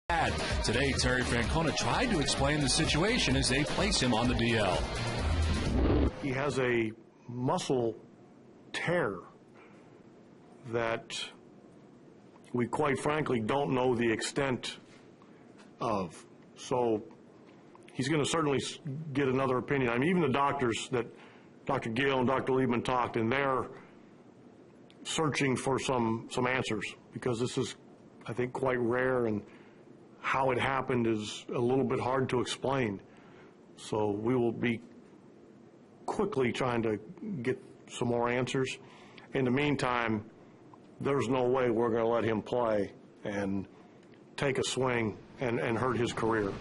Today, Terry Francona tried to explain the situation as they place him on the DL. He has a muscle tear that we quite frankly don't know the extent of. So he's going to certainly get another opinion. I mean, even the doctors that Dr. Gill and Dr. Liebman talked, and they're searching for some answers because this is, I think, quite rare, and how it happened is a little bit hard to explain. So we will be quickly trying to get some more answers. In the meantime, there's no way we're going to let him play and take a swing and hurt his career.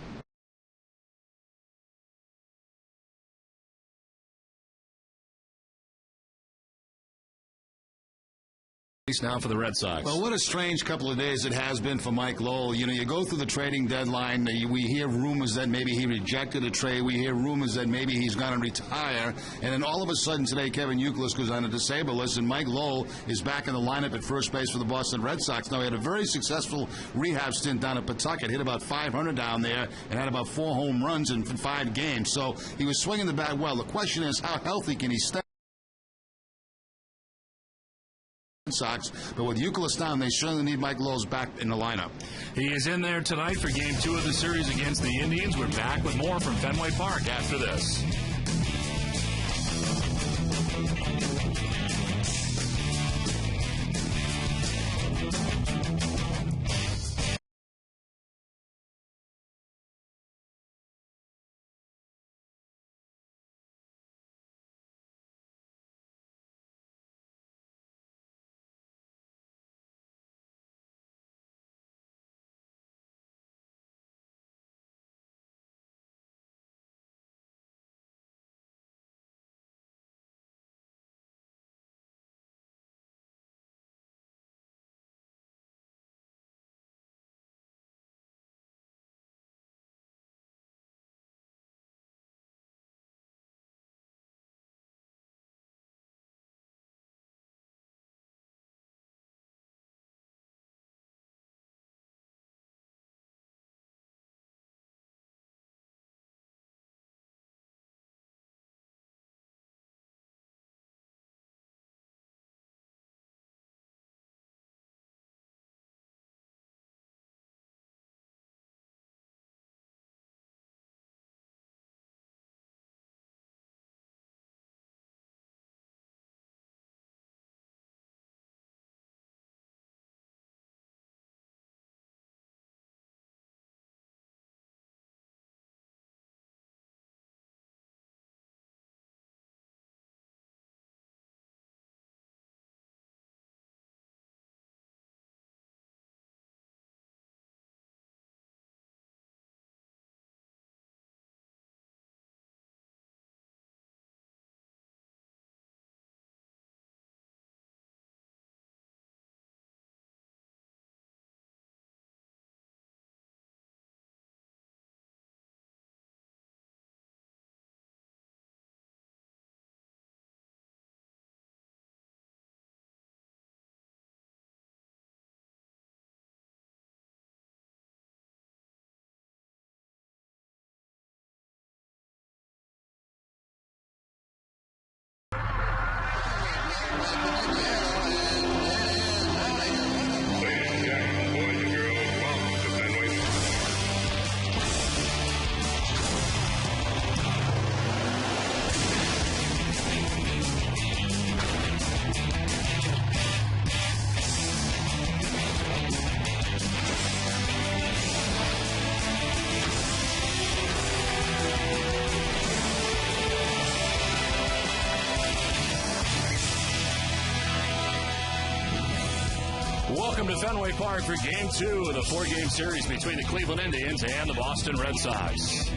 Now for the Red Sox. Well, what a strange couple of days it has been for Mike Lowell. You know, you go through the trading deadline, we hear rumors that maybe he rejected a trade. We hear rumors that maybe he's going to retire. And then all of a sudden today, Kevin Youkilis goes on a disabled list, and Mike Lowell is back in the lineup at first base for the Boston Red Sox. Now, he had a very successful rehab stint down at Pawtucket, hit about 500 down there, and had about 4 home runs in 5 games. So he was swinging the bat well. The question is, how healthy can he stay? Sox, but with Youkilis down, they certainly need Mike Lowell back in the lineup. He is in there tonight for Game 2 of the series against the Indians. We're back with more from Fenway Park after this. Welcome to Fenway Park for Game 2 of the 4-game series between the Cleveland Indians and the Boston Red Sox.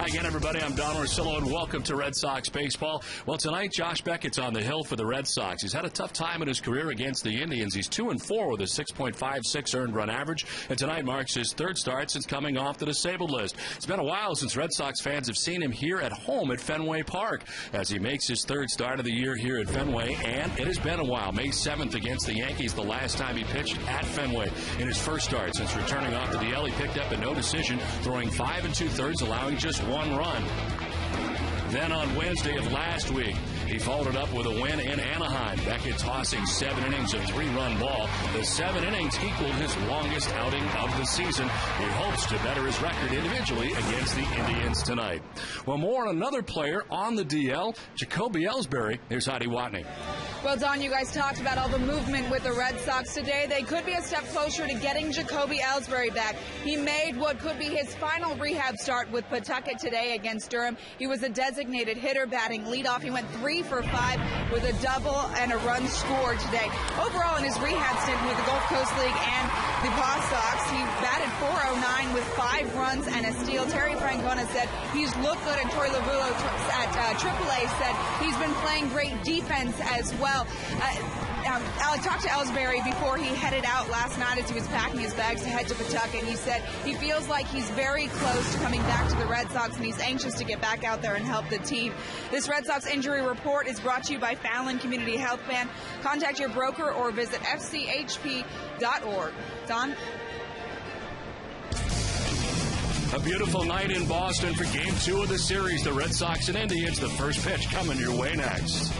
Hi again, everybody. I'm Don Orsillo, and welcome to Red Sox baseball. Well, tonight, Josh Beckett's on the hill for the Red Sox. He's had a tough time in his career against the Indians. He's 2-4 with a 6.56 earned run average, and tonight marks his third start since coming off the disabled list. It's been a while since Red Sox fans have seen him here at home at Fenway Park as he makes his third start of the year here at Fenway, and it has been a while. May 7th against the Yankees, the last time he pitched at Fenway. In his first start since returning off the DL, he picked up a no decision, throwing 5 2/3, allowing just 1 run. Then on Wednesday of last week, he followed it up with a win in Anaheim. Beckett tossing 7 innings of 3-run ball. The 7 innings equaled his longest outing of the season. He hopes to better his record individually against the Indians tonight. Well, more on another player on the DL, Jacoby Ellsbury. Here's Heidi Watney. Well, Don, you guys talked about all the movement with the Red Sox today. They could be a step closer to getting Jacoby Ellsbury back. He made what could be his final rehab start with Pawtucket today against Durham. He was a designated hitter, batting leadoff. He went 3 for 5 with a double and a run scored today. Overall, in his rehab stint with the Gulf Coast League and the Boss Sox, he batted .409 with 5 runs and a steal. Terry Francona said he's looked good, and Troy Lavulo at AAA said he's been playing great defense as well. I talked to Ellsbury before he headed out last night as he was packing his bags to head to Pawtucket, and he said he feels like he's very close to coming back to the Red Sox, and he's anxious to get back out there and help the team. This Red Sox injury report is brought to you by Fallon Community Health Plan. Contact your broker or visit fchp.org. Don? A beautiful night in Boston for Game 2 of the series. The Red Sox and Indians. The first pitch coming your way next.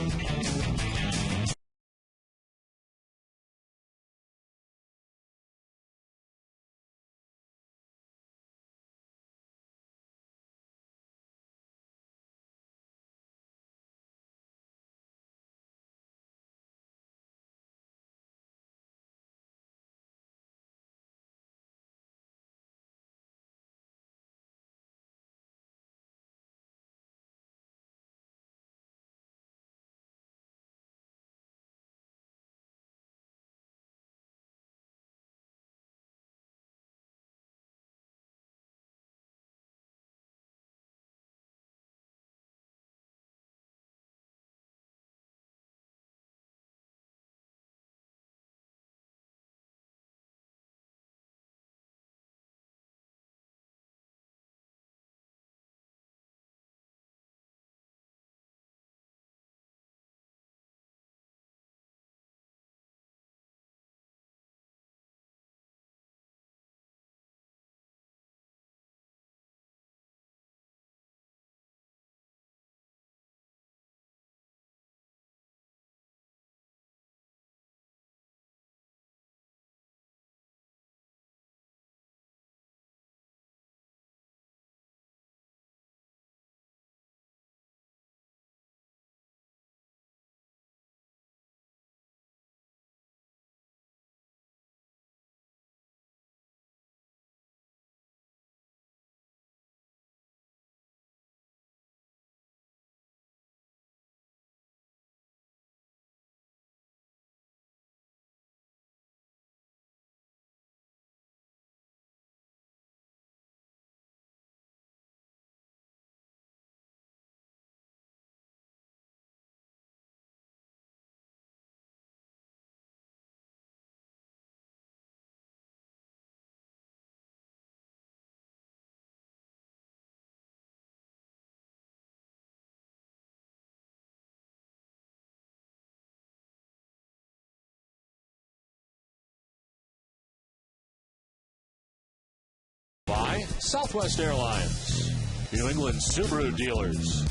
By Southwest Airlines, New England Subaru dealers,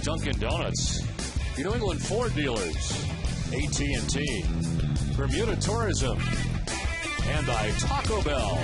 Dunkin' Donuts, New England Ford dealers, AT&T, Bermuda Tourism, and by Taco Bell.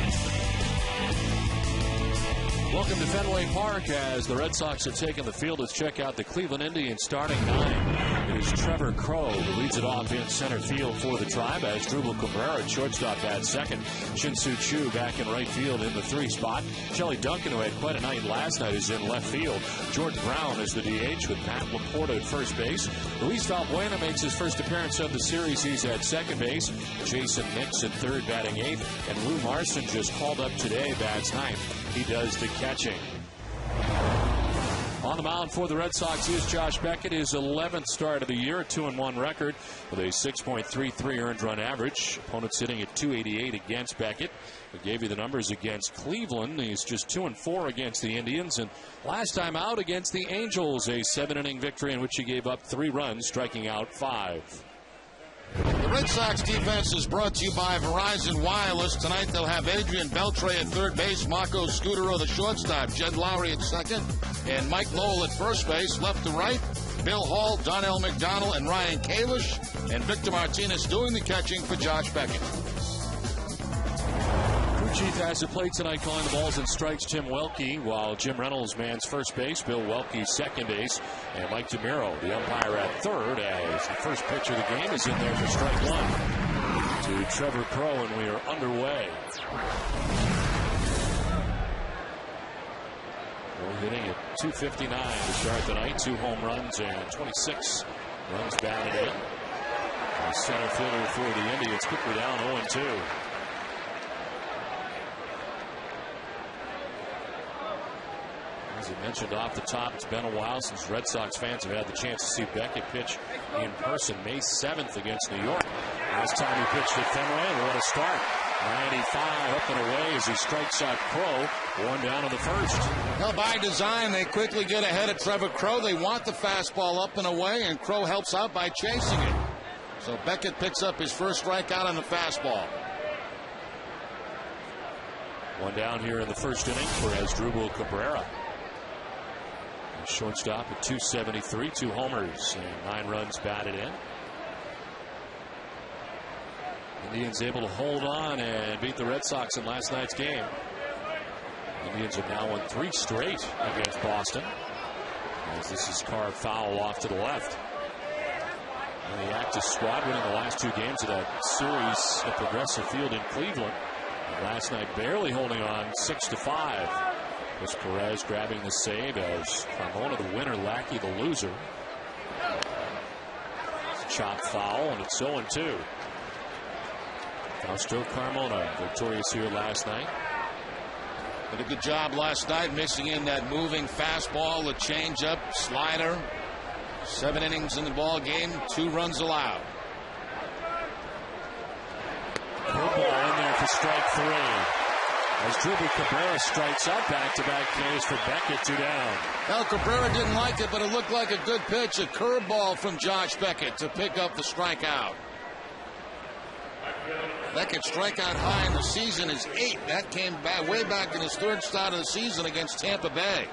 Welcome to Fenway Park as the Red Sox have taken the field. Let's check out the Cleveland Indians starting 9. It is Trevor Crow who leads it off in center field for the Tribe as Drupal Cabrera at shortstop at second. Shin-Soo Choo back in right field in the 3 spot. Shelley Duncan, who had quite a night last night, is in left field. Jordan Brown is the DH with Matt Laporta at first base. Luis Valbuena makes his first appearance of the series. He's at second base. Jason Nix at third, batting 8th. And Lou Marson just called up today, bats 9th. He does the catching. On the mound for the Red Sox is Josh Beckett, his 11th start of the year, a 2-1 record with a 6.33 earned run average. Opponents sitting at 288 against Beckett. We gave you the numbers against Cleveland. He's just 2-4 against the Indians, and last time out against the Angels, a 7-inning victory in which he gave up 3 runs, striking out 5. The Red Sox defense is brought to you by Verizon Wireless. Tonight they'll have Adrian Beltre at third base, Marco Scutero the shortstop, Jed Lowry at second, and Mike Lowell at first base. Left to right, Bill Hall, Donnell McDonald, and Ryan Kalish, and Victor Martinez doing the catching for Josh Beckett. Chief has to play tonight, calling the balls and strikes Tim Welke, while Jim Reynolds mans first base, Bill Welke second base, and Mike DeMiro, the umpire, at third, as the first pitch of the game is in there for strike 1 to Trevor Crow, and we are underway. We're hitting at 259 to start the night, 2 home runs and 26 runs batted in. The center fielder for the Indians quickly down 0-2. As I mentioned off the top, it's been a while since Red Sox fans have had the chance to see Beckett pitch in person. May 7th against New York. Last time he pitched at Fenway, and what a start. 95 up and away as he strikes out Crow. 1 down in the first. Well, by design, they quickly get ahead of Trevor Crow. They want the fastball up and away, and Crow helps out by chasing it. So Beckett picks up his first strikeout on the fastball. 1 down here in the first inning for Asdrubal Cabrera. Shortstop at 273, 2 homers, and 9 runs batted in. Indians able to hold on and beat the Red Sox in last night's game. Indians have now won 3 straight against Boston, as this is carved foul off to the left. And the active squad winning the last 2 games of that series at Progressive Field in Cleveland. And last night barely holding on 6-5. Was Perez grabbing the save as Carmona the winner, Lackey the loser. Chop foul, and it's 0-2. Fausto Carmona victorious here last night. Did a good job last night mixing in that moving fastball, the changeup, slider. 7 innings in the ball game, 2 runs allowed. Curveball in there for strike 3. As Asdrubal Cabrera strikes out, back-to-back Ks for Beckett, 2 down. Well, Cabrera didn't like it, but it looked like a good pitch. A curveball from Josh Beckett to pick up the strikeout. Beckett's strikeout high in the season is 8. That came back way back in his 3rd start of the season against Tampa Bay.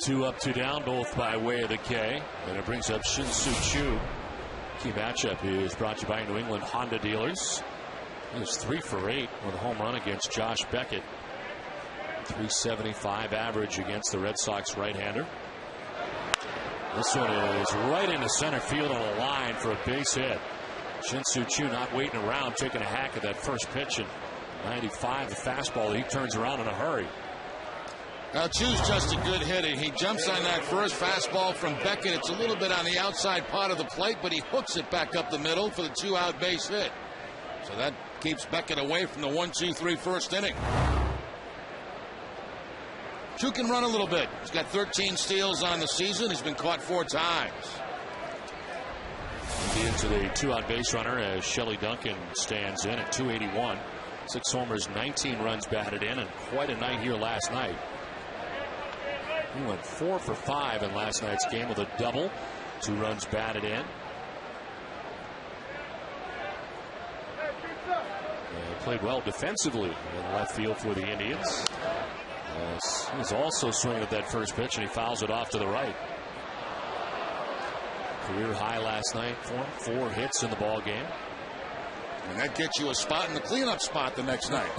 2 up, 2 down, both by way of the K. And it brings up Shin-Soo Choo. Key matchup is brought to you by New England Honda dealers. He was 3 for 8 with a home run against Josh Beckett. 375 average against the Red Sox right-hander. This one is right into center field on a line for a base hit. Shin-Soo Choo not waiting around, taking a hack at that first pitch. And 95, the fastball, he turns around in a hurry. Now, Choo's just a good hitter. He jumps on that first fastball from Beckett. It's a little bit on the outside part of the plate, but he hooks it back up the middle for the 2-out base hit. So that keeps Beckett away from the 1-2-3 first inning. Choo can run a little bit. He's got 13 steals on the season. He's been caught 4 times. Into the 2-out base runner as Shelley Duncan stands in at 281. 6 homers, 19 runs batted in, and quite a night here last night. He went 4 for 5 in last night's game with a double. 2 runs batted in. And played well defensively in left field for the Indians. He's also swinging at that first pitch, and he fouls it off to the right. Career high last night for him. 4 hits in the ball game. And that gets you a spot in the cleanup spot the next night.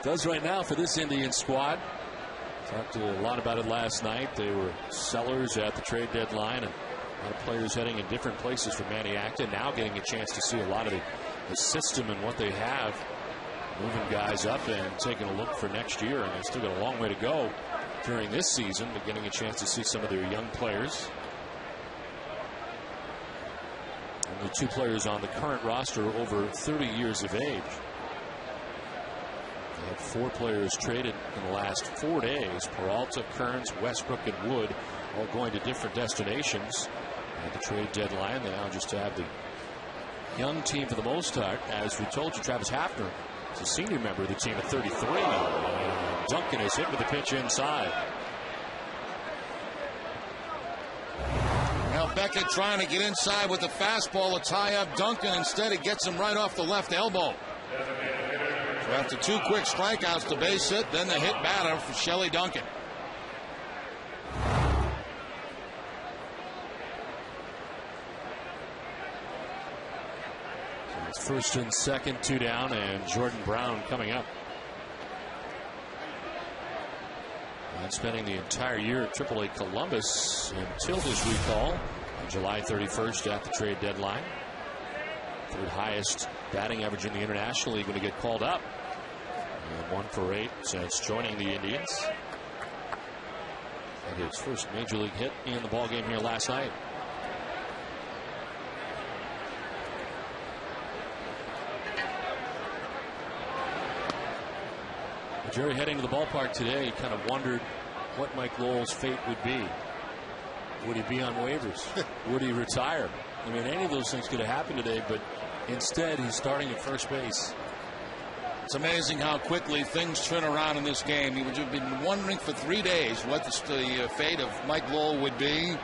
Does right now for this Indian squad. Talked a lot about it last night. They were sellers at the trade deadline, and a lot of players heading in different places for Manny Acton. Now getting a chance to see a lot of the system and what they have. Moving guys up and taking a look for next year. And they've still got a long way to go during this season, but getting a chance to see some of their young players. And the 2 players on the current roster over 30 years of age. They had 4 players traded in the last 4 days. Peralta, Kearns, Westbrook, and Wood all going to different destinations. At the trade deadline, they now just have the young team for the most part. As we told you, Travis Hafner is a senior member of the team at 33. And Duncan is hit with the pitch inside. Now Beckett trying to get inside with the fastball to tie up Duncan. Instead, it gets him right off the left elbow. So after 2 quick strikeouts to base hit, then the hit batter for Shelley Duncan. It's first and second, 2 down, and Jordan Brown coming up. And spending the entire year at AAA Columbus until his recall on July 31st at the trade deadline. 3rd highest batting average in the International League when he get called up. And 1 for 8 since joining the Indians. And his first major league hit in the ballgame here last night. Jerry, heading to the ballpark today, kind of wondered what Mike Lowell's fate would be. Would he be on waivers? Would he retire? I mean, any of those things could have happened today, but instead he's starting at first base. It's amazing how quickly things turn around in this game. You've been wondering for 3 days what the fate of Mike Lowell would be.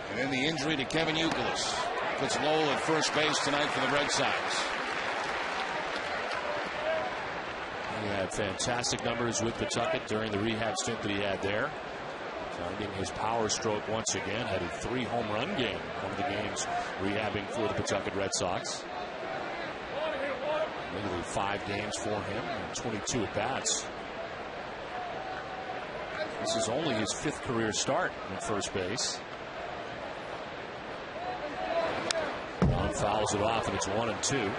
And then the injury to Kevin Youkilis puts Lowell at first base tonight for the Red Sox. He had fantastic numbers with Pawtucket during the rehab stint that he had there. Finding his power stroke once again. Had a 3 home run game. One of the games rehabbing for the Pawtucket Red Sox. Nearly 5 games for him and 22 at bats. This is only his 5th career start at first base. Brown fouls it off, and it's 1-2.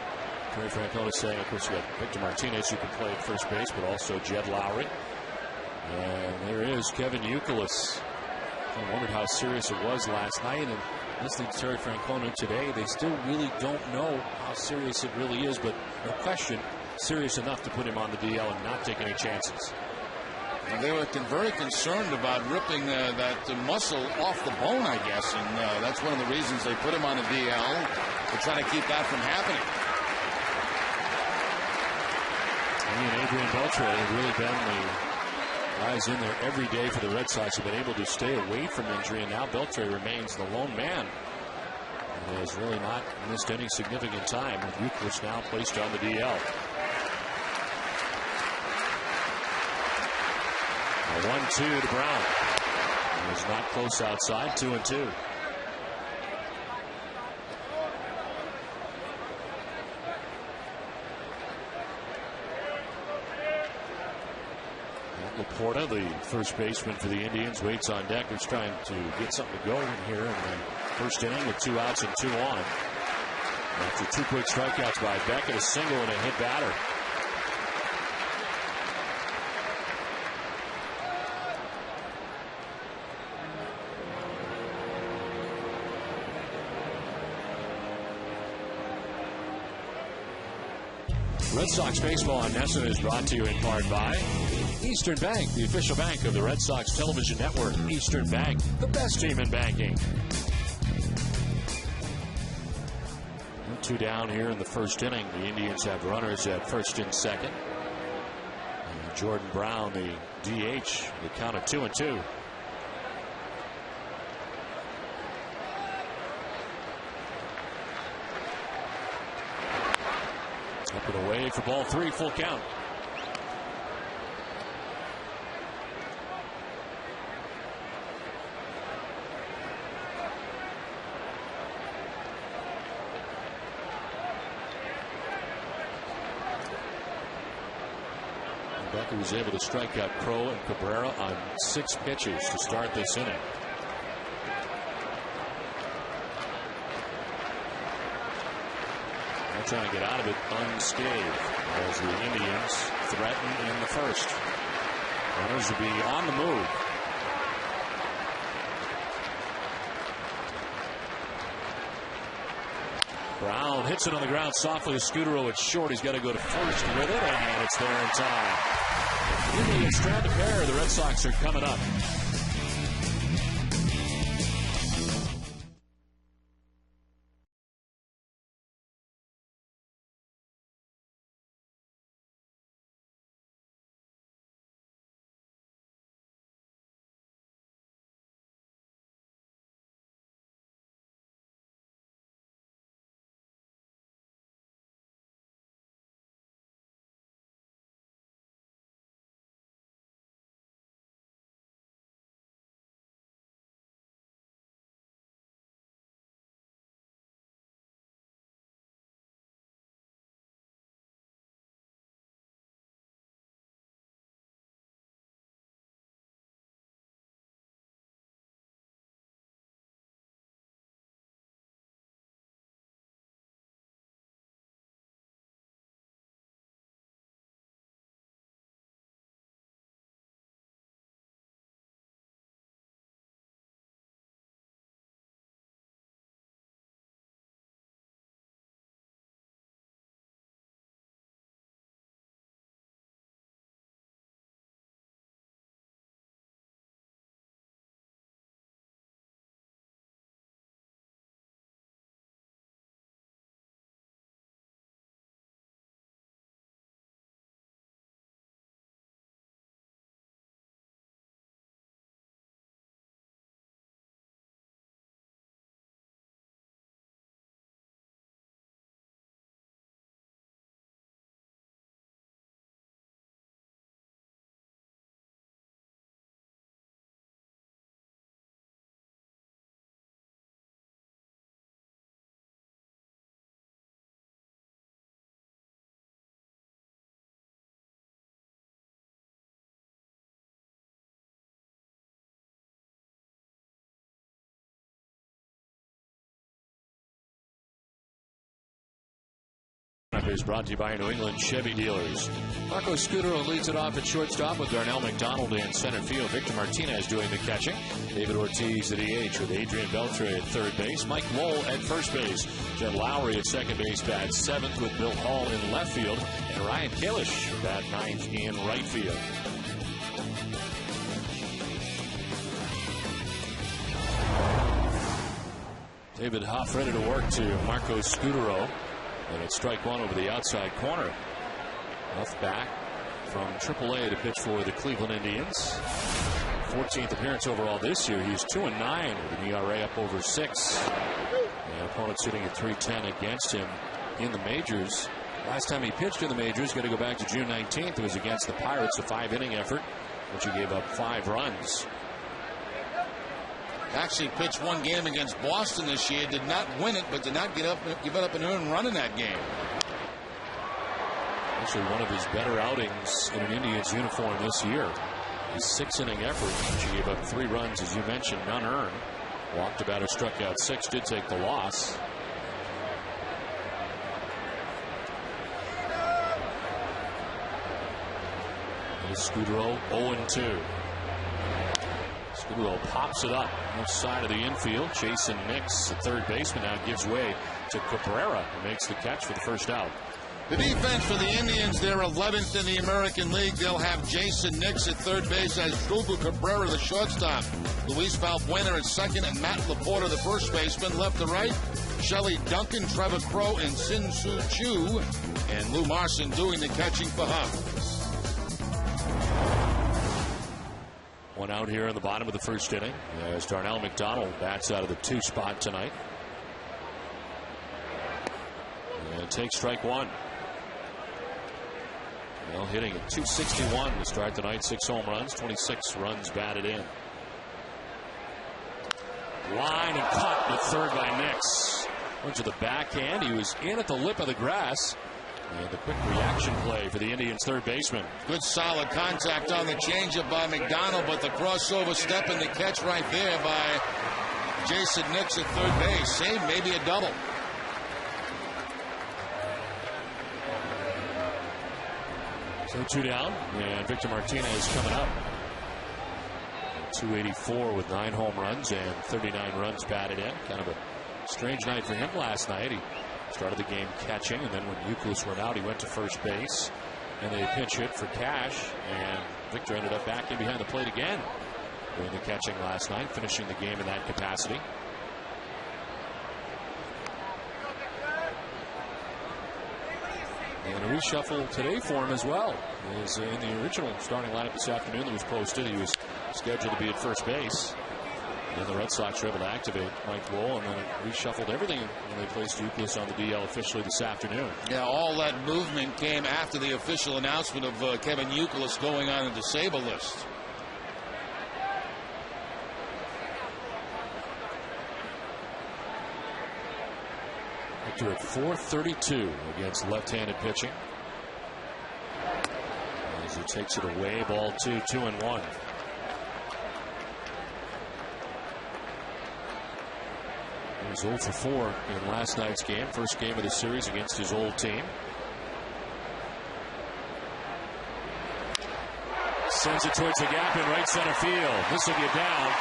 Terry Francona saying, of course, you got Victor Martinez who can play at first base, but also Jed Lowry. And there is Kevin Youkilis. I wondered how serious it was last night, and listening to Terry Francona today, they still really don't know how serious it really is, but no question, serious enough to put him on the DL and not take any chances. And they were very concerned about ripping that muscle off the bone, I guess, and that's one of the reasons they put him on the DL, to try to keep that from happening. He and Adrian Beltre have really been the guys in there every day for the Red Sox, have been able to stay away from injury, and now Beltre remains the lone man. And has really not missed any significant time, with Youkilis now placed on the DL. A 1-2 to Brown. He is not close outside, 2-2. Laporta, the first baseman for the Indians, waits on deck. He's trying to get something to go in here in the first inning with 2 outs and 2 on. After 2 quick strikeouts by Beckett, a single and a hit batter. Red Sox baseball on NESN is brought to you in part by Eastern Bank, the official bank of the Red Sox television network. Eastern Bank, the best team in banking. 2 down here in the first inning. The Indians have runners at first and second. And Jordan Brown, the DH, the count of 2-2. Up and away for ball 3, full count. Beckett was able to strike out Crow and Cabrera on 6 pitches to start this inning. They're trying to get out of it unscathed as the Indians threaten in the first. Runners will be on the move. Brown hits it on the ground softly to Scudero. It's short. He's got to go to first with it, and it's there in time. Indians strand a pair. The Red Sox are coming up. Is brought to you by New England Chevy dealers. Marco Scudero leads it off at shortstop with Darnell McDonald in center field. Victor Martinez doing the catching. David Ortiz at DH with Adrian Beltre at third base. Mike Lowell at first base. Jed Lowry at second base bats seventh with Bill Hall in left field. And Ryan Kalish bat ninth in right field. David Huff ready to work to Marco Scudero. And it's strike one over the outside corner. Huff back from AAA to pitch for the Cleveland Indians. 14th appearance overall this year. He's 2-9 with an ERA up over 6. And opponent sitting at 3.10 against him in the majors. Last time he pitched in the majors, got to go back to June 19th. It was against the Pirates, a 5-inning effort, which he gave up 5 runs. Actually pitched one game against Boston this year, did not win it, but did not give up an earned run in that game. Actually one of his better outings in an Indians uniform this year. His 6-inning effort, which he gave up 3 runs, as you mentioned, none earned. Walked a batter, struck out 6, did take the loss. And Scudero 0-2. Scudero pops it up left side of the infield. Jason Nix, the third baseman, now gives way to Cabrera, who makes the catch for the first out. The defense for the Indians, they're 11th in the American League. They'll have Jason Nix at third base as Google Cabrera, the shortstop. Luis Valbuena at second, and Matt Laporta, the first baseman. Left to right, Shelley Duncan, Trevor Crow, and Sin Soo Chu. And Lou Marson doing the catching for Huff. One out here in the bottom of the first inning as Darnell McDonald bats out of the 2 spot tonight. And takes strike one. Well, hitting at .261 to start the night. 6 home runs, 26 runs batted in. Line and cut to third by Nix. Went to the backhand. He was in at the lip of the grass. And the quick reaction play for the Indians' third baseman. Good solid contact on the changeup by McDonald, but the crossover step and the catch right there by Jason Nix at third base. Save maybe a double. So 2 down, and Victor Martinez coming up. 284 with 9 home runs and 39 runs batted in. Kind of a strange night for him last night. He Started the game catching, and then when Youkilis went out, he went to first base. And they pinch hit for Cash, and Victor ended up back in behind the plate again, doing the catching last night, finishing the game in that capacity. And a reshuffle today for him as well. He was in the original starting lineup this afternoon that was posted. He was scheduled to be at first base. And the Red Sox were able to activate Mike Lowell, and then it reshuffled everything when they placed Youkilis on the DL officially this afternoon. Yeah, all that movement came after the official announcement of Kevin Youkilis going on a disabled list. Victor at .432 against left-handed pitching. As he takes it away, ball 2, 2-1. He was 0 for 4 in last night's game, first game of the series against his old team. Sends it towards the gap in right center field. This will get down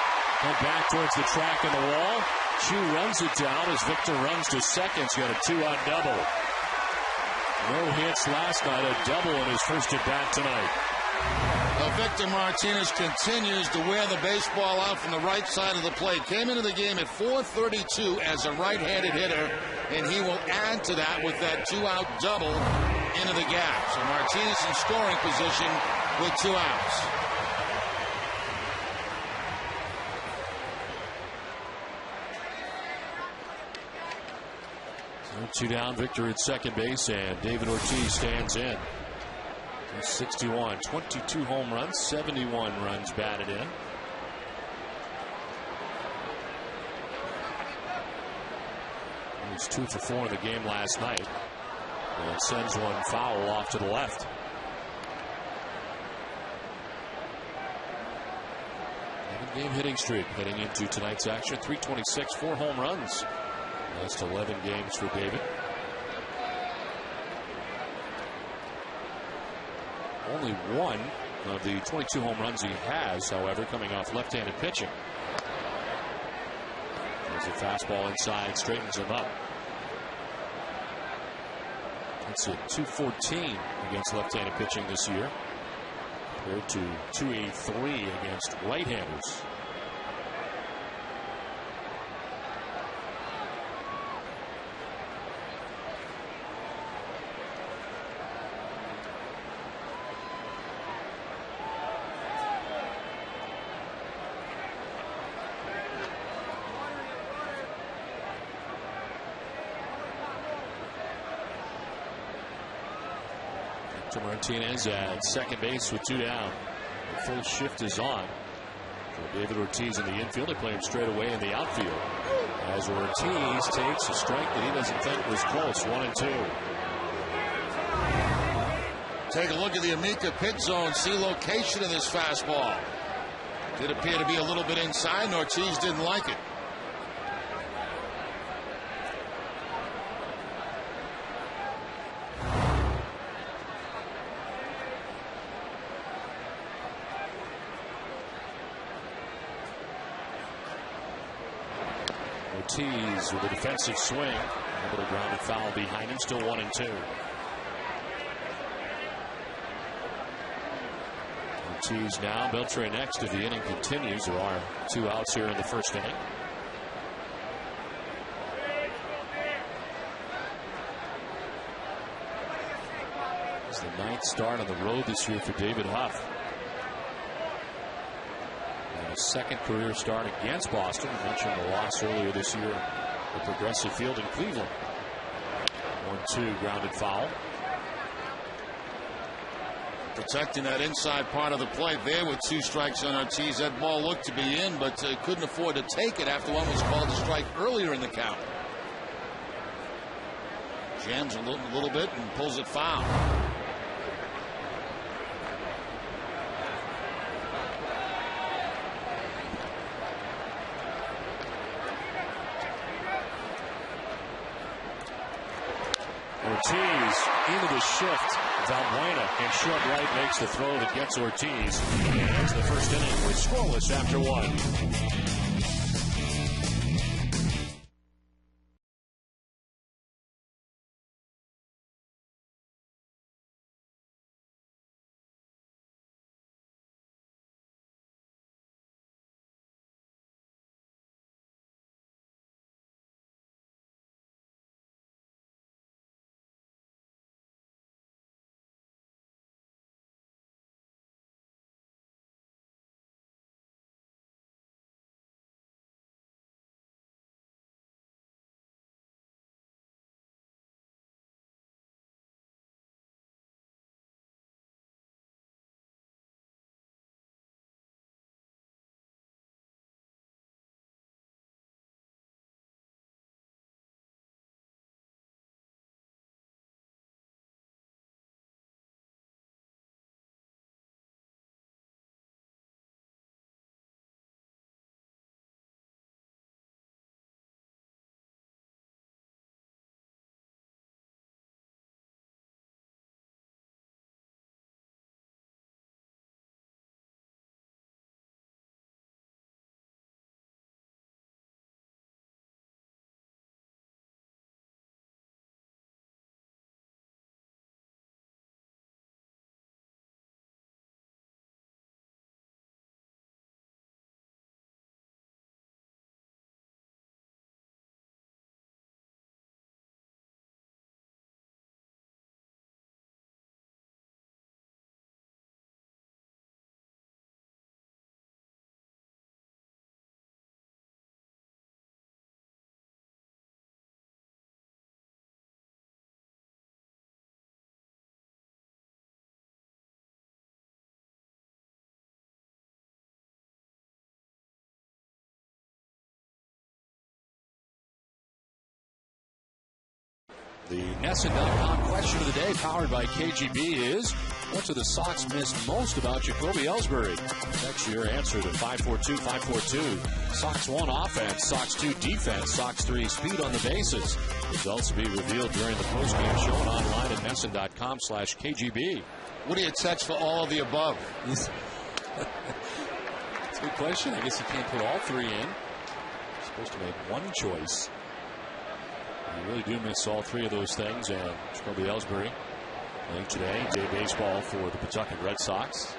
and back towards the track and the wall. Chu runs it down as Victor runs to second. He's got a 2-out double. No hits last night, a double in his first at bat tonight. Victor Martinez continues to wear the baseball out from the right side of the plate. Came into the game at .432 as a right-handed hitter, and he will add to that with that 2-out double into the gap. So Martinez in scoring position with 2 outs. So 2 down, Victor at second base, and David Ortiz stands in. 61, 22 home runs, 71 runs batted in. He was 2 for 4 in the game last night, and sends one foul off to the left. Game hitting streak heading into tonight's action. 326, 4 home runs. Last 11 games for David. Only one of the 22 home runs he has, however, coming off left-handed pitching. There's a fastball inside, straightens him up. That's a .214 against left-handed pitching this year, compared to .283 against right-handers. Martinez at second base with 2 down. The full shift is on for David Ortiz in the infield. They play him straight away in the outfield as Ortiz takes a strike that he doesn't think was close. 1-2. Take a look at the Amica pitch zone. See location of this fastball. Did appear to be a little bit inside, and Ortiz didn't like it. Ortiz with a defensive swing. Able to ground a foul behind him. Still 1-2. Ortiz now. Beltre next if the inning continues. There are 2 outs here in the first inning. It's the 9th start on the road this year for David Huff. A second career start against Boston. I mentioned the loss earlier this year at Progressive Field in Cleveland. 1-2 grounded foul. Protecting that inside part of the plate there with 2 strikes on Ortiz. That ball looked to be in, but couldn't afford to take it after one was called a strike earlier in the count. Jams a little bit and pulls it foul. Ortiz into the shift. Valbuena in short right makes the throw that gets Ortiz. And ends the first inning with scoreless after 1. The NESN.com question of the day, powered by KGB, is what do the Sox miss most about Jacoby Ellsbury? Text your answer to 542-542. Sox 1 offense, Sox 2 defense, Sox 3 speed on the bases. Results will be revealed during the postgame show and online at NESN.com/KGB. What do you text for all of the above? It's a good question. I guess you can't put all three in. You're supposed to make one choice. You really do miss all three of those things. And Jacoby Ellsbury, I think today, day baseball for the Pawtucket Red Sox.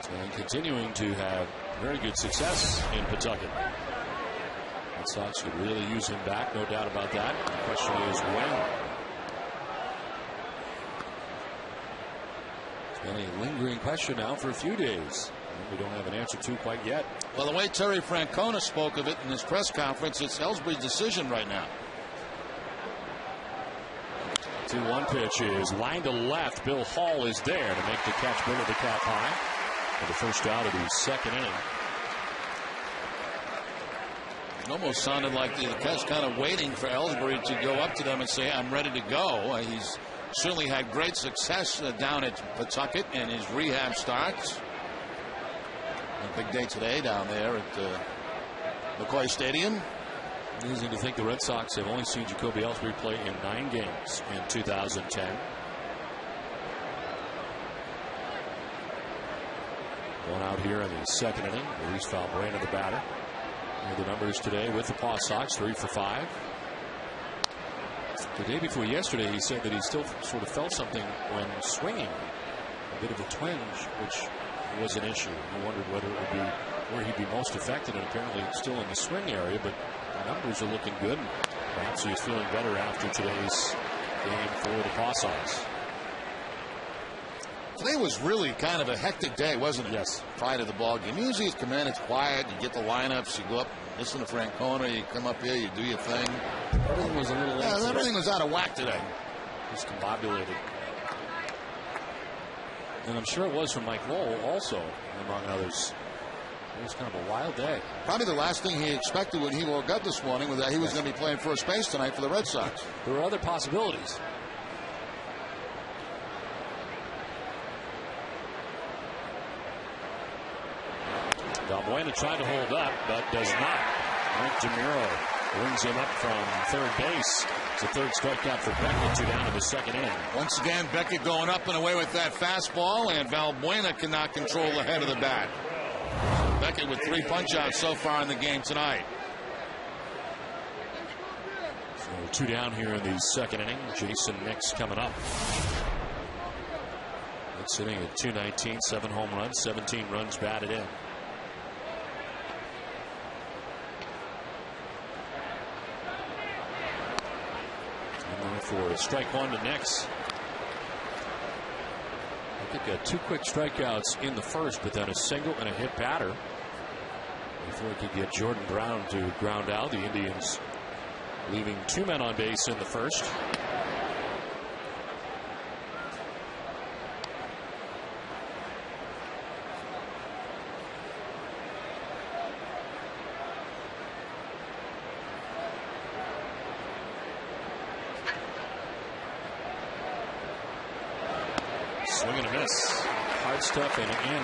And continuing to have very good success in Pawtucket. Red Sox could really use him back, no doubt about that. The question is when. It's been a lingering question now for a few days. We don't have an answer to quite yet. Well, the way Terry Francona spoke of it in his press conference, it's Ellsbury's decision right now. 2-1 pitch is lined to left. Bill Hall is there to make the catch, Bill of the cap high for the first out of the second inning. It almost sounded like the cat's kind of waiting for Ellsbury to go up to them and say, I'm ready to go. He's certainly had great success down at Pawtucket in his rehab starts. A big day today down there at McCoy Stadium. Easy to think the Red Sox have only seen Jacoby Ellsbury play in 9 games in 2010. One out here in the second inning. Luis Valbuena, the batter. Here are the numbers today with the Paw Sox, 3 for 5. The day before yesterday, he said that he still sort of felt something when swinging. A bit of a twinge, which was an issue. He wondered whether it would be where he'd be most affected, and apparently it's still in the swing area, but the numbers are looking good. Perhaps he's feeling better after today's game for the Paw Sox. Today was really kind of a hectic day, wasn't it? Yes. Prior to the ball game. Usually it's come in, it's quiet, you get the lineups, you go up, listen to Francona, you come up here, you do your thing. Everything was a little everything was out of whack today. Discombobulated. And I'm sure it was for Mike Lowell also, among others. It was kind of a wild day. Probably the last thing he expected when he woke up this morning was that he was going to be playing first base tonight for the Red Sox. There were other possibilities. Valbuena tried to hold up, but does not. Mike DeMuro brings him up from third base. It's a third strikeout for Beckett, 2 down in the second inning. Once again, Beckett going up and away with that fastball, and Valbuena cannot control the head of the bat. Beckett with 3 punch-outs so far in the game tonight. So 2 down here in the second inning. Jason Nix coming up. It's sitting at 219, 7 home runs, 17 runs batted in. For strike 1 to Nix. I think got 2 quick strikeouts in the first, but then a single and a hit batter before he could get Jordan Brown to ground out. The Indians leaving 2 men on base in the first. Swing and a miss. Hard stuff and in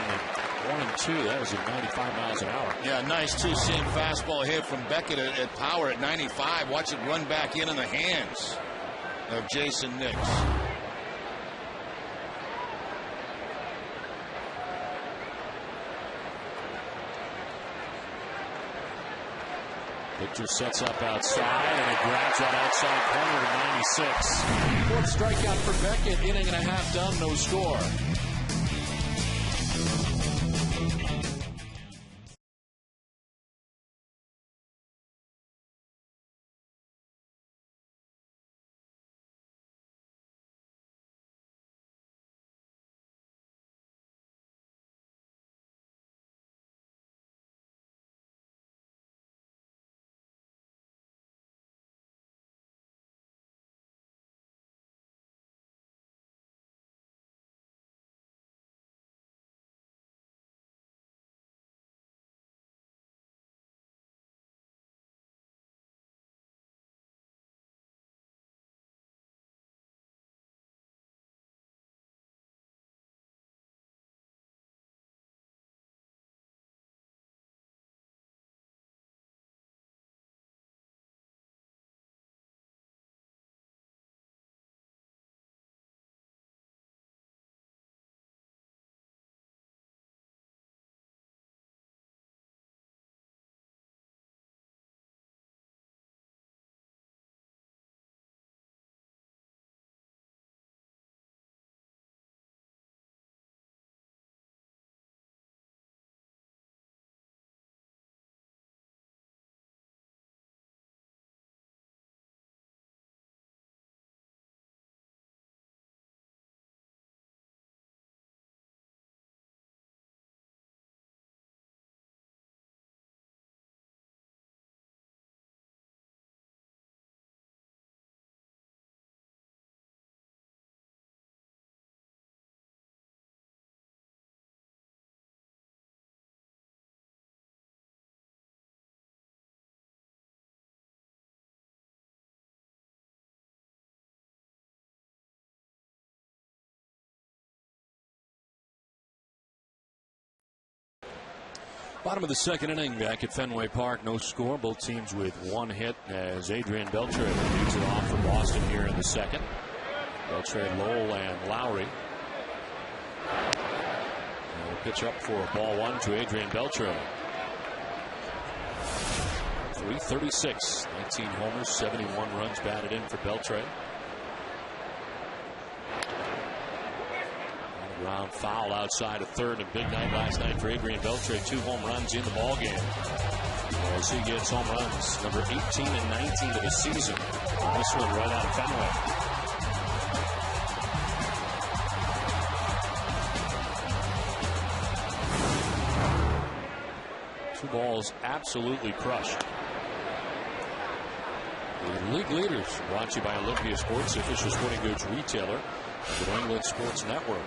1 and 2. That was at 95 miles an hour. Yeah, nice 2-seam fastball hit from Beckett at power at 95. Watch it run back in the hands of Jason Nix. Pitcher sets up outside, and it grabs that outside corner to 96. 4th strikeout for Beckett. Inning and a half done, no score. Bottom of the second inning back at Fenway Park. No score. Both teams with one hit as Adrian Beltre leads it off for Boston here in the second. Beltre, Lowell, and Lowry. And a pitch up for ball one to Adrian Beltre. 336. 19 homers, 71 runs batted in for Beltre. Ground foul outside of third. A big night last night for Adrian Beltre. 2 home runs in the ballgame. As he gets home runs number 18 and 19 of the season. This one right out of Fenway. 2 balls absolutely crushed. The league leaders brought to you by Olympia Sports, official sporting goods retailer of the New England Sports Network.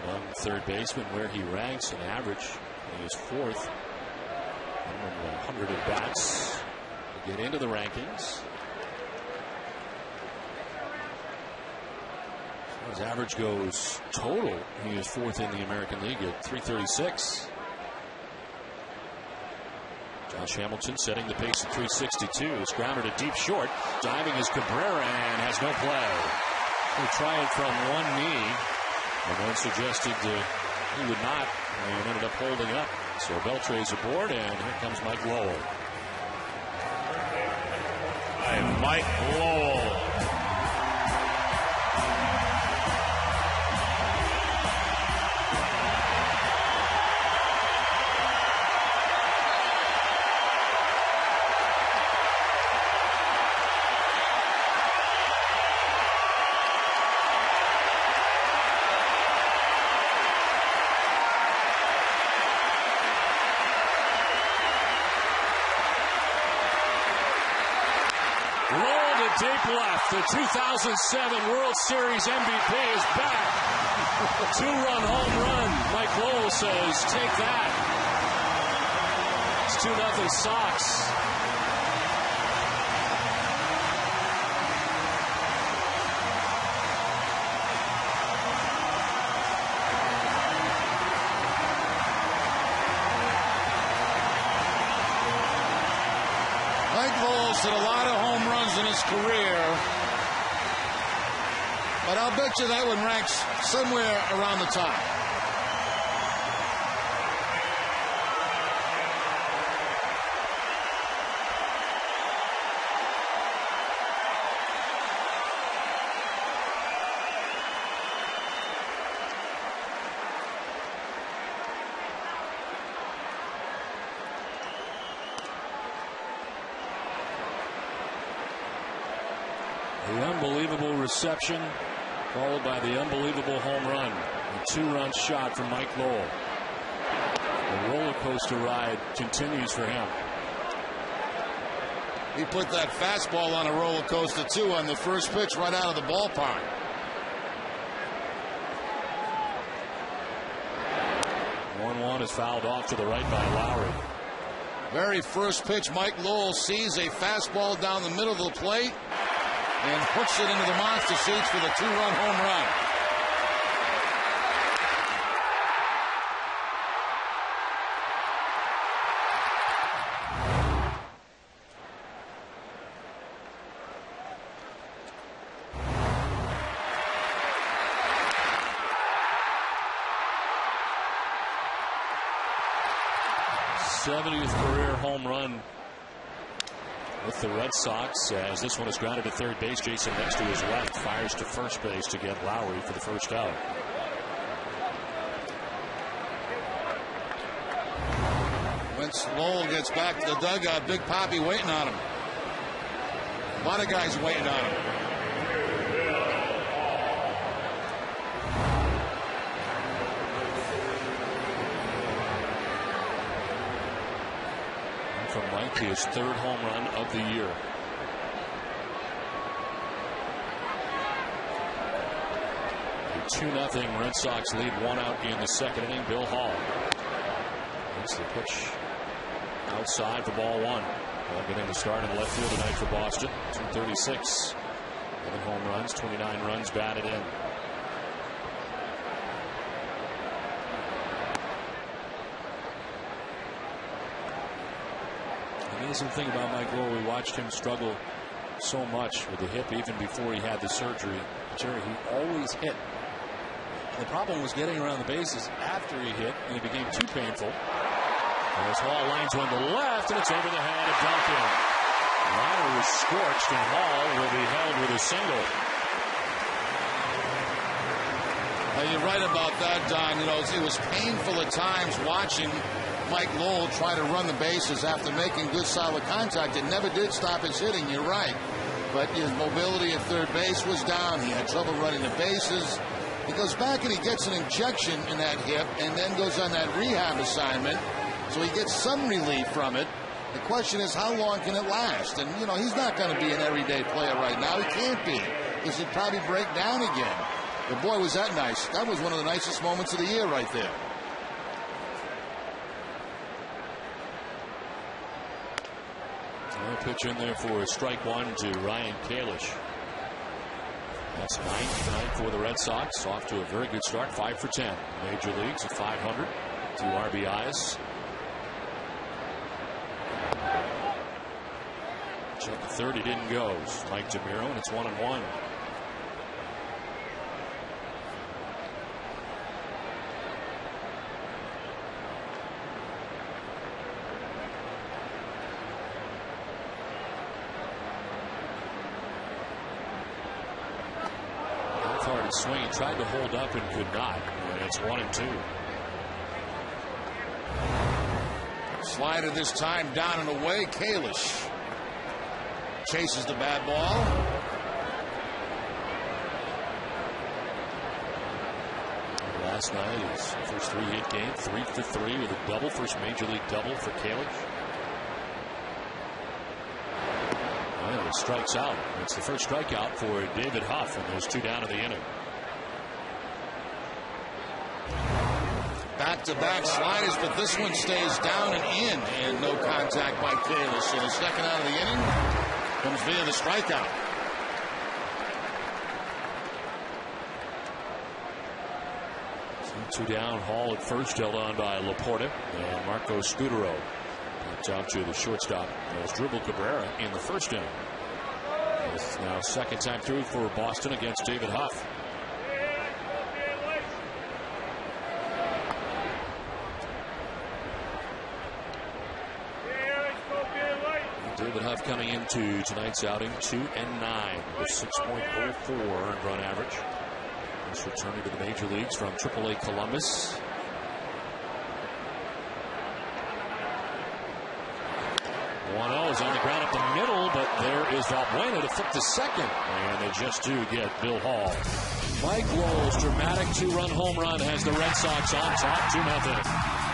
On third baseman, where he ranks in average, he is 4th. 100 at bats to get into the rankings. As average goes total, he is 4th in the American League at 336. Josh Hamilton setting the pace at 362. Is grounded to deep short. Diving is Cabrera and has no play. They try it from one knee. And then suggested he would not, and ended up holding up. So Beltre's aboard, and here comes Mike Lowell. And Mike Lowell. Deep left. The 2007 World Series MVP is back. 2-run home run. Mike Lowell says, take that. It's 2-0 Sox. Mike Lowell's hit a lot of home runs in his career, but I'll bet you that one ranks somewhere around the top. The unbelievable reception followed by the unbelievable home run. A 2-run shot from Mike Lowell. The roller coaster ride continues for him. He put that fastball on a roller coaster too on the first pitch right out of the ballpark. One is fouled off to the right by Lowry. Very first pitch, Mike Lowell sees a fastball down the middle of the plate and hooks it into the monster seats for the 2-run home run. th career home run with the Red Sox, as this one is grounded to third base. Jason next to his left fires to first base to get Lowry for the first out. Once Lowell gets back to the dugout, Big Papi waiting on him. A lot of guys waiting on him. From Mike, his 3rd home run of the year. A 2-0 Red Sox lead, 1 out in the second inning. Bill Hall. That's the pitch outside for ball 1. Getting the start in left field tonight for Boston. 236. 11 home runs, 29 runs batted in. Here's the thing about Mike Lowell. We watched him struggle so much with the hip even before he had the surgery. Jerry, he always hit. The problem was getting around the bases after he hit, and it became too painful. As Hall lines one to left, and it's over the head of Duncan. Ryder was scorched, and Hall will be held with a single. You're right about that, Don. You know, it was painful at times watching Mike Lowell try to run the bases after making good solid contact. It never did stop his hitting, you're right. But his mobility at third base was down. He had trouble running the bases. He goes back and he gets an injection in that hip and then goes on that rehab assignment. So he gets some relief from it. The question is, how long can it last? And, you know, he's not going to be an everyday player right now. He can't be, because he'd probably break down again. But boy, was that nice. That was one of the nicest moments of the year right there. Another pitch in there for a strike one to Ryan Kalish. That's 9th tonight for the Red Sox. Off to a very good start, 5 for 10. Major leagues at 500, 2 RBIs. Check the third, he didn't go. Mike DeMiro, and it's 1-1. Hard swing. He tried to hold up and could not. And it's 1-2. Slider this time down and away. Kalish chases the bad ball. Last night, his first 3-hit game, 3 for 3 with a double, first major league double for Kalish. And he strikes out. It's the first strikeout for David Huff, and there's 2 down in the inning. Back-to-back sliders, but this one stays down and in, and no contact by Kalish. So the second out of the inning comes via the strikeout. So 2 down. Hall at first, held on by Laporta, and Marco Scudero out to the shortstop. There's Dribble Cabrera in the first inning. This is now second time through for Boston against David Huff. David Huff coming into tonight's outing 2-9 with 6.04 earned run average. He's returning to the major leagues from AAA Columbus. 1-0 is on the ground up the middle, but there is Valbuena to flip to second. And they just do get Bill Hall. Mike Lowell's dramatic 2-run home run has the Red Sox on top 2-0.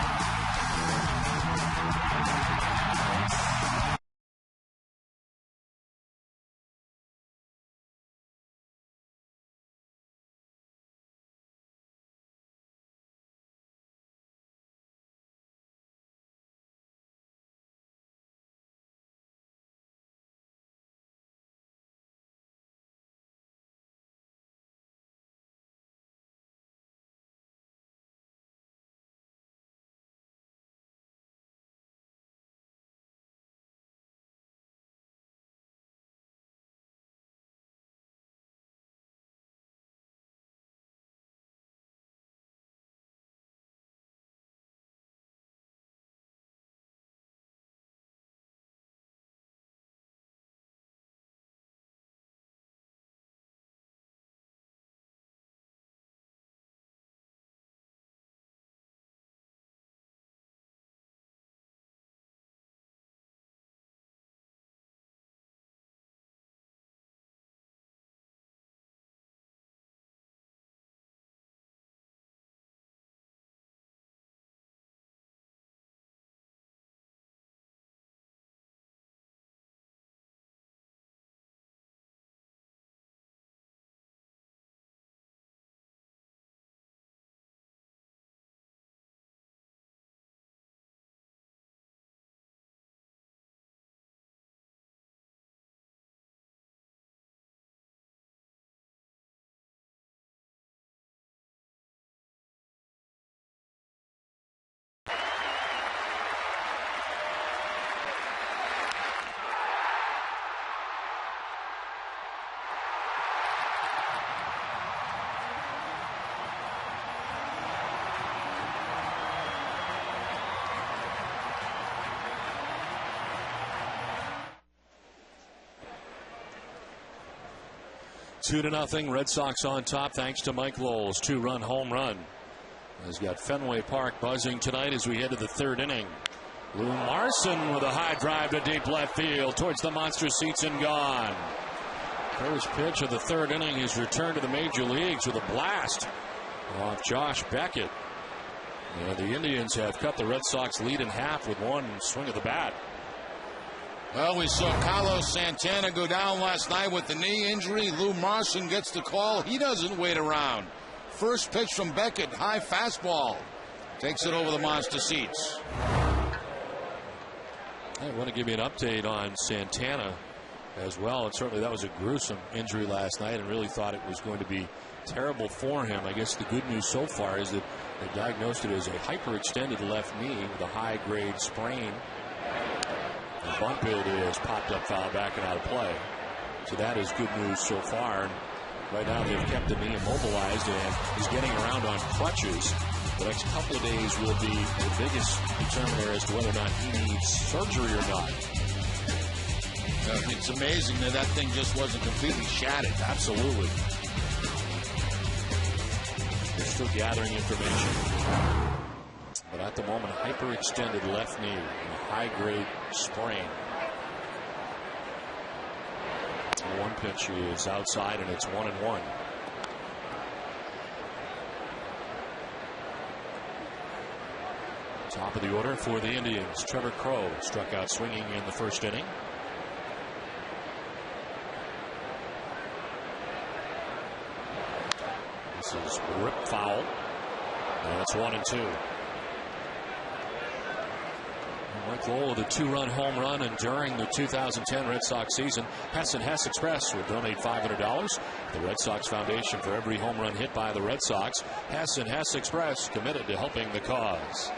2-0, Red Sox on top thanks to Mike Lowell's 2-run home run. He's got Fenway Park buzzing tonight as we head to the third inning. Lou Larson with a high drive to deep left field towards the monster seats and gone. First pitch of the third inning is returned to the major leagues with a blast off Josh Beckett. And the Indians have cut the Red Sox lead in half with one swing of the bat. Well, we saw Carlos Santana go down last night with the knee injury. Lou Larson gets the call. He doesn't wait around. First pitch from Beckett, high fastball. Takes it over the monster seats. I want to give you an update on Santana as well. And certainly that was a gruesome injury last night and really thought it was going to be terrible for him. I guess the good news so far is that they diagnosed it as a hyperextended left knee with a high-grade sprain. The bump it is popped up, foul back, and out of play. So that is good news so far. And right now they've kept the knee immobilized and he's getting around on crutches. The next couple of days will be the biggest determiner as to whether or not he needs surgery or not. It's amazing that that thing just wasn't completely shattered. Absolutely. They're still gathering information. But at the moment, hyperextended left knee, a high-grade sprain. One pitch is outside, and it's 1-1. Top of the order for the Indians. Trevor Crowe struck out swinging in the first inning. This is rip foul. And it's 1-2. Mike Lowell with a 2-run home run, and during the 2010 Red Sox season, Hess and Hess Express will donate $500 to the Red Sox Foundation for every home run hit by the Red Sox. Hess and Hess Express committed to helping the cause.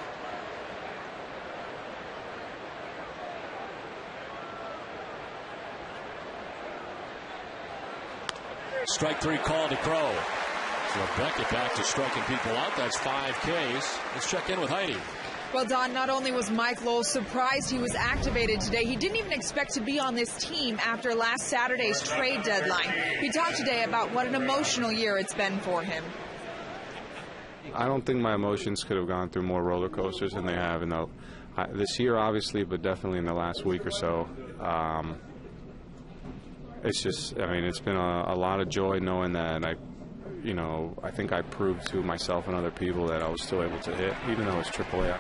Strike three call to Crowe. So Beckett back to striking people out. That's 5 Ks. Let's check in with Heidi. Well, Don, not only was Mike Lowell surprised he was activated today, he didn't even expect to be on this team after last Saturday's trade deadline. He talked today about what an emotional year it's been for him. I don't think my emotions could have gone through more roller coasters than they have this year, obviously, but definitely in the last week or so. It's just, I mean, it's been a lot of joy knowing that I think I proved to myself and other people that I was still able to hit, even though it's AAA.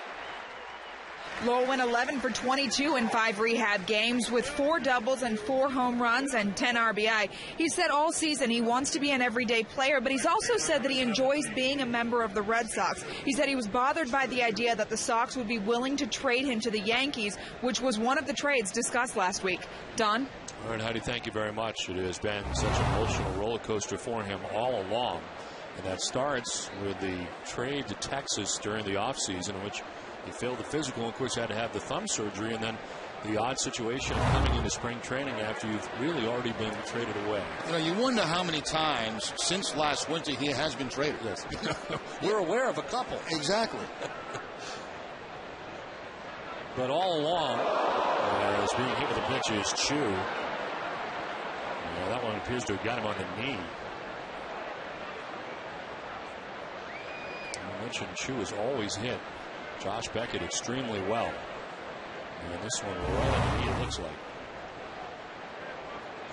Lowell went 11 for 22 in 5 rehab games with 4 doubles and 4 home runs and 10 RBI. He said all season he wants to be an everyday player, but he's also said that he enjoys being a member of the Red Sox. He said he was bothered by the idea that the Sox would be willing to trade him to the Yankees, which was one of the trades discussed last week. Don? All right, Heidi, thank you very much. It has been such an emotional roller coaster for him all along. And that starts with the trade to Texas during the offseason, in which he failed the physical and, of course, had to have the thumb surgery, and then the odd situation of coming into spring training after you've really already been traded away. You wonder how many times since last winter he has been traded. Yes. We're aware of a couple. Exactly. But all along, as being hit with a pitch is Chu. That one appears to have got him on the knee. I mentioned Chu has always hit Josh Beckett extremely well. And this one right on the knee, it looks like.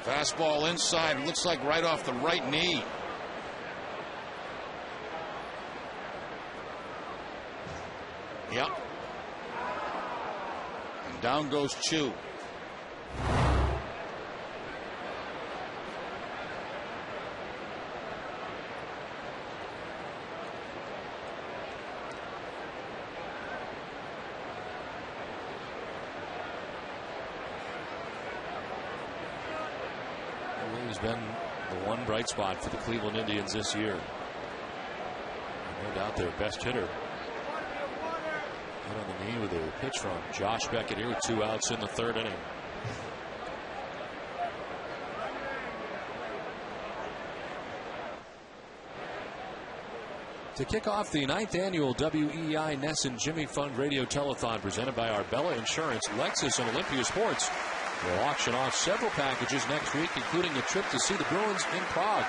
Fastball inside, looks like right off the right knee. Yep. And down goes Chu. He's been the one bright spot for the Cleveland Indians this year. No doubt their best hitter. Hit on the knee with a pitch from Josh Beckett here with 2 outs in the third inning. To kick off the 9th annual WEI Ness and Jimmy Fund Radio Telethon presented by Arbella Insurance, Lexus, and Olympia Sports, We'll auction off several packages next week, including a trip to see the Bruins in Prague.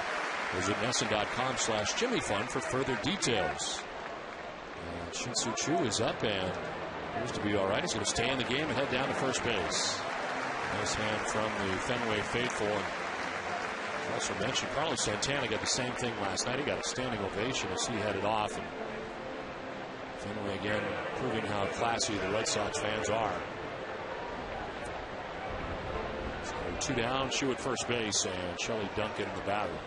Visit NESN.com/JimmyFun for further details. And Shin-Soo Choo is up and appears to be all right. He's going to stay in the game and head down to first base. Nice hand from the Fenway faithful. And also mentioned Carlos Santana got the same thing last night. He got a standing ovation as he headed off. And Fenway again proving how classy the Red Sox fans are. So 2 down, Choo at first base, and Shelley Duncan in the batter.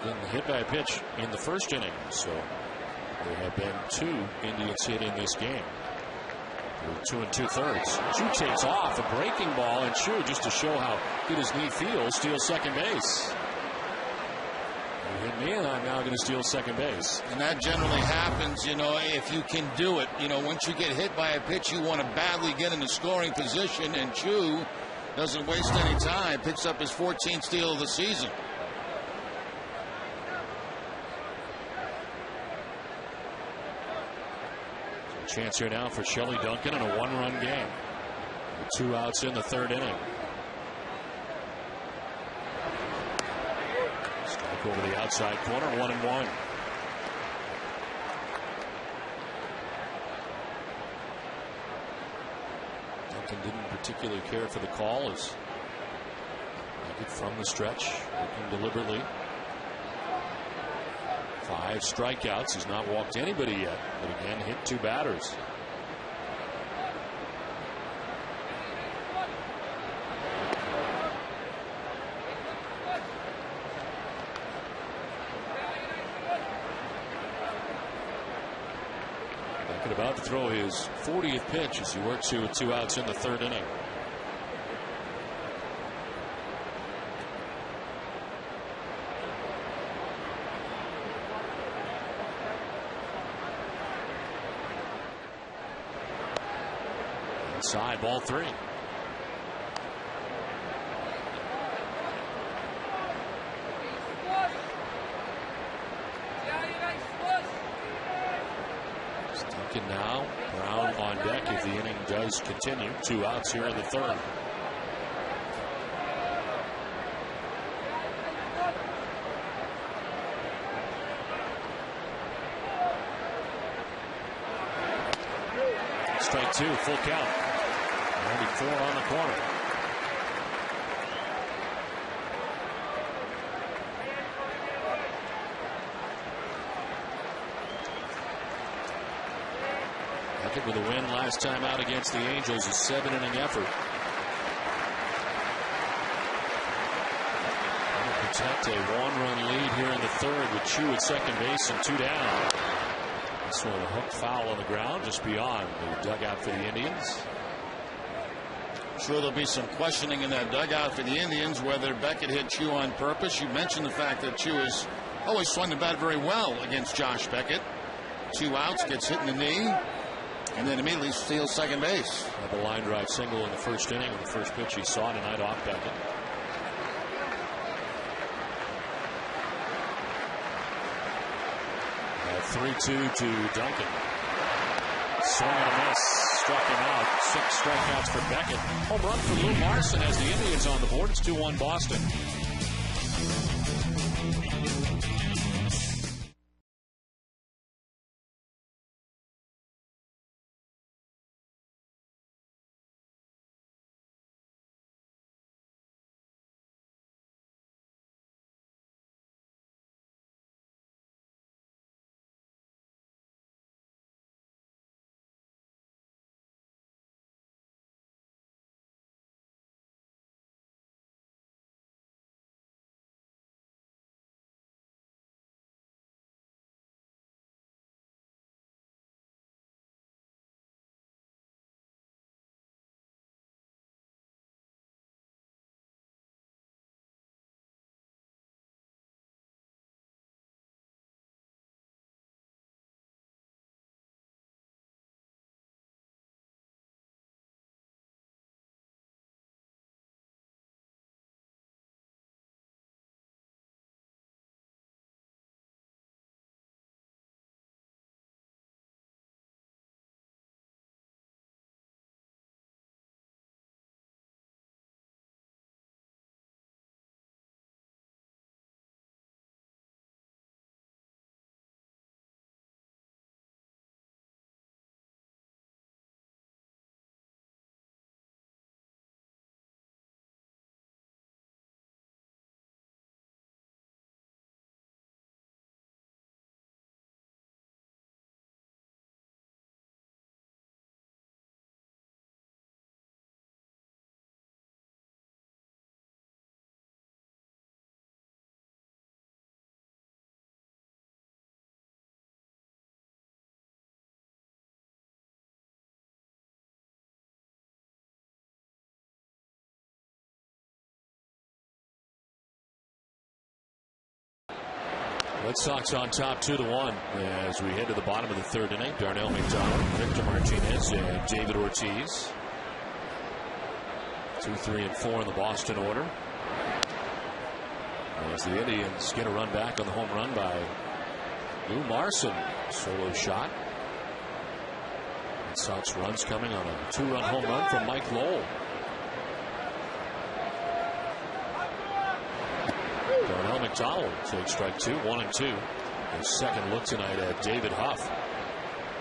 Duncan hit by a pitch in the first inning, so there have been 2 Indians hit in this game. 2 2/3. Choo takes off a breaking ball, and Choo, just to show how good his knee feels, steals second base. You hit me, and I'm now going to steal second base. And that generally happens, if you can do it. Once you get hit by a pitch, you want to badly get in a scoring position, and Choo doesn't waste any time. Picks up his 14th steal of the season. Chance here now for Shelley Duncan in a 1-run game. 2 outs in the 3rd inning. Strike over the outside corner, 1-1. Duncan didn't particularly care for the call as Beckett from the stretch, working deliberately. 5 strikeouts. He's not walked anybody yet, but again hit 2 batters. Beckett about to throw his 40th pitch as he works through with 2 outs in the 3rd inning. Inside, ball 3. Duncan now, Brown on deck if the inning does continue. 2 outs here in the 3rd. Strike 2, full count. 94 on the corner. Beckett with a win last time out against the Angels, a 7-inning effort. Protect a 1-run lead here in the 3rd with Choo at second base and 2 down. This one a hooked foul on the ground just beyond the dugout for the Indians. Sure, there'll be some questioning in that dugout for the Indians whether Beckett hit Choo on purpose. You mentioned the fact that Choo has always swung the bat very well against Josh Beckett. 2 outs, gets hit in the knee, and then immediately steals second base. Had the line drive single in the 1st inning, and the first pitch he saw tonight off Beckett. 3-2 to Duncan. Swing and a miss. Struck him out. 6 strikeouts for Beckett. Home run for Lou Marson as the Indians on the board. It's 2-1 Boston. Red Sox on top 2-1 as we head to the bottom of the third inning. Darnell McDonald, Victor Martinez, and David Ortiz. 2, 3, and 4 in the Boston order. As the Indians get a run back on the home run by Lou Marson. Solo shot. Red Sox runs coming on a 2-run home run from Mike Lowell. Darnell McDonald takes strike 2, 1-2. His second look tonight at David Huff.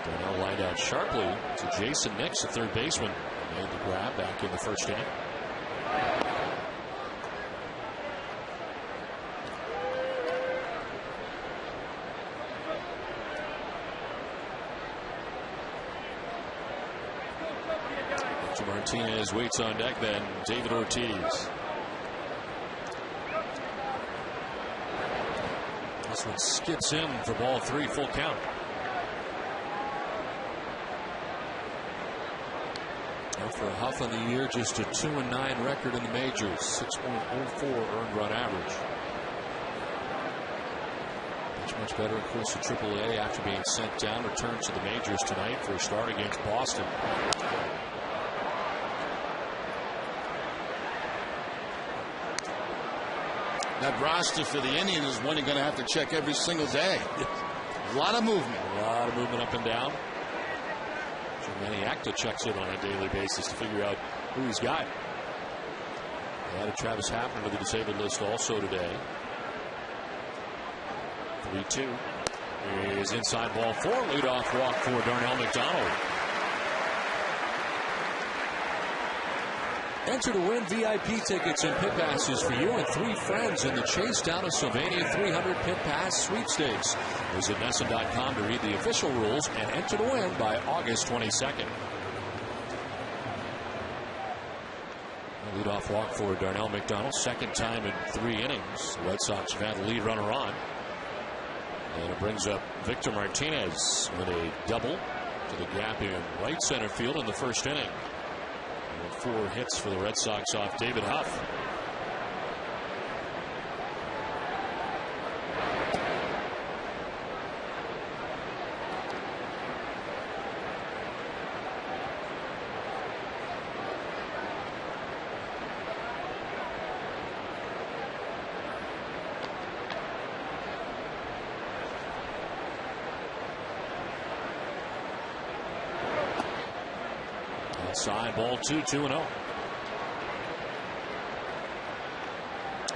Darnell lined out sharply to Jason Nix, the third baseman. Made the grab back in the first inning. Victor Martinez waits on deck, then David Ortiz. This one skips in for ball 3, full count. Now for Huff on the year, just a 2-9 record in the majors, 6.04 earned run average. Much better, of course, to AAA after being sent down. Returns to the majors tonight for a start against Boston. That roster for the Indians is one you're going to have to check every single day. A lot of movement. A lot of movement up and down. Manny Acta checks in on a daily basis to figure out who he's got. They added Travis Hapner to the disabled list also today. 3-2 is inside ball 4. Leadoff walk for Darnell McDonald. Enter to win VIP tickets and pit passes for you and 3 friends in the Chase down to Sylvania 300 Pit Pass Sweepstakes. Visit NESN.com to read the official rules and enter to win by August 22nd. A leadoff walk for Darnell McDonald. Second time in 3 innings. The Red Sox have had the lead runner on. And it brings up Victor Martinez with a double to the gap in right center field in the first inning. 4 hits for the Red Sox off David Huff. Outside ball 2, 2-0.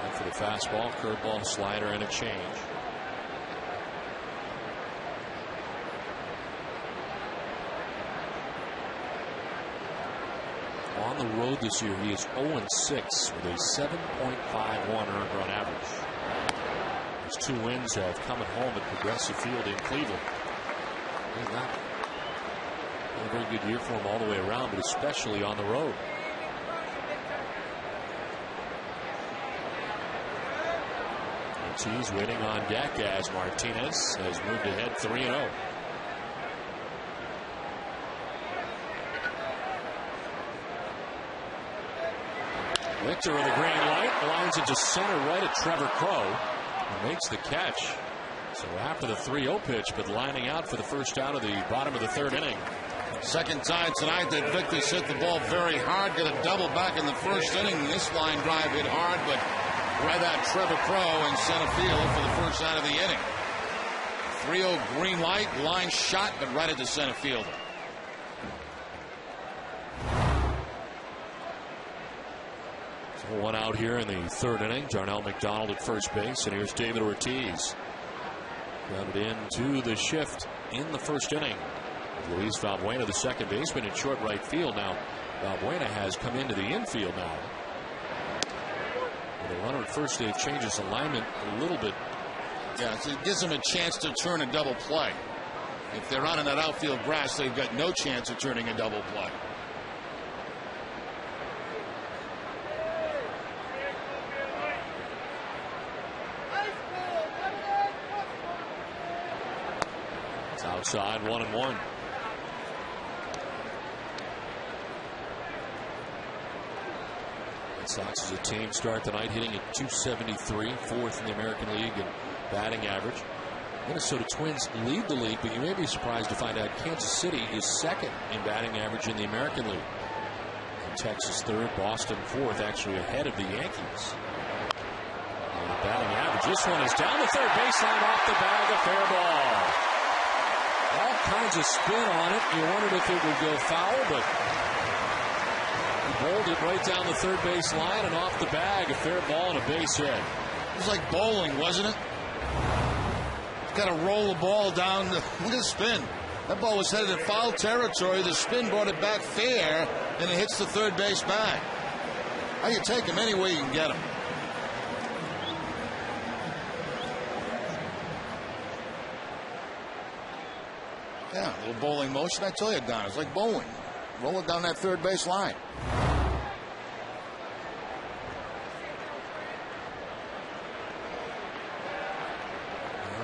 And for the fastball, curveball, slider, and a change. On the road this year, he is 0-6 with a 7.51 earned run average. His 2 wins have come at home at Progressive Field in Cleveland. He's not a very good year for him all the way around, but especially on the road. Ortiz waiting on deck as Martinez has moved ahead 3-0. Victor with a green light, lines it to center right at Trevor Crow, and makes the catch. So after the 3-0 pitch, but lining out for the first out of the bottom of the third inning. Second time tonight that Victor's hit the ball very hard. Got a double back in the first inning. This line drive hit hard, but right at Trevor Crow in center field for the first out of the inning. 3-0 green light, line shot, but right at the center fielder. So 1 out here in the third inning. Darnell McDonald at first base, and here's David Ortiz. Grounded into the shift in the first inning. Luis Valbuena, the second baseman, in short right field. Now Valbuena has come into the infield now. With a runner at first, they've changed his alignment a little bit. Yeah, so it gives them a chance to turn a double play. If they're out on that outfield grass, they've got no chance of turning a double play. It's outside, 1-1. Sox as a team start tonight hitting at .273, 4th in the American League in batting average. Minnesota Twins lead the league, but you may be surprised to find out Kansas City is second in batting average in the American League. And Texas third, Boston fourth, actually ahead of the Yankees. Batting average. This one is down the third baseline, off the bag, a fair ball. All kinds of spin on it. You wondered if it would go foul, but he bowled it right down the third base line and off the bag, a fair ball and a base hit. It was like bowling, wasn't it? Got to roll the ball down. Look at the spin. That ball was headed in foul territory. The spin brought it back fair, and it hits the third base bag. How you take him any way you can get him. Yeah, a little bowling motion. I tell you, Don, it's like bowling. Roll it down that third base line.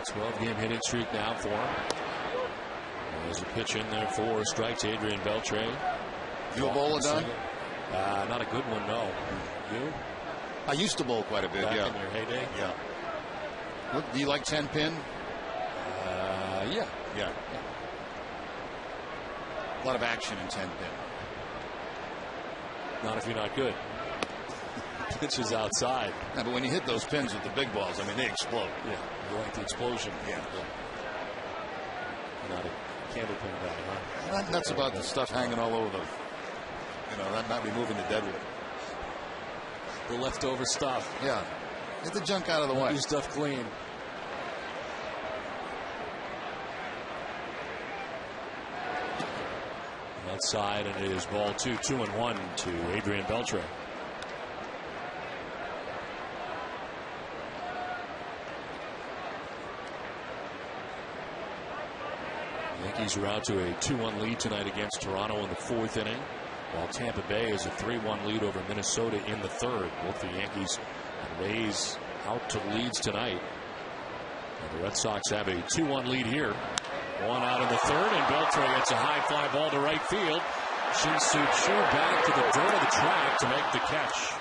12-game hitting streak now for him. There's a pitch in there for strikes. Adrian Beltre. You a bowler, Don? Not a good one, no. You? I used to bowl quite a bit, Back yeah. in your heyday? Yeah. What, do you like 10 pin? Yeah. Yeah. A lot of action in 10 pin. Not if you're not good. Pitches outside. Yeah, but when you hit those pins with the big balls, I mean, they explode. Yeah, you like the explosion. Yeah. Not a candle pin batter, huh? Not nuts about the stuff hanging all over the, not removing the deadwood. The leftover stuff. Yeah. Get the junk out of the way. Keep stuff clean. Outside, and it is ball 2-1 to Adrian Beltre. Yankees are out to a 2-1 lead tonight against Toronto in the fourth inning, while Tampa Bay is a 3-1 lead over Minnesota in the third. Both the Yankees and Rays out to leads tonight. And the Red Sox have a 2-1 lead here. One out in the third, and Beltre gets a high fly ball to right field. Shin-Soo Choo back to the dirt of the track to make the catch.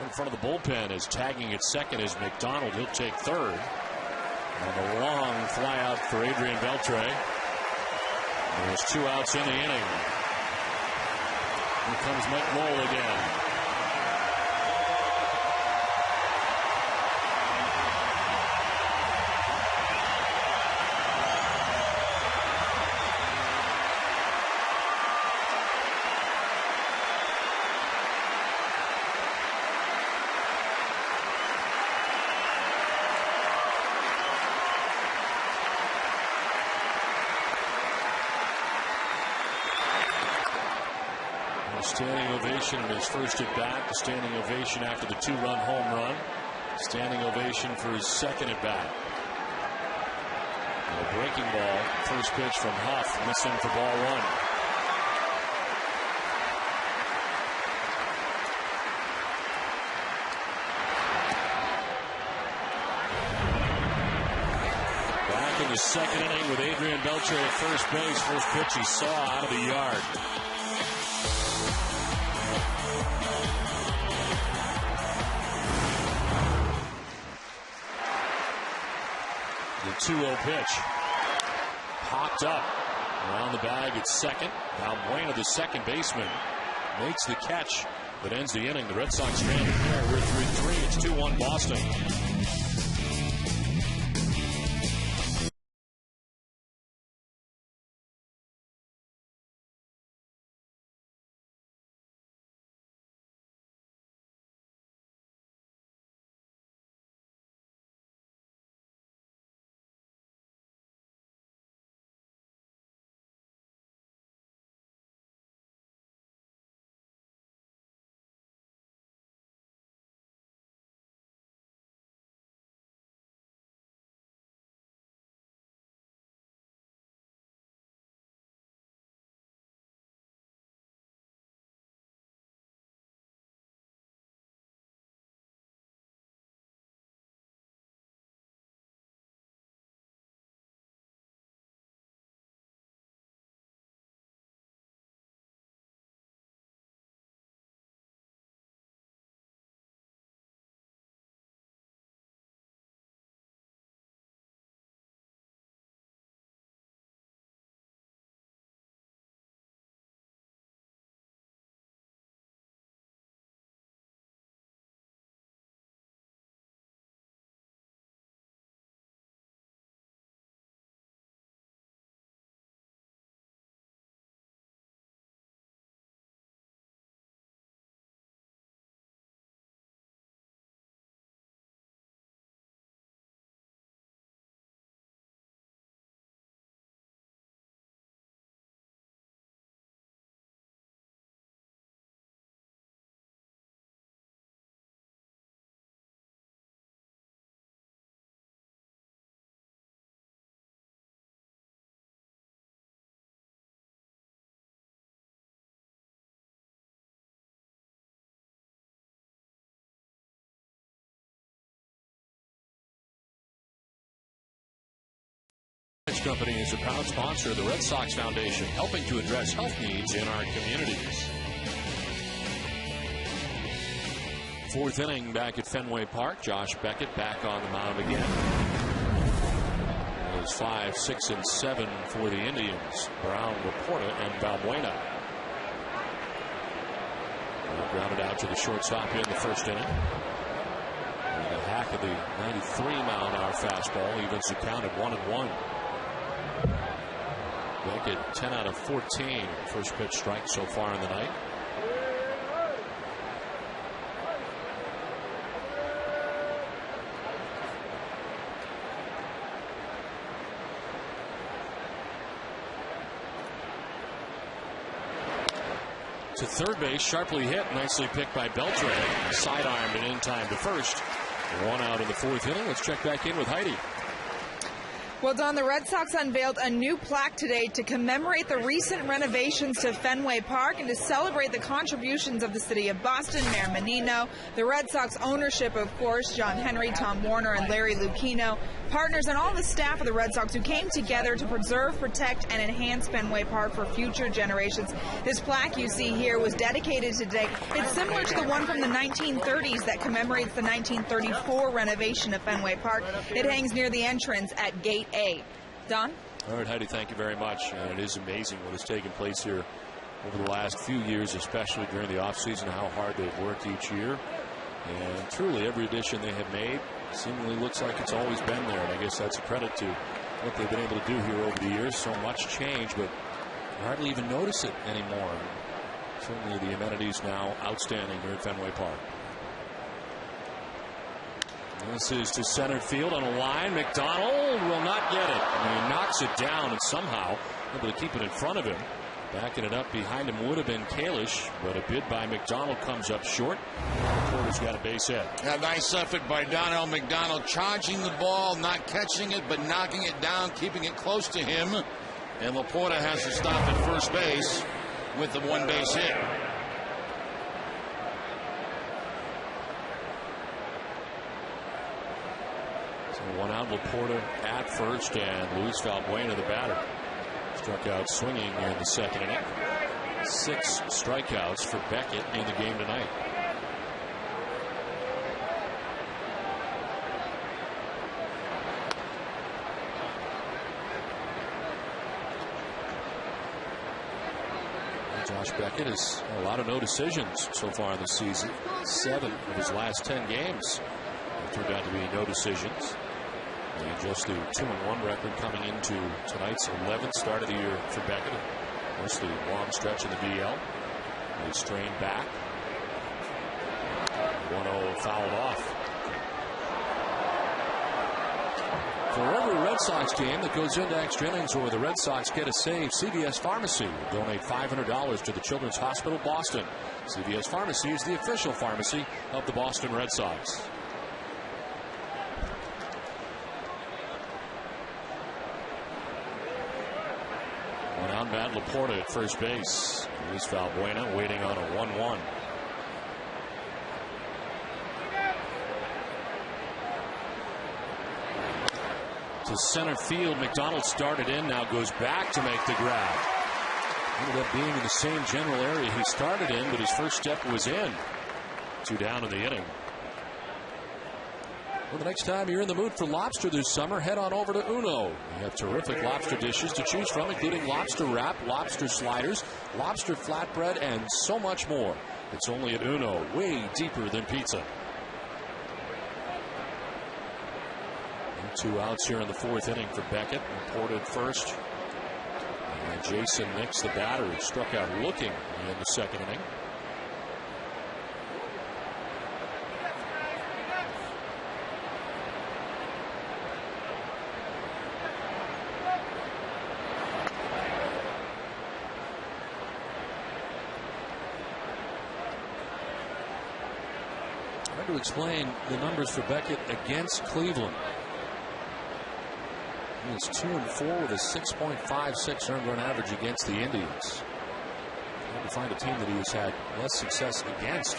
In front of the bullpen is tagging at second is McDonald. He'll take third. And a long fly out for Adrian Beltre. There's 2 outs in the inning. Here comes Mike Lowell again. Standing ovation in his first at bat. The standing ovation after the 2-run home run. Standing ovation for his second at bat. And a breaking ball. First pitch from Huff, missing for ball 1. Back in the second inning with Adrian Beltre at first base. First pitch he saw out of the yard. The 2-0 pitch. Popped up. Around the bag at second. Valbuena, the second baseman, makes the catch that ends the inning. The Red Sox stranded there. We're 3-3. It's 2-1 Boston. Company is a proud sponsor of the Red Sox Foundation, helping to address health needs in our communities. Fourth inning back at Fenway Park. Josh Beckett back on the mound again. It was 5, 6, and 7 for the Indians. Brown, Laporta, and Valbuena. Grounded out to the shortstop here in the first inning. And a hack of the 93-mile-an-hour fastball evens the count at 1-1. Beckett 10 out of 14 first pitch strikes so far in the night. To third base, sharply hit, nicely picked by Beltran. Sidearmed and in time to first. One out in the fourth inning. Let's check back in with Heidi. Well, Don, the Red Sox unveiled a new plaque today to commemorate the recent renovations to Fenway Park and to celebrate the contributions of the city of Boston, Mayor Menino, the Red Sox ownership, of course, John Henry, Tom Warner, and Larry Lucchino, partners, and all the staff of the Red Sox who came together to preserve, protect, and enhance Fenway Park for future generations. This plaque you see here was dedicated today. It's similar to the one from the 1930s that commemorates the 1934 renovation of Fenway Park. It hangs near the entrance at Gate A. Don? All right, Heidi, thank you very much. And it is amazing what has taken place here over the last few years, especially during the offseason, how hard they've worked each year. And truly, every addition they have made seemingly looks like it's always been there. And I guess that's a credit to what they've been able to do here over the years. So much change, but you hardly even notice it anymore. Certainly the amenities now outstanding here at Fenway Park. This is to center field on a line. McDonald will not get it. And he knocks it down and somehow able to keep it in front of him. Backing it up behind him would have been Kalish, but a bid by McDonald comes up short. Porter's got a base hit. A nice effort by Donnell McDonald, charging the ball, not catching it, but knocking it down, keeping it close to him. And Laporta has to stop at first base with the one base hit. One out, Laporta at first, and Luis Valbuena, the batter, struck out swinging in the second inning. 6 strikeouts for Beckett in the game tonight. Josh Beckett has a lot of no decisions so far in the season. 7 of his last 10 games have turned out to be no decisions. And just the 2-1 record coming into tonight's 11th start of the year for Beckett. Mostly long stretch in the DL. He strained back. 1-0 fouled off. For every Red Sox game that goes into extra innings or the Red Sox get a save, CVS Pharmacy will donate $500 to the Children's Hospital Boston. CVS Pharmacy is the official pharmacy of the Boston Red Sox. Matt Laporta at first base. Luis Valbuena waiting on a 1-1. To center field, McDonald started in, now goes back to make the grab. Ended up being in the same general area he started in, but his first step was in. 2 down in the inning. Well, the next time you're in the mood for lobster this summer, head on over to Uno. We have terrific lobster dishes to choose from, including lobster wrap, lobster sliders, lobster flatbread, and so much more. It's only at Uno, way deeper than pizza. And 2 outs here in the 4th inning for Beckett. Reported first. And Jason Nix, the batter, struck out looking in the 2nd inning. To explain the numbers for Beckett against Cleveland. He's 2-4 with a 6.56 earned run average against the Indians. Trying to find a team that he has had less success against.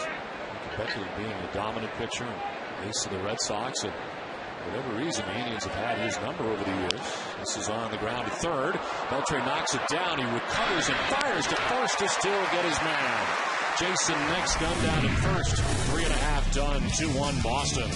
Beckett being a dominant pitcher and ace of the Red Sox, and For whatever reason, the Indians have had his number over the years. This is on the ground to third. Beltre knocks it down. He recovers and fires to first to still get his man. Jason next gun down at first. 3.5 done. 2-1 Boston.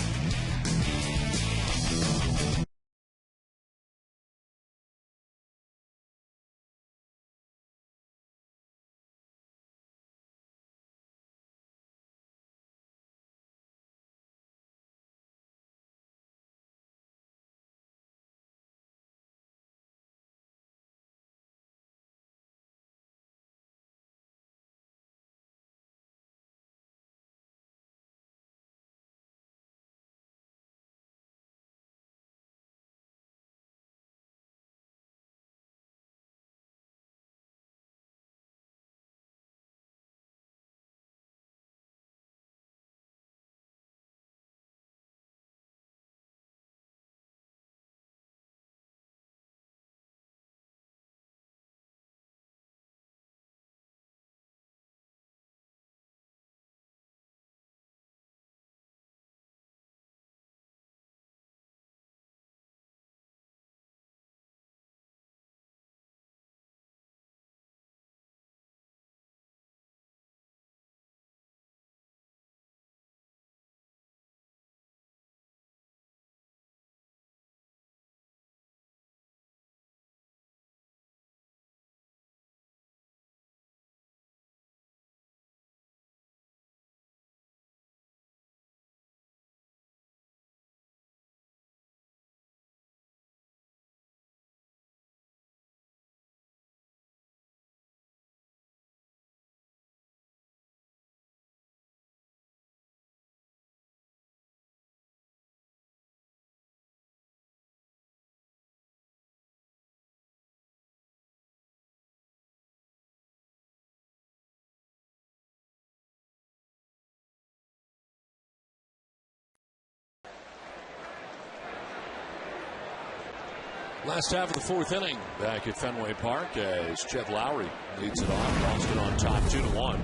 Last half of the fourth inning back at Fenway Park as Chet Lowry leads it off. Boston on top 2-1.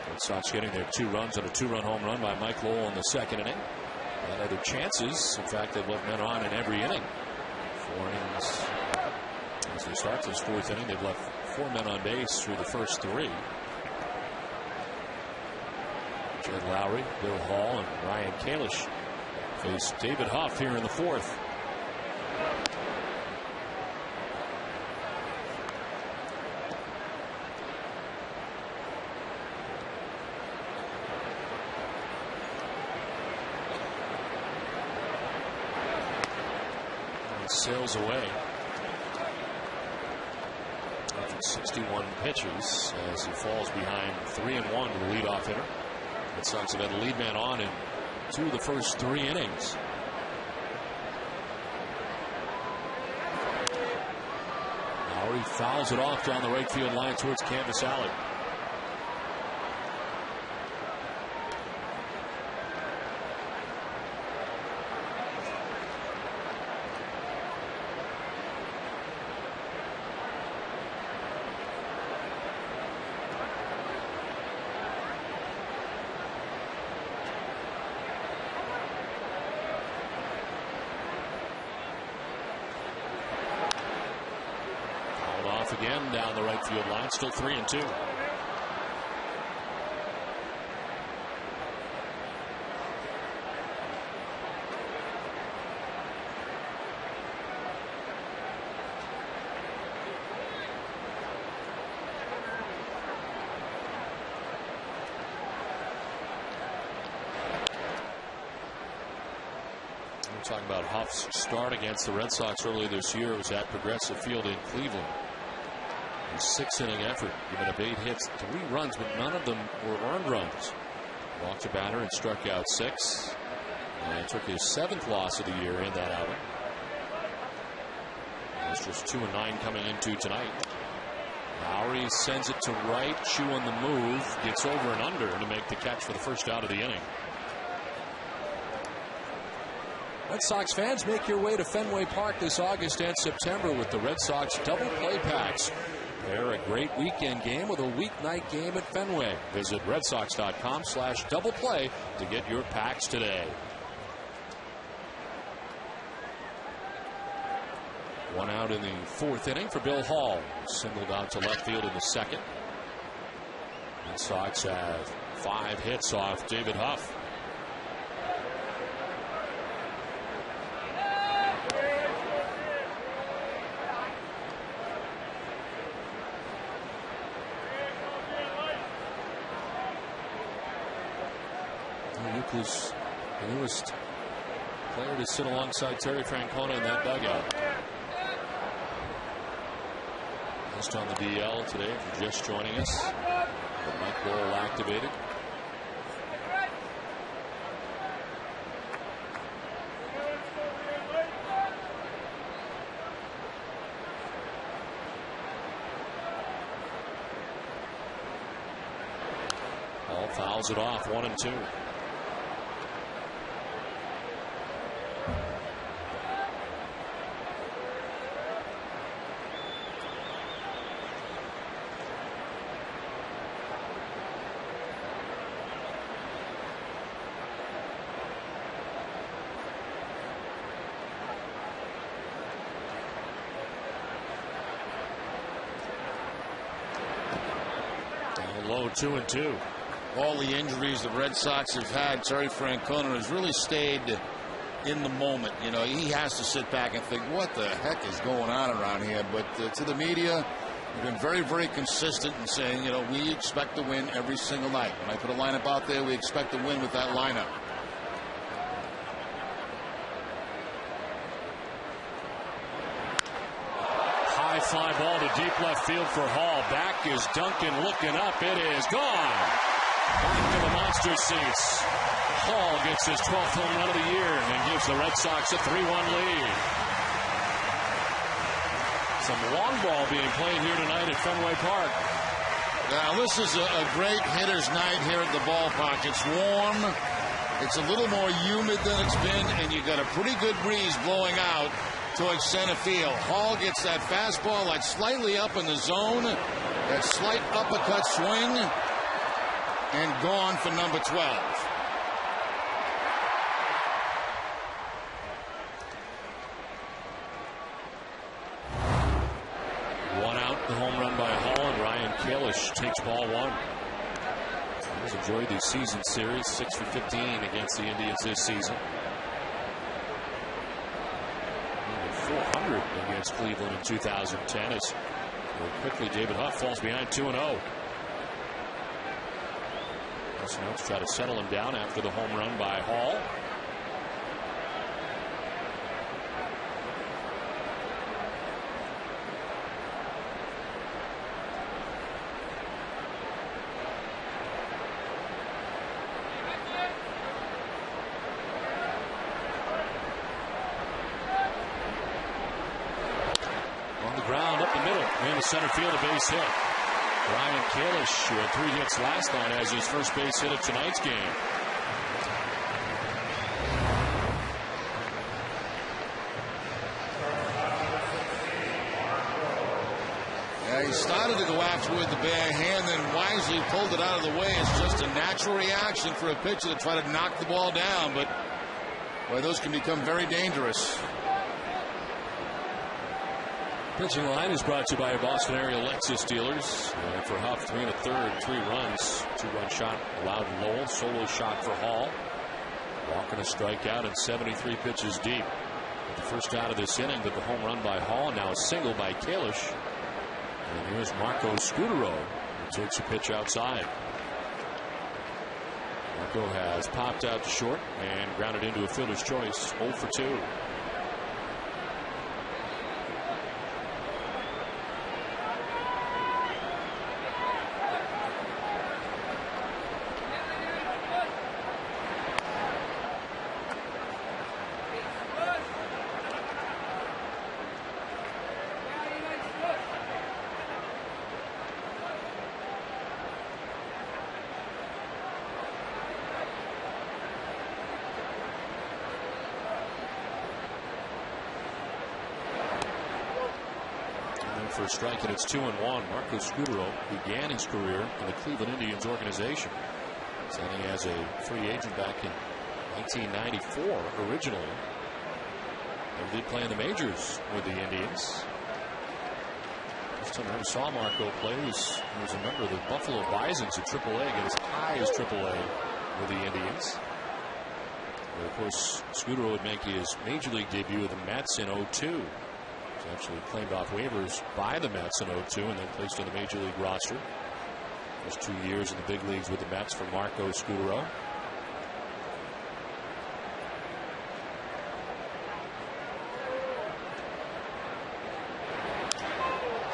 Red Sox getting their 2 runs on a 2-run home run by Mike Lowell in the second inning. And other chances. In fact, they've left men on in every inning. 4 innings. As they start this fourth inning, they've left 4 men on base through the first 3. Chet Lowry, Bill Hall, and Ryan Kalish face David Huff here in the fourth. Sails away after 61 pitches as he falls behind 3-1 to the leadoff hitter. Red Sox have had the lead man on in 2 of the first 3 innings. Lowry fouls it off down the right field line towards Canvas Alley. Again down the right field line, still 3-2. We're talking about Huff's start against the Red Sox earlier this year. It was at Progressive Field in Cleveland. A 6-inning effort, given up 8 hits, 3 runs, but none of them were earned runs. Walked a batter and struck out 6, and took his 7th loss of the year in that outing. It's just 2-9 coming into tonight. Lowry sends it to right, Chu on the move, gets over and under to make the catch for the first out of the inning. Red Sox fans, make your way to Fenway Park this August and September with the Red Sox double play packs. They're a great weekend game with a weeknight game at Fenway. Visit redsox.com/doubleplay to get your packs today. One out in the fourth inning for Bill Hall. Singled out to left field in the second. Red Sox have 5 hits off David Huff. Who's the newest player to sit alongside Terry Francona in that dugout. Just on the DL today, if you're just joining us. The Mike Lowell activated. Hall fouls it off, 1-2. Low 2-2. All the injuries the Red Sox have had, Terry Francona has really stayed in the moment. You know, he has to sit back and think, what the heck is going on around here? But to the media, we've been very, very consistent in saying, you know, we expect to win every single night. When I put a lineup out there, we expect to win with that lineup. High fly ball to deep left field for Hall. Back is Duncan looking up. It is gone. Back to the monster seats. Hall gets his 12th home run of the year and gives the Red Sox a 3-1 lead. Some long ball being played here tonight at Fenway Park. Now, this is a great hitter's night here at the ballpark. It's warm. It's a little more humid than it's been, and you got a pretty good breeze blowing out towards center field. Hall gets that fastball that's slightly up in the zone. That slight uppercut swing. And gone for number 12. One out, the home run by Hall, and Ryan Kalish takes ball one. He's enjoyed the season series, 6 for 15 against the Indians this season. 400 against Cleveland in 2010 as quickly David Huff falls behind 2-0. Let's try to settle him down after the home run by Hall. Center field, a base hit. Ryan Kalish, who had 3 hits last night, has his first base hit of tonight's game. Yeah, he started to go after it with the bare hand, then wisely pulled it out of the way. It's just a natural reaction for a pitcher to try to knock the ball down, but boy, those can become very dangerous. Pitching line is brought to you by Boston area Lexus dealers. For Huff, 3 1/3, 3 runs. 2-run shot allowed Lowell. Solo shot for Hall. Walking a strikeout and 73 pitches deep. The first out of this inning, but the home run by Hall. Now a single by Kalish. And here's Marco Scutero, who takes a pitch outside. Marco has popped out to short and grounded into a fielder's choice. 0 for 2. For a strike, and it's 2-1. Marco Scutero began his career in the Cleveland Indians organization, signing as a free agent back in 1994 originally. Never did play in the majors with the Indians. First time I ever saw Marco play he was a member of the Buffalo Bisons at AAA, get as high as AAA with the Indians. But of course, Scudero would make his major league debut with the Mets in 2002. He was actually claimed off waivers by the Mets in 2002 and then placed on the major league roster. First 2 years in the big leagues with the Mets for Marco Scudero.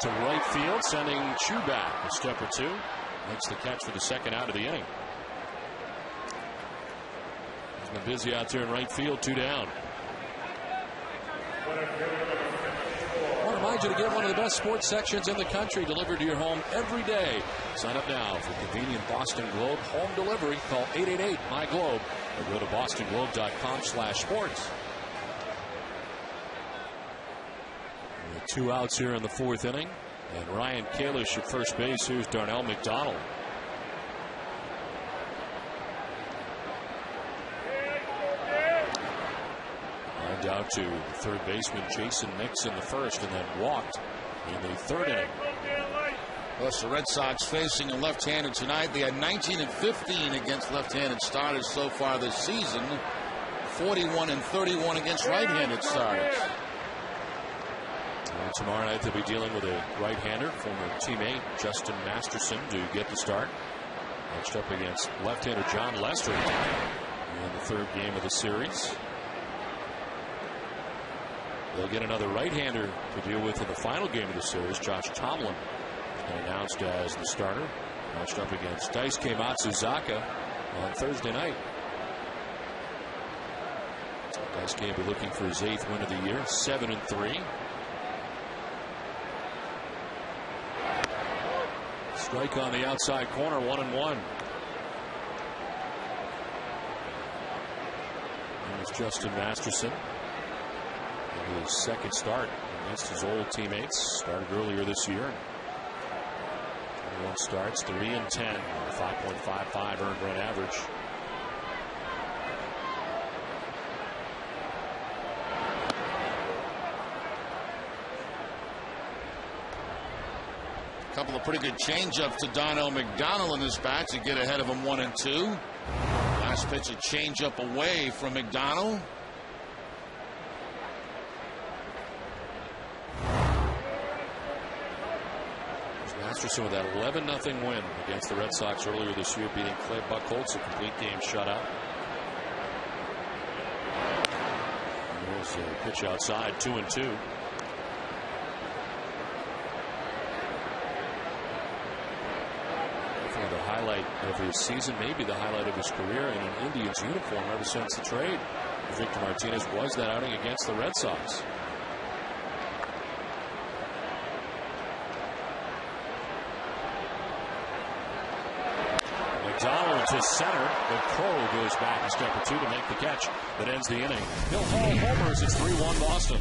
To right field, sending Chu back a step or two. Makes the catch for the second out of the inning. He's been busy out there in right field, 2 down. I want to remind you to get one of the best sports sections in the country delivered to your home every day. Sign up now for convenient Boston Globe home delivery. Call 888-MY-GLOBE or go to bostonglobe.com/sports. 2 outs here in the 4th inning. And Ryan Kalish at first base. Here's Darnell McDonald. Lined out to third baseman Jason Nix in the first and then walked in the 3rd inning. Plus, the Red Sox facing a left-handed tonight. They had 19 and 15 against left-handed starters so far this season. 41 and 31 against right-handed starters. Tomorrow night they'll be dealing with a right-hander, former teammate Justin Masterson, to get the start. Matched up against left-hander John Lester in the 3rd game of the series. They'll get another right-hander to deal with in the final game of the series. Josh Tomlin has been announced as the starter. Matched up against Daisuke Matsuzaka on Thursday night. Daisuke will be looking for his 8th win of the year, 7-3. Strike on the outside corner, 1-1. There's Justin Masterson. His 2nd start against his old teammates. Started earlier this year. 21 starts, 3-10, 5.55 earned run average. A couple of pretty good changeups to Darnell McDonald in this bat to get ahead of him 1-2. Last pitch, a changeup away from McDonald. Masterson with that 11-0 win against the Red Sox earlier this year, beating Clay Buchholz, a complete game shutout. There's a pitch outside, 2-2. The highlight of his season, maybe the highlight of his career in an Indians uniform ever since the trade for Victor Martinez, was that outing against the Red Sox. McDonald to center, but Crow goes back a step or two to make the catch that ends the inning. He'll haul homers. It's 3-1 Boston.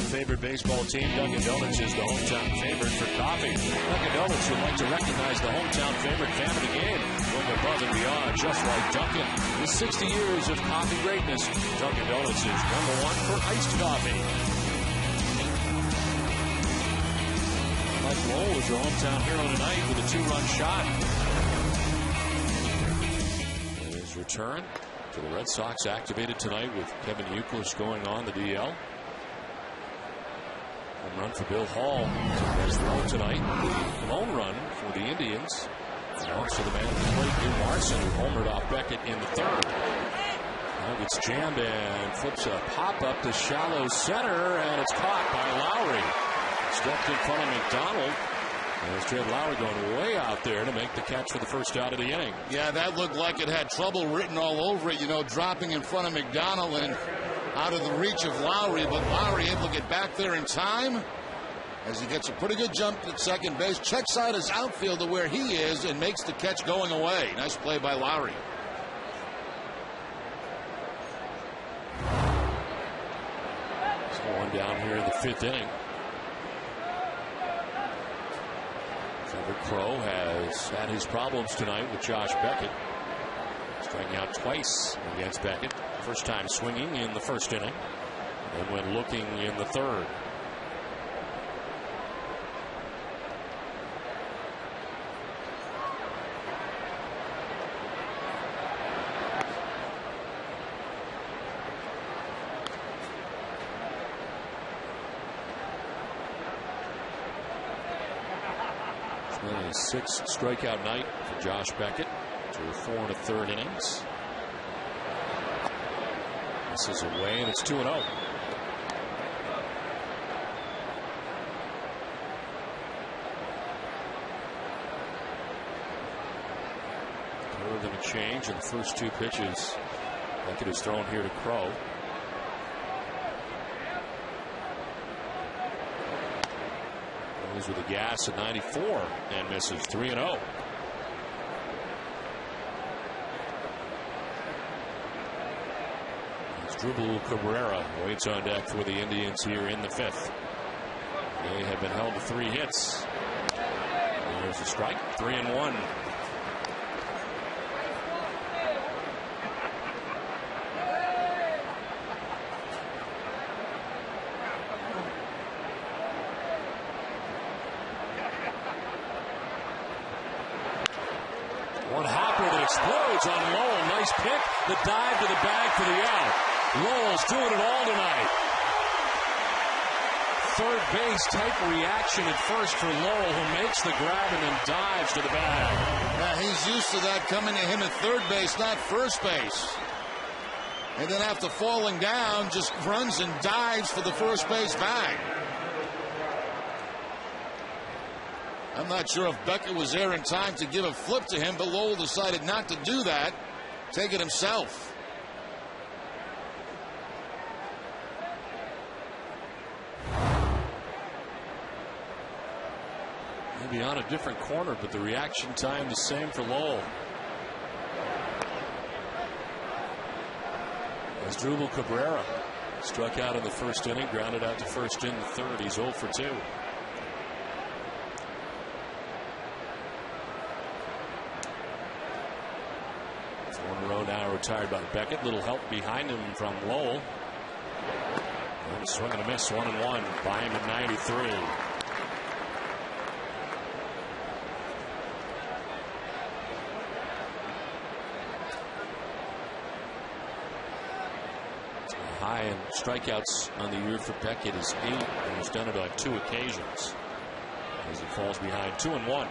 favorite baseball team, Dunkin' Donuts is the hometown favorite for coffee. Dunkin' Donuts would like to recognize the hometown favorite fan of the game, going above and beyond, just like Dunkin'. With 60 years of coffee greatness, Dunkin' Donuts is #1 for iced coffee. Mike Lowell is your hometown hero tonight with a 2-run shot. And his return to the Red Sox activated tonight with Kevin Youkilis going on the DL. Home run for Bill Hall. His throw tonight. Lone run for the Indians. Belongs to the man who played New Larson, who homered off Beckett in the third. Now gets jammed and flips a pop-up to shallow center, and it's caught by Lowry. Stepped in front of McDonald. There's Jed Lowry going way out there to make the catch for the first out of the inning. Yeah, that looked like it had trouble written all over it, you know, dropping in front of McDonald and out of the reach of Lowry, but Lowry able to get back there in time as he gets a pretty good jump at second base, checks out his outfield to where he is and makes the catch going away. Nice play by Lowry. So one down here in the 5th inning. Trevor Crowe has had his problems tonight with Josh Beckett. Striking out twice against Beckett. First time swinging in the 1st inning, and when looking in the 3rd. It's been a 6th strikeout night for Josh Beckett. Through 4 1/3 innings. This is away, and it's 2-0. More than a change in the first 2 pitches. Beckett is thrown here to Crowe. Goes with the gas at 94 and misses. 3-0. Drupal Cabrera waits on deck for the Indians here in the 5th. They have been held to 3 hits. There's a strike. 3-1. One hopper that explodes on Lowell. Nice pick. The dive to the bag for the out. Lowell's doing it all tonight. Third base type reaction at first for Lowell, who makes the grab and then dives to the bag. Yeah, he's used to that coming to him at third base, not first base. And then after falling down, just runs and dives for the first base bag. I'm not sure if Beckett was there in time to give a flip to him, but Lowell decided not to do that. Take it himself. Maybe on a different corner, but the reaction time the same for Lowell. As Drupal Cabrera struck out in the 1st inning, grounded out to first in the 3rd. He's 0 for 2. Four in a row now retired by Beckett. Little help behind him from Lowell. And swing and a miss, 1-1 by him at 93. High in strikeouts on the year for Beckett is 8, and he's done it on 2 occasions as he falls behind 2-1.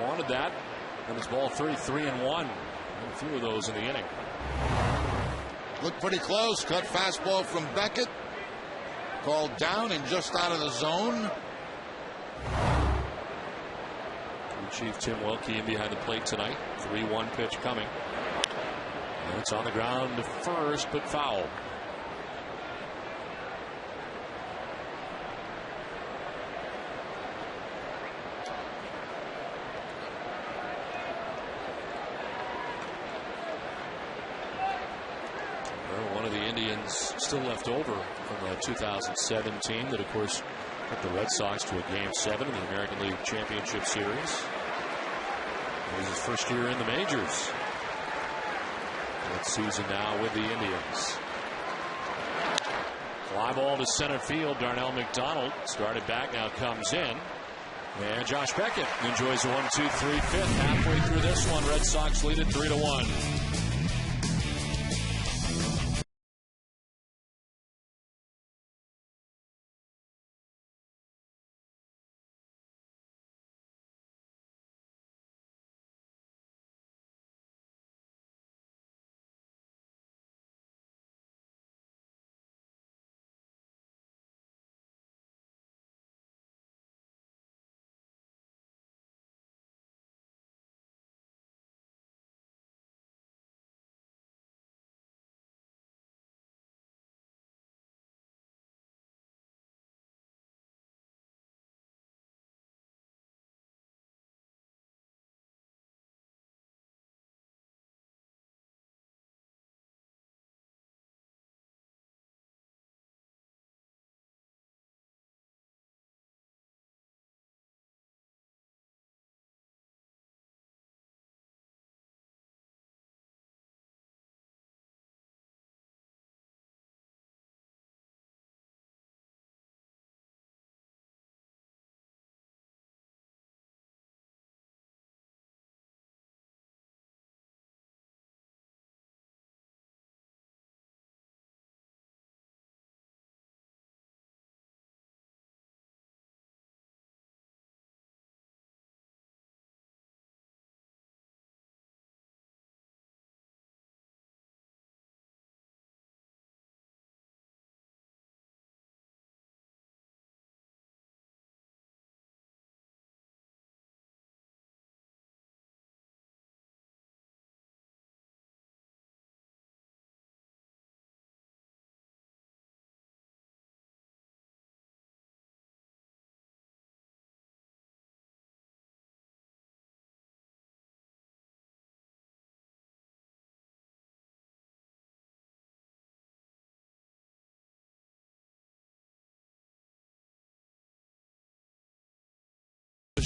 Wanted that, and it's ball 3, 3-1. And a few of those in the inning. Looked pretty close. Cut fastball from Beckett. Called down and just out of the zone. Chief Tim Wilkie in behind the plate tonight. 3-1 pitch coming. It's on the ground to first, but foul. One of the Indians still left over from the 2007 team that, of course, put the Red Sox to a Game 7 in the American League Championship Series. It was his first year in the majors. That season now with the Indians. Fly ball to center field. Darnell McDonald started back, now comes in. And Josh Beckett enjoys a 1-2-3 fifth. Halfway through this one, Red Sox lead it 3-1.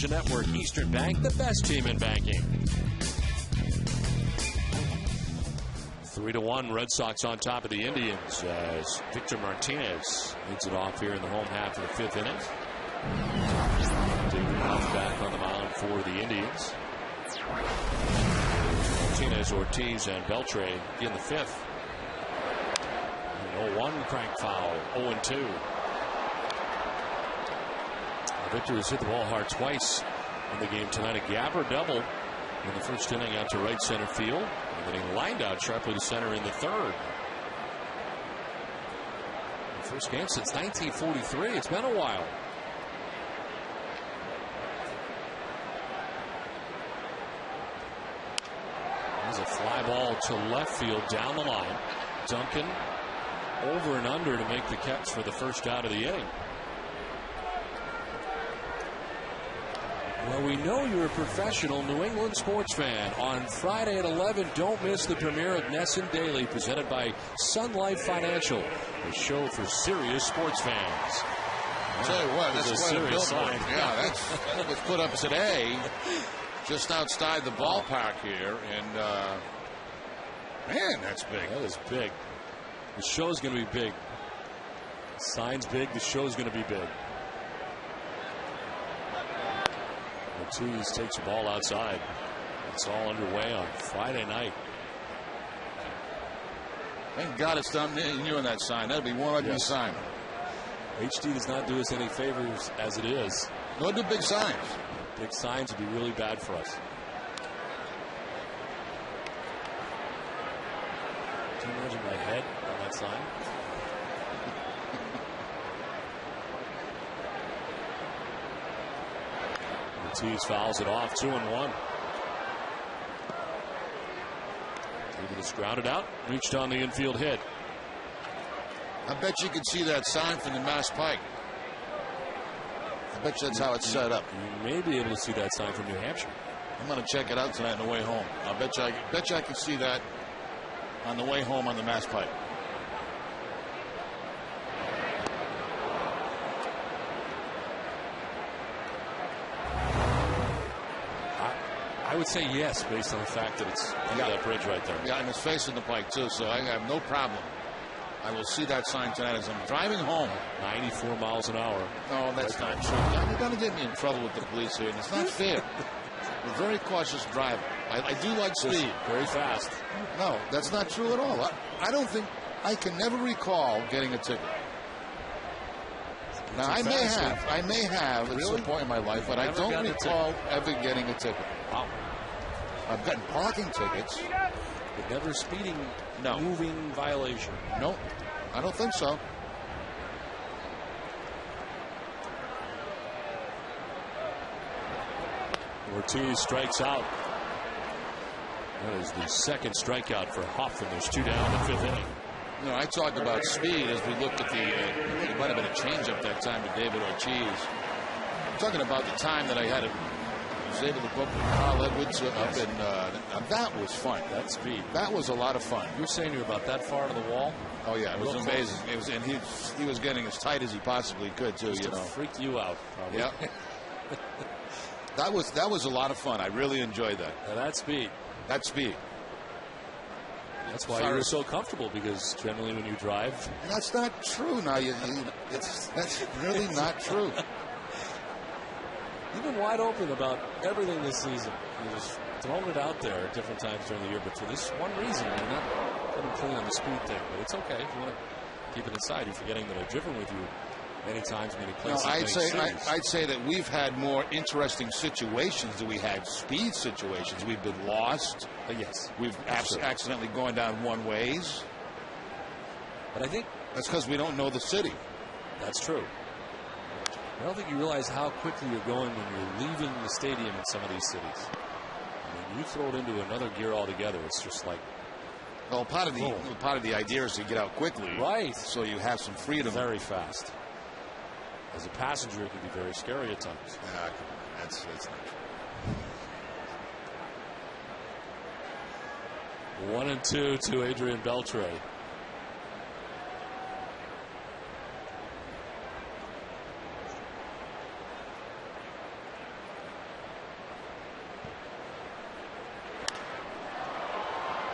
Network, Eastern Bank, the best team in banking. 3-1, Red Sox on top of the Indians as Victor Martinez leads it off here in the home half of the fifth inning. David Huff back on the mound for the Indians. Martinez, Ortiz, and Beltre in the fifth. 0-1 crank foul, 0-2. Victor has hit the ball hard twice in the game tonight. A Gabber double in the first inning out to right center field. And then he lined out sharply to center in the third. The first game since 1943. It's been a while. There's a fly ball to left field down the line. Duncan over and under to make the catch for the first out of the inning. Well, we know you're a professional New England sports fan. On Friday at 11, don't miss the premiere of Nesson Daily, presented by Sun Life Financial, a show for serious sports fans. I'll tell you what, that's quite a billboard. Sign. Yeah, that was put up today, just outside the ballpark here, and man, that's big. That is big. The show's going to be big. Sign's big. The show's going to be big. Ortiz takes the ball outside. It's all underway on Friday night. Thank God it's done in you on that sign. That'll be one ugly sign. HD does not do us any favors as it is. No do big signs. Big signs would be really bad for us. Can you imagine my head on that sign? Ortiz fouls it off, 2-1. David It's grounded out, reached on the infield hit. I bet you can see that sign from the Mass Pike. I bet you that's how it's set up. You may be able to see that sign from New Hampshire. I'm going to check it out tonight on the way home. I bet you I can see that on the way home on the Mass Pike. I would say yes, based on the fact that it's under that bridge right there. Yeah, and it's facing the pike, too, so I have no problem. I will see that sign tonight as I'm driving home. 94 miles an hour. No, that's not true. You're going to get me in trouble with the police here, and it's not fair. I'm a very cautious driver. I do like speed. Very fast. No, that's not true at all. I don't think I can never recall getting a ticket. Now, I may have at some point in my life, but I don't recall ever getting a ticket. Wow. I've gotten parking tickets. But never speeding, No. moving violation. No, I don't think so. Ortiz strikes out. That is the second strikeout for Hoffman. There's 2 down in the 5th inning. You know, I talked about speed as we looked at it might have been a changeup that time to David Ortiz. I'm talking about the time that I was able to go up with Carl Edwards up in, that was fun. That speed. That was a lot of fun. You were saying you were about that far to the wall? Oh, yeah, it was amazing. It was, and he was getting as tight as he possibly could, too, Just to freak you out, probably. Yeah. That was a lot of fun. I really enjoyed that. Now that speed. That speed. That's why you were so comfortable, because generally when you drive. That's not true. Now that's really not true. You've been wide open about everything this season. You just thrown it out there at different times during the year, but for this one reason, you're not getting clean on the speed thing. But it's okay if you want to keep it inside. You're forgetting that I've driven with you many times, many places. No, I'd say that we've had more interesting situations than we had speed situations. We've been lost. Yes. We've accidentally gone down one ways. But I think that's because we don't know the city. That's true. I don't think you realize how quickly you're going when you're leaving the stadium in some of these cities. I mean, you throw it into another gear altogether. It's just like. Well, part of the idea is to get out quickly, right? So you have some freedom. Very fast. As a passenger, it can be very scary at times. Yeah, that's not true. 1-2 to Adrian Beltre.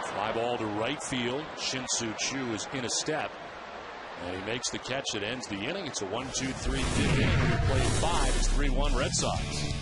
Fly ball to right field. Shin-Soo Choo is in a step. And he makes the catch that ends the inning. It's a 1-2-3 fifth inning. We're playing 5. It's 3-1 Red Sox.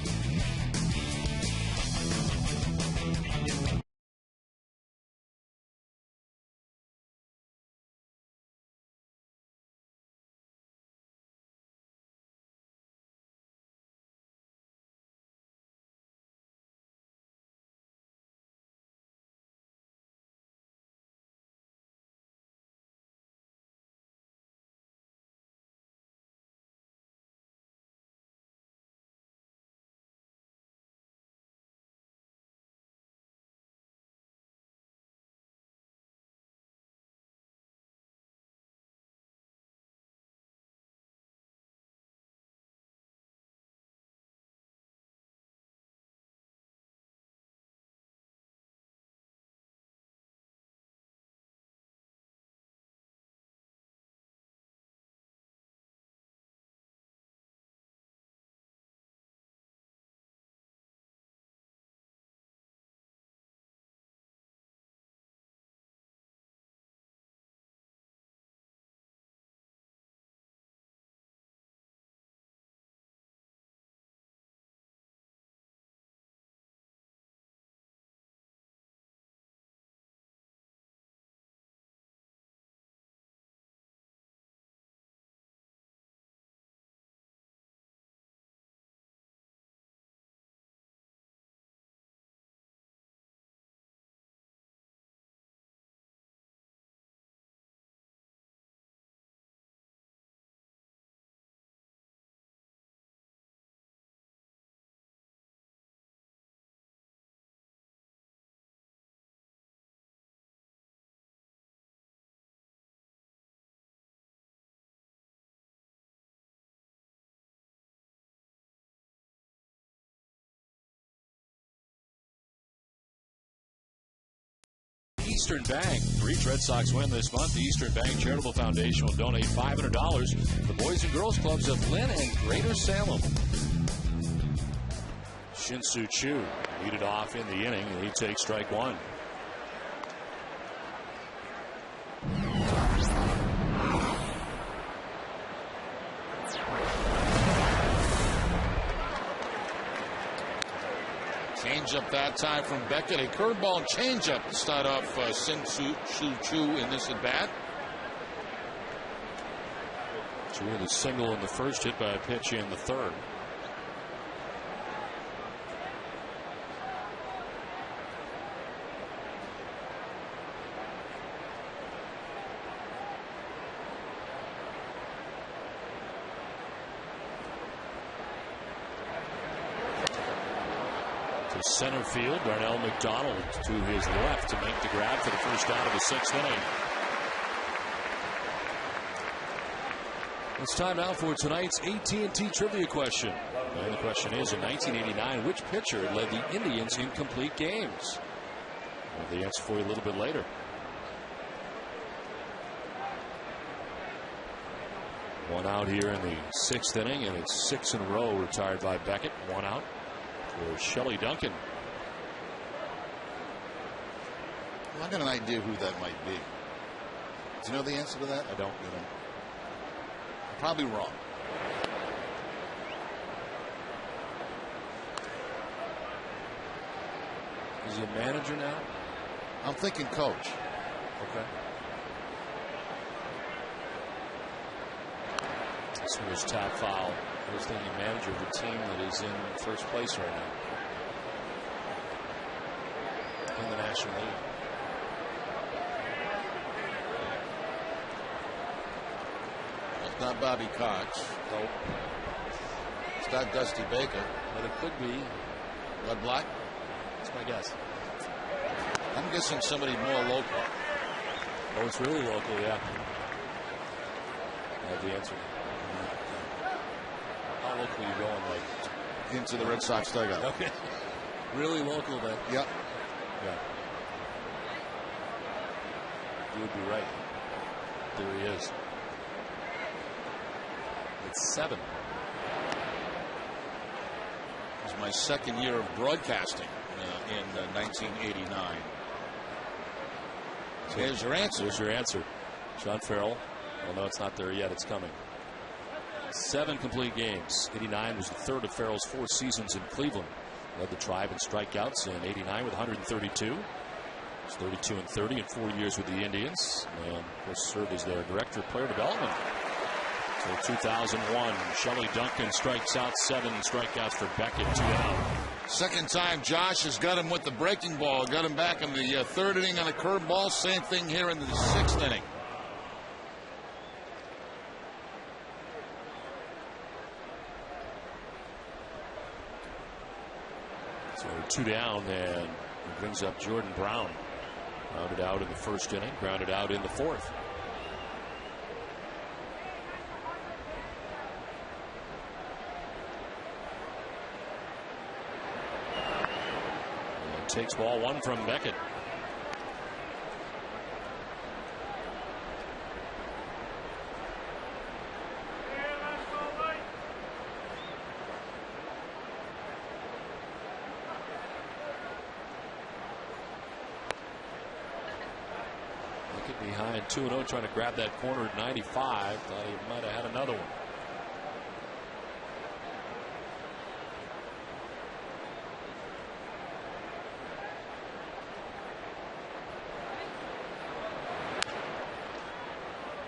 Eastern Bank. For each Red Sox win this month, the Eastern Bank Charitable Foundation will donate $500 to the Boys and Girls Clubs of Lynn and Greater Salem. Shin-Soo Choo leaded off in the inning, and he takes strike one. Change-up that time from Beckett. A curveball and change-up to start off Shin-Soo Choo in this at-bat. Choo with a single in the first, hit by a pitch in the third. Center field, Darnell McDonald to his left to make the grab for the first out of the sixth inning. It's time now for tonight's AT&T trivia question. And the question is, in 1989, which pitcher led the Indians in complete games? I'll have the answer for you a little bit later. One out here in the sixth inning, and it's 6 in a row retired by Beckett. One out for Shelley Duncan. Well, I got an idea who that might be. Do you know the answer to that? I don't. I'm probably wrong. Is he a manager now? I'm thinking coach. Okay. This one was tap foul. I was thinking manager of the team that is in first place right now in the National League. It's not Bobby Cox. Nope. It's not Dusty Baker. But it could be. Bud Black? That's my guess. I'm guessing somebody more local. Oh, it's really local, yeah. I have the answer. How local are you going, like? Into the Red Sox dugout. Okay. Really local, then. Yep. Yeah. You would be right. There he is. It's 7. It was my second year of broadcasting in 1989. So here's your answer. There's your answer. Sean Farrell. Well, no, it's not there yet. It's coming. 7 complete games. 89 was the third of Farrell's 4 seasons in Cleveland. Led the Tribe in strikeouts in 89 with 132. He's 32 and 30 in 4 years with the Indians. And of course served as their director of player development. So 2001, Shelley Duncan strikes out, 7 strikeouts for Beckett, 2 out. Second time Josh has got him with the breaking ball. Got him back in the third inning on a curveball. Same thing here in the sixth inning. So 2 down, and he brings up Jordan Brown. Grounded out in the first inning, grounded out in the fourth. And takes ball 1 from Beckett. Behind 2-0, trying to grab that corner at 95. Thought he might have had another one.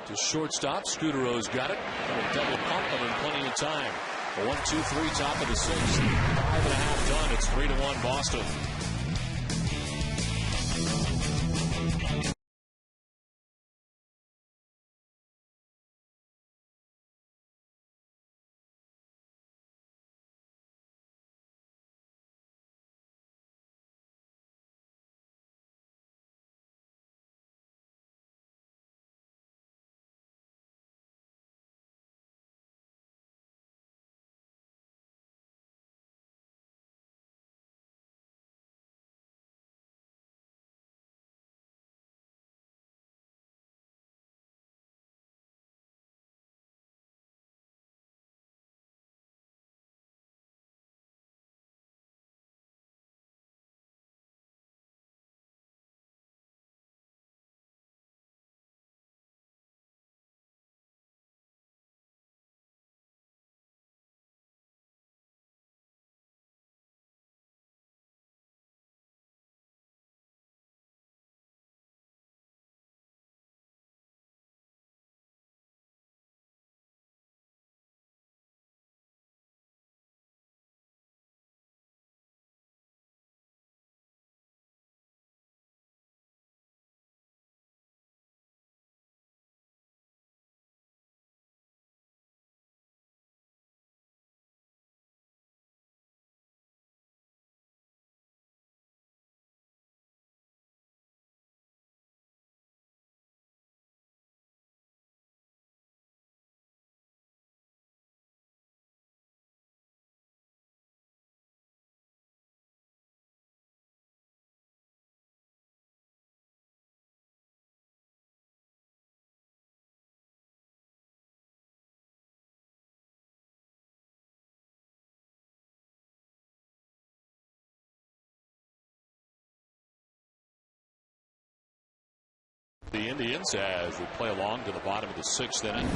To shortstop, Scudero's got it. And a double pump, and in plenty of time. A 1-2-3, top of the 6th. 5.5 done. It's 3-1 Boston. The Indians as we play along to the bottom of the 6th inning.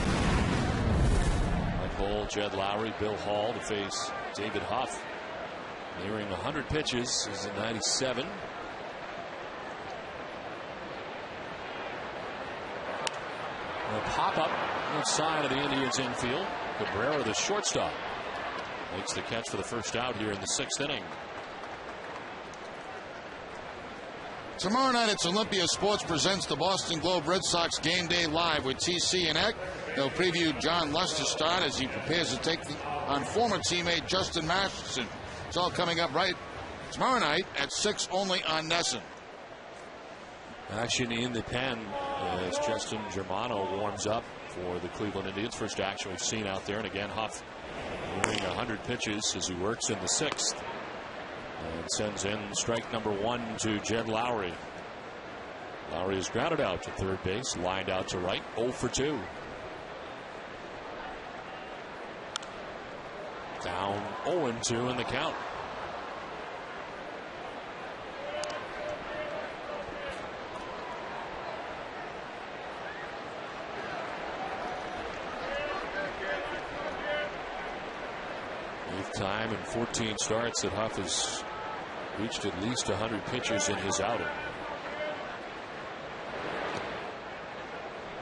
Mike Lowell, Jed Lowry, Bill Hall to face David Huff. Nearing 100 pitches. Is in 97. A pop-up outside of the Indians infield. Cabrera, the shortstop, makes the catch for the first out here in the 6th inning. Tomorrow night, it's Olympia Sports presents the Boston Globe Red Sox Game Day Live with TC and Eck. They'll preview John Lester's start as he prepares to take on former teammate Justin Masterson. It's all coming up right tomorrow night at 6 only on NESN. Action in the pen as Justin Germano warms up for the Cleveland Indians. First action we've seen out there. And again, Huff nearing 100 pitches as he works in the 6th. And sends in strike number 1 to Jed Lowry. Lowry is grounded out to third base, lined out to right, 0 for 2. Down 0-2 in the count. Eighth time in 14 starts that Huff has reached at least 100 pitches in his outing.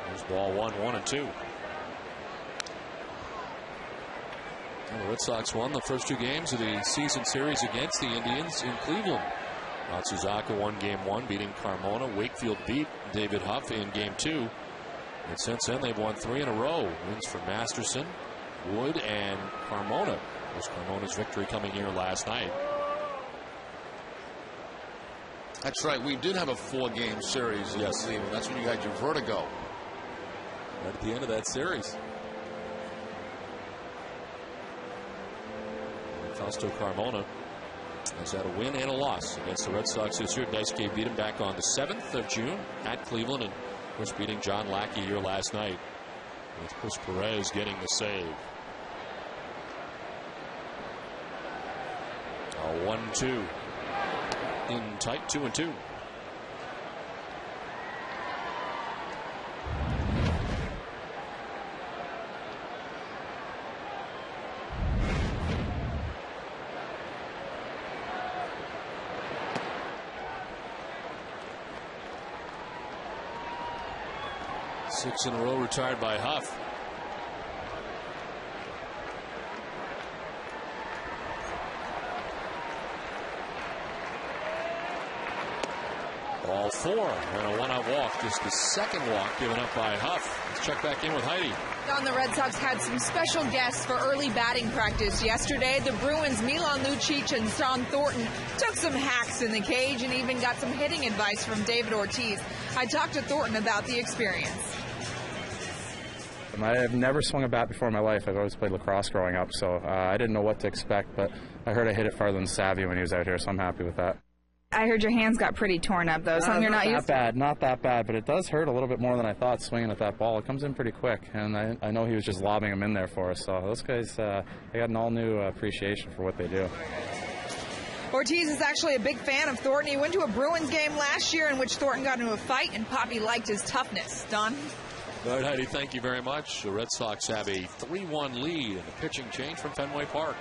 There's ball 1-1-2. And the Red Sox won the first 2 games of the season series against the Indians in Cleveland. Matsuzaka won game 1, beating Carmona. Wakefield beat David Huff in game 2. And since then, they've won 3 in a row. Wins for Masterson, Wood, and Carmona. Of course, Carmona's victory coming here last night. That's right. We did have a 4-game series in Cleveland. That's when you had your vertigo. Right at the end of that series. Fausto Carmona has had a win and a loss against the Red Sox this year. Daisuke beat him back on the 7th of June at Cleveland, and of course beating John Lackey here last night, with Chris Perez getting the save. A 1-2 in tight, 2-2. Six in a row retired by Huff. Ball 4 and a 1-out walk. Just the second walk given up by Huff. Let's check back in with Heidi. Don, the Red Sox had some special guests for early batting practice yesterday. The Bruins' Milan Lucic and Sean Thornton took some hacks in the cage and even got some hitting advice from David Ortiz. I talked to Thornton about the experience. I have never swung a bat before in my life. I've always played lacrosse growing up, so I didn't know what to expect, but I heard I hit it farther than Savvy when he was out here, so I'm happy with that. I heard your hands got pretty torn up, though, something you're not used to. Not that bad, but it does hurt a little bit more than I thought swinging at that ball. It comes in pretty quick, and I know he was just lobbing them in there for us, so those guys, they got an all-new appreciation for what they do. Ortiz is actually a big fan of Thornton. He went to a Bruins game last year in which Thornton got into a fight, and Poppy liked his toughness. Don? All right, Heidi, thank you very much. The Red Sox have a 3-1 lead and a pitching change from Fenway Park.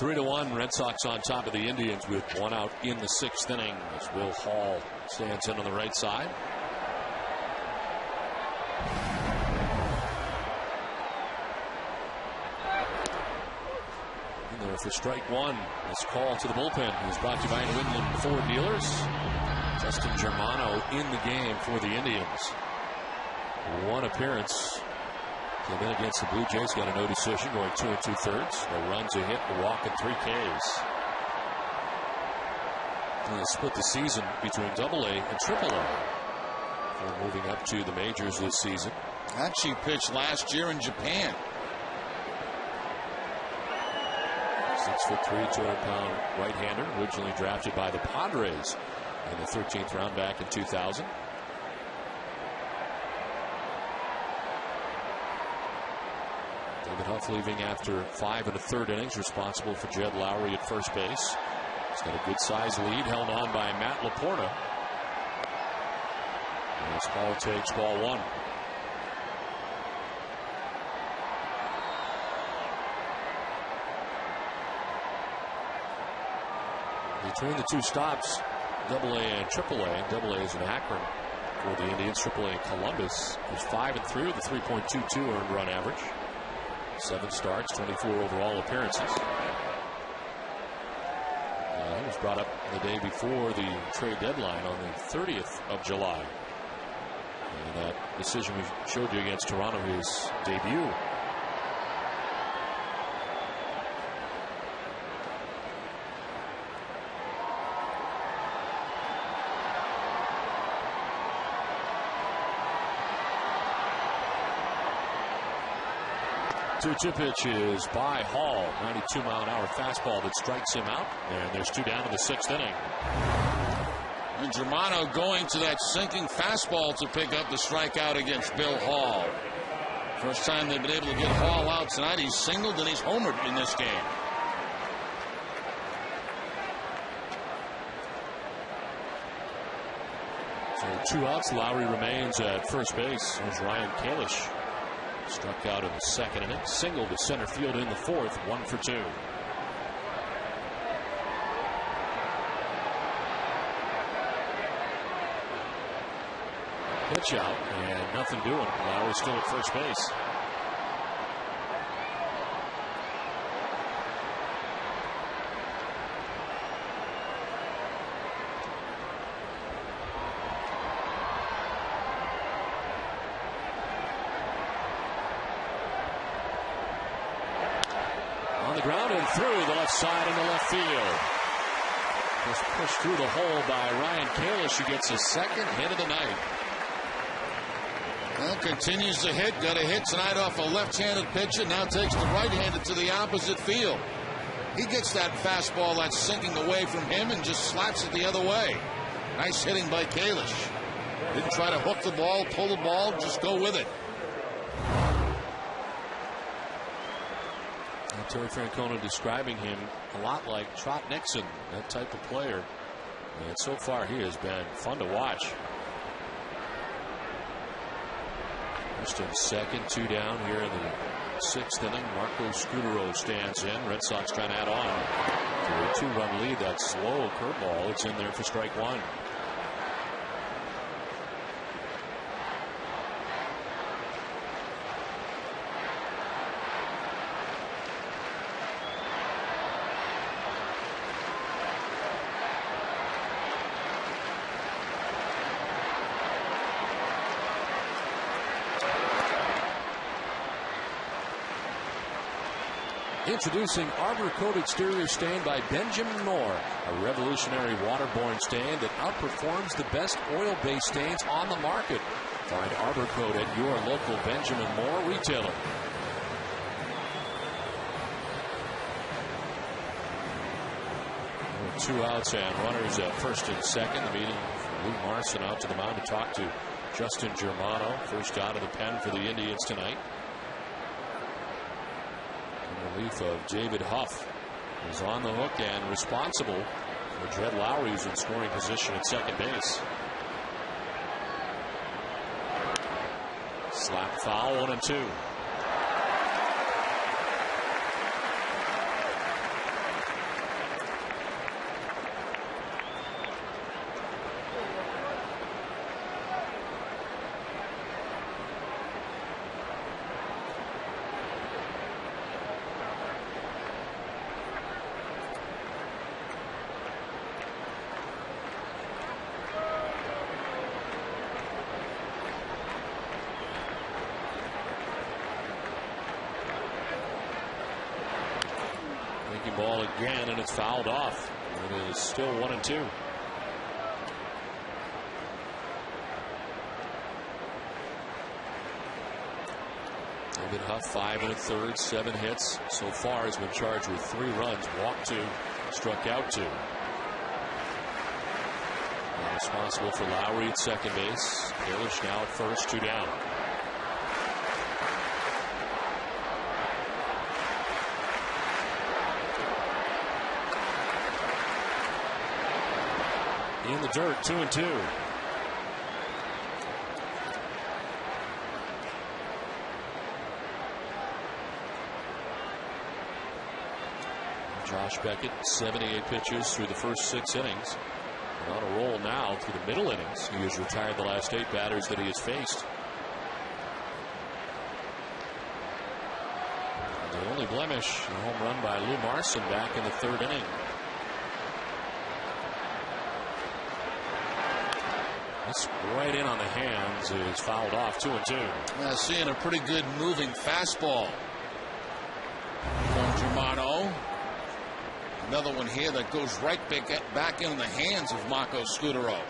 3-1, Red Sox on top of the Indians with 1 out in the 6th inning as Will Hall stands in on the right side. In there for strike 1. This call to the bullpen is brought to you by New England Ford Dealers. Justin Germano in the game for the Indians. 1 appearance. Came in against the Blue Jays, got a no decision, going 2 2/3. No runs, a hit, a walk, and 3 Ks. They split the season between AA and AAA. Before moving up to the majors this season. Actually pitched last year in Japan. 6'3", 200-pound right-hander, originally drafted by the Padres in the 13th round back in 2000. David Huff leaving after 5 1/3 innings, responsible for Jed Lowry at first base. He's got a good-sized lead, held on by Matt Laporta. As Hall takes ball 1. Between the 2 stops, AA and AAA. AA is in Akron for the Indians. AAA in Columbus is 5 3 with a 3.22 earned run average. 7 starts, 24 overall appearances. He was brought up the day before the trade deadline on the 30th of July. And that decision we showed you against Toronto, his debut. Two pitch is by Hall. 92-mile-an-hour fastball that strikes him out. And there's 2 down in the 6th inning. And Germano going to that sinking fastball to pick up the strikeout against Bill Hall. First time they've been able to get Hall out tonight. He's singled and he's homered in this game. So 2 outs. Lowry remains at first base. There's Ryan Kalish. Struck out in the 2nd inning. Single to center field in the 4th. 1 for 2. Pitch out and nothing doing. Lowry still at first base. On the ground and through the left side into left field. Just pushed through the hole by Ryan Kalish, who gets his 2nd hit of the night. Well, continues to hit. Got a hit tonight off a left-handed pitcher. Now takes the right-handed to the opposite field. He gets that fastball that's sinking away from him and just slaps it the other way. Nice hitting by Kalish. Didn't try to hook the ball, pull the ball, just go with it. Terry Francona describing him a lot like Trot Nixon, that type of player. And so far he has been fun to watch. First and second, 2 down here in the 6th inning. Marco Scudero stands in. Red Sox trying to add on to a 2-run lead. That slow curveball, it's in there for strike 1. Introducing Arbor Coat Exterior Stain by Benjamin Moore, a revolutionary waterborne stain that outperforms the best oil-based stains on the market. Find Arbor Coat at your local Benjamin Moore retailer. Two outs and runners at first and second. The meeting for Lou Marson out to the mound to talk to Justin Germano. First out of the pen for the Indians tonight. Relief of David Huff is on the hook and responsible for Jed Lowry, who's in scoring position at second base. Slap foul, 1 and 2. ball again, and it's fouled off. It is still 1-2. David Huff, 5 1/3, 7 hits so far. Has been charged with 3 runs, walked 2, struck out 2. Now responsible for Lowry at second base. Kalish now at first, 2 down. In the dirt, 2-2. Josh Beckett, 78 pitches through the first 6 innings. And on a roll now through the middle innings. He has retired the last 8 batters that he has faced. And the only blemish, a home run by Lou Marson back in the 3rd inning. This right in on the hands is fouled off, 2-2. Seeing a pretty good moving fastball from Germano. Another one here that goes right back in the hands of Marco Scudero.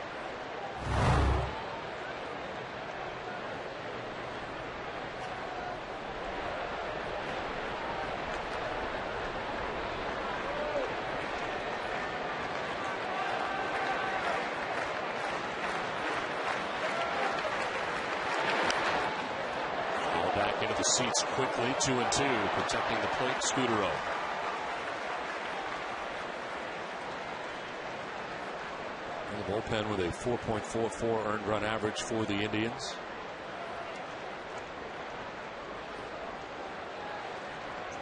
Back into the seats quickly, 2-2, protecting the plate, Scudero. And the bullpen with a 4.44 earned run average for the Indians.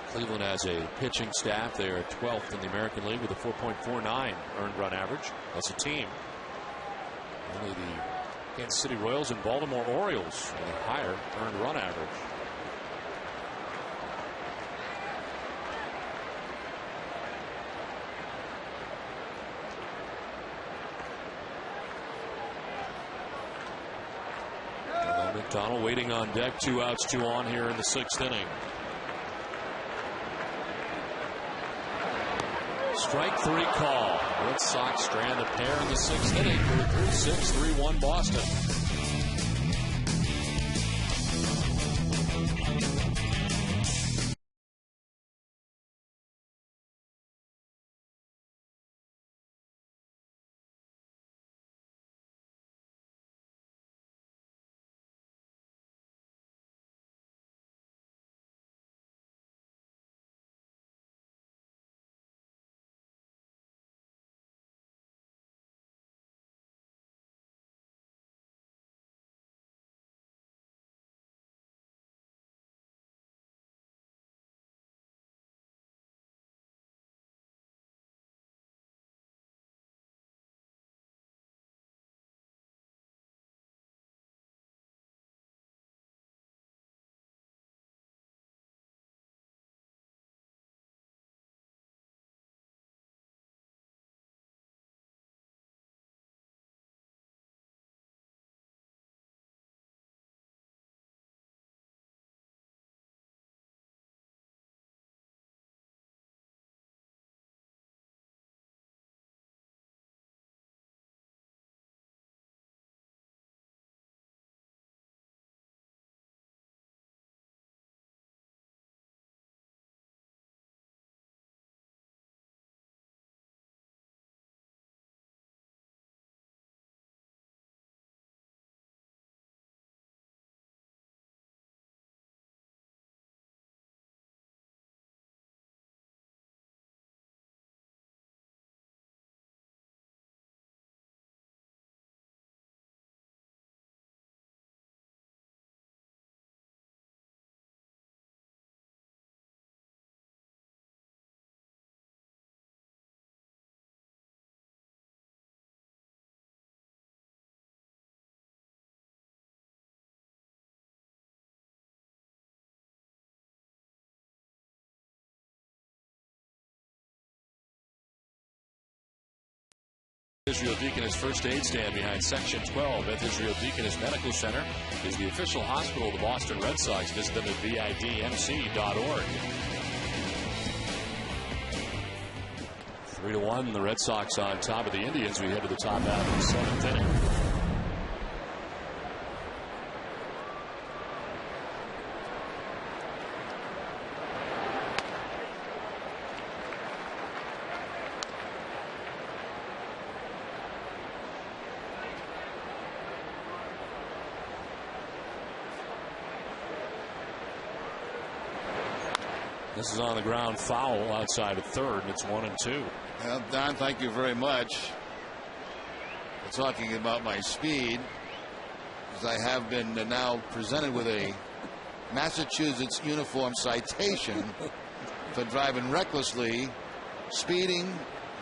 Cleveland has a pitching staff. They are 12th in the American League with a 4.49 earned run average. That's a team. Only the Kansas City Royals and Baltimore Orioles with a higher earned run average. McDonald waiting on deck, 2 outs, 2 on here in the 6th inning. Strike 3 call. Red Sox strand a pair in the 6th inning for a 3-6, 3-1 Boston. Israel Deaconess First Aid Stand behind Section 12 at Israel Deaconess Medical Center is the official hospital of the Boston Red Sox. Visit them at vidmc.org. 3-1, the Red Sox on top of the Indians. We head to the top half of the seventh inning. This is on the ground foul outside of third, and it's 1-2. Well, Don, thank you very much for talking about my speed, as I have been now presented with a Massachusetts uniform citation for driving recklessly, speeding,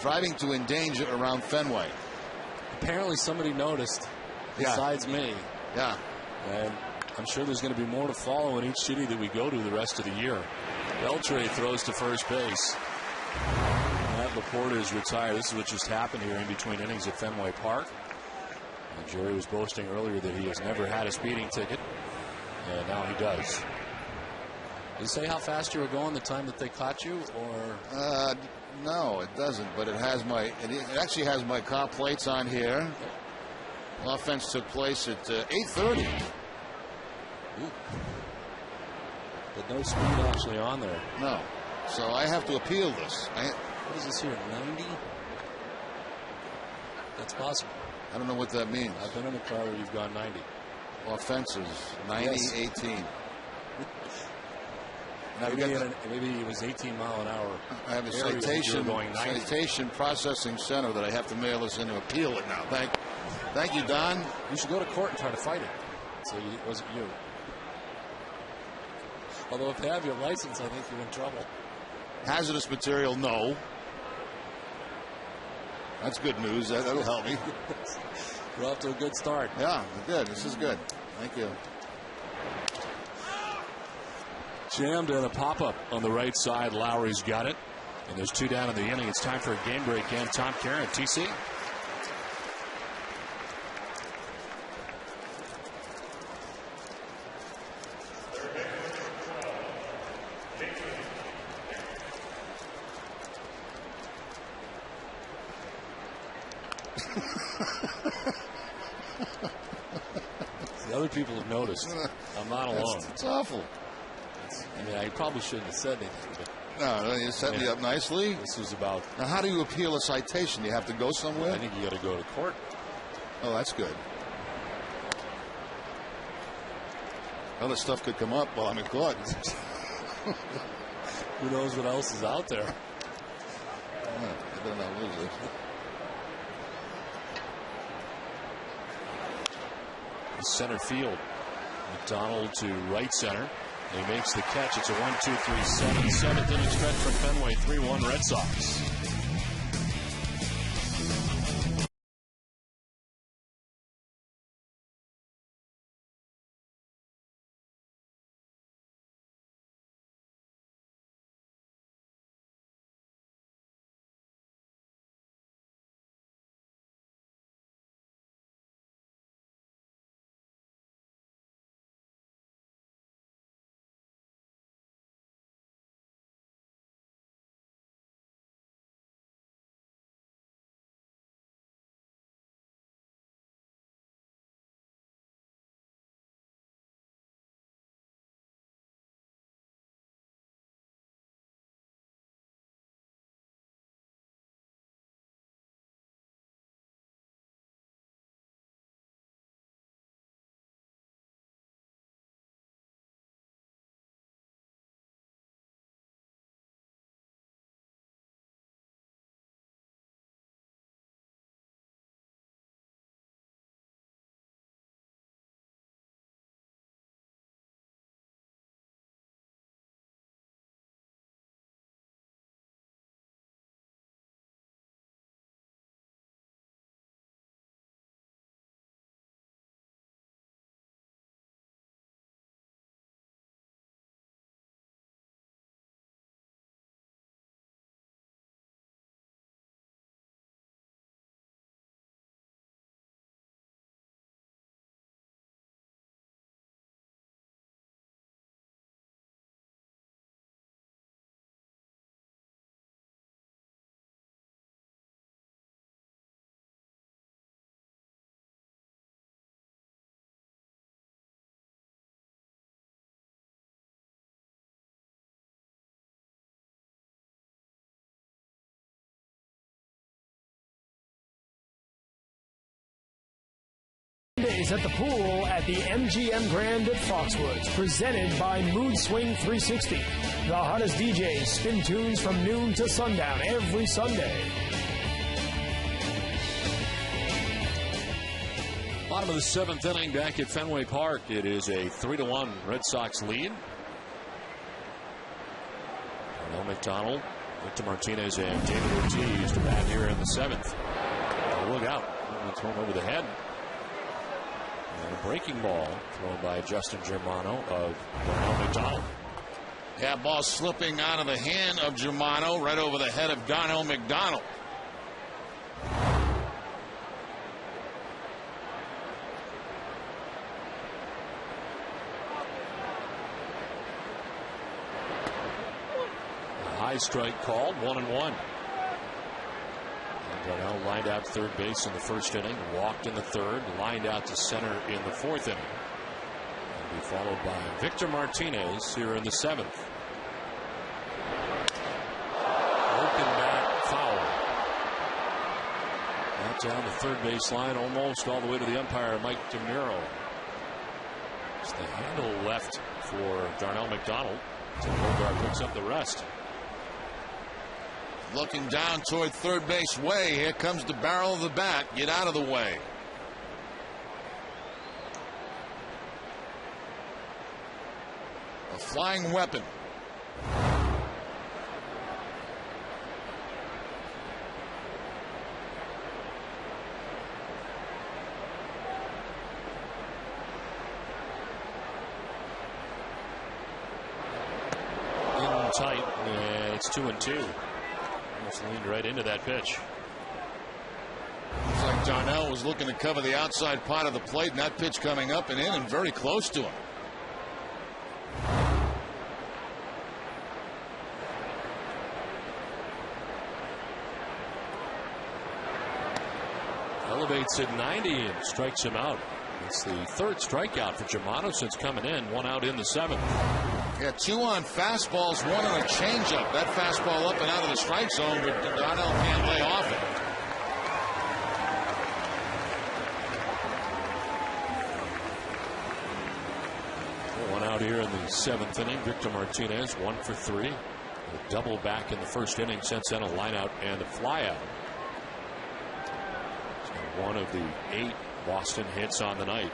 driving to endanger around Fenway. Apparently somebody noticed besides me. Yeah. And I'm sure there's going to be more to follow in each city that we go to the rest of the year. Beltre throws to first base. Matt Laporta is retired. This is what just happened here in between innings at Fenway Park. And Jerry was boasting earlier that he has never had a speeding ticket, and now he does. Did it say how fast you were going the time that they caught you, or? No, it doesn't. But it has my. It actually has my car plates on here. Offense took place at 8:30. Ooh. But no speed actually on there. No. So I have to appeal this. What is this here, 90? That's possible. I don't know what that means. I've been in a car where you've gone 90. Offenses, 90, Yes. 18. Maybe it was 18 mile an hour. I have a going 90. citation processing center that I have to mail this in to appeal it now. Thank you, Don. You should go to court and try to fight it. So it wasn't you. Although if they have your license, I think you're in trouble. Hazardous material, no. That's good news. That'll help me. We're off to a good start. Yeah, good. This is good. Thank you. Jammed in a pop-up on the right side. Lowry's got it. And there's 2 down in the inning. It's time for a game break again. Tom Karen, TC. The other people have noticed. I'm not alone. It's awful. I mean, I probably shouldn't have said anything, but No, you set me up nicely. this was about. Now, how do you appeal a citation? You have to go somewhere? I think you got to go to court. Oh, that's good. Other stuff could come up while I'm in court. Who knows what else is out there? I better not lose it. Center field. McDonald to right center. He makes the catch. It's a 1-2-3-7. Seventh inning stretch from Fenway. 3-1 Red Sox. Ladies at the pool at the MGM Grand at Foxwoods, presented by Mood Swing 360. The hottest DJs spin tunes from noon to sundown every Sunday. Bottom of the 7th inning back at Fenway Park. It is a 3-1 Red Sox lead. Darnell McDonald, Victor Martinez, and David Ortiz to bat here in the 7th. Look out. Thrown over the head. And a breaking ball thrown by Justin Germano of Darnell McDonald. Yeah, ball slipping out of the hand of Germano right over the head of Darnell McDonald. High strike called, 1-1. Darnell lined out third base in the first inning, walked in the third, lined out to center in the fourth inning. And be followed by Victor Martinez here in the 7th. Broken bat foul. Out down the third base line, almost all the way to the umpire, Mike DeMuro. It's the handle left for Darnell McDonald. So Bogart picks up the rest. Looking down toward third base way. Here comes the barrel of the bat. Get out of the way. A flying weapon. In tight, and it's 2-2. Almost leaned right into that pitch. Looks like Darnell was looking to cover the outside part of the plate, and that pitch coming up and in and very close to him. Elevates at 90 and strikes him out. It's the third strikeout for Germano since coming in. One out in the 7th. Yeah, 2 on fastballs, 1 on a changeup. That fastball up and out of the strike zone, but Darnell can't lay off it. One out here in the 7th inning. Victor Martinez 1 for 3. A double back in the first inning. Since then, a line out and a fly out. So one of the 8 Boston hits on the night.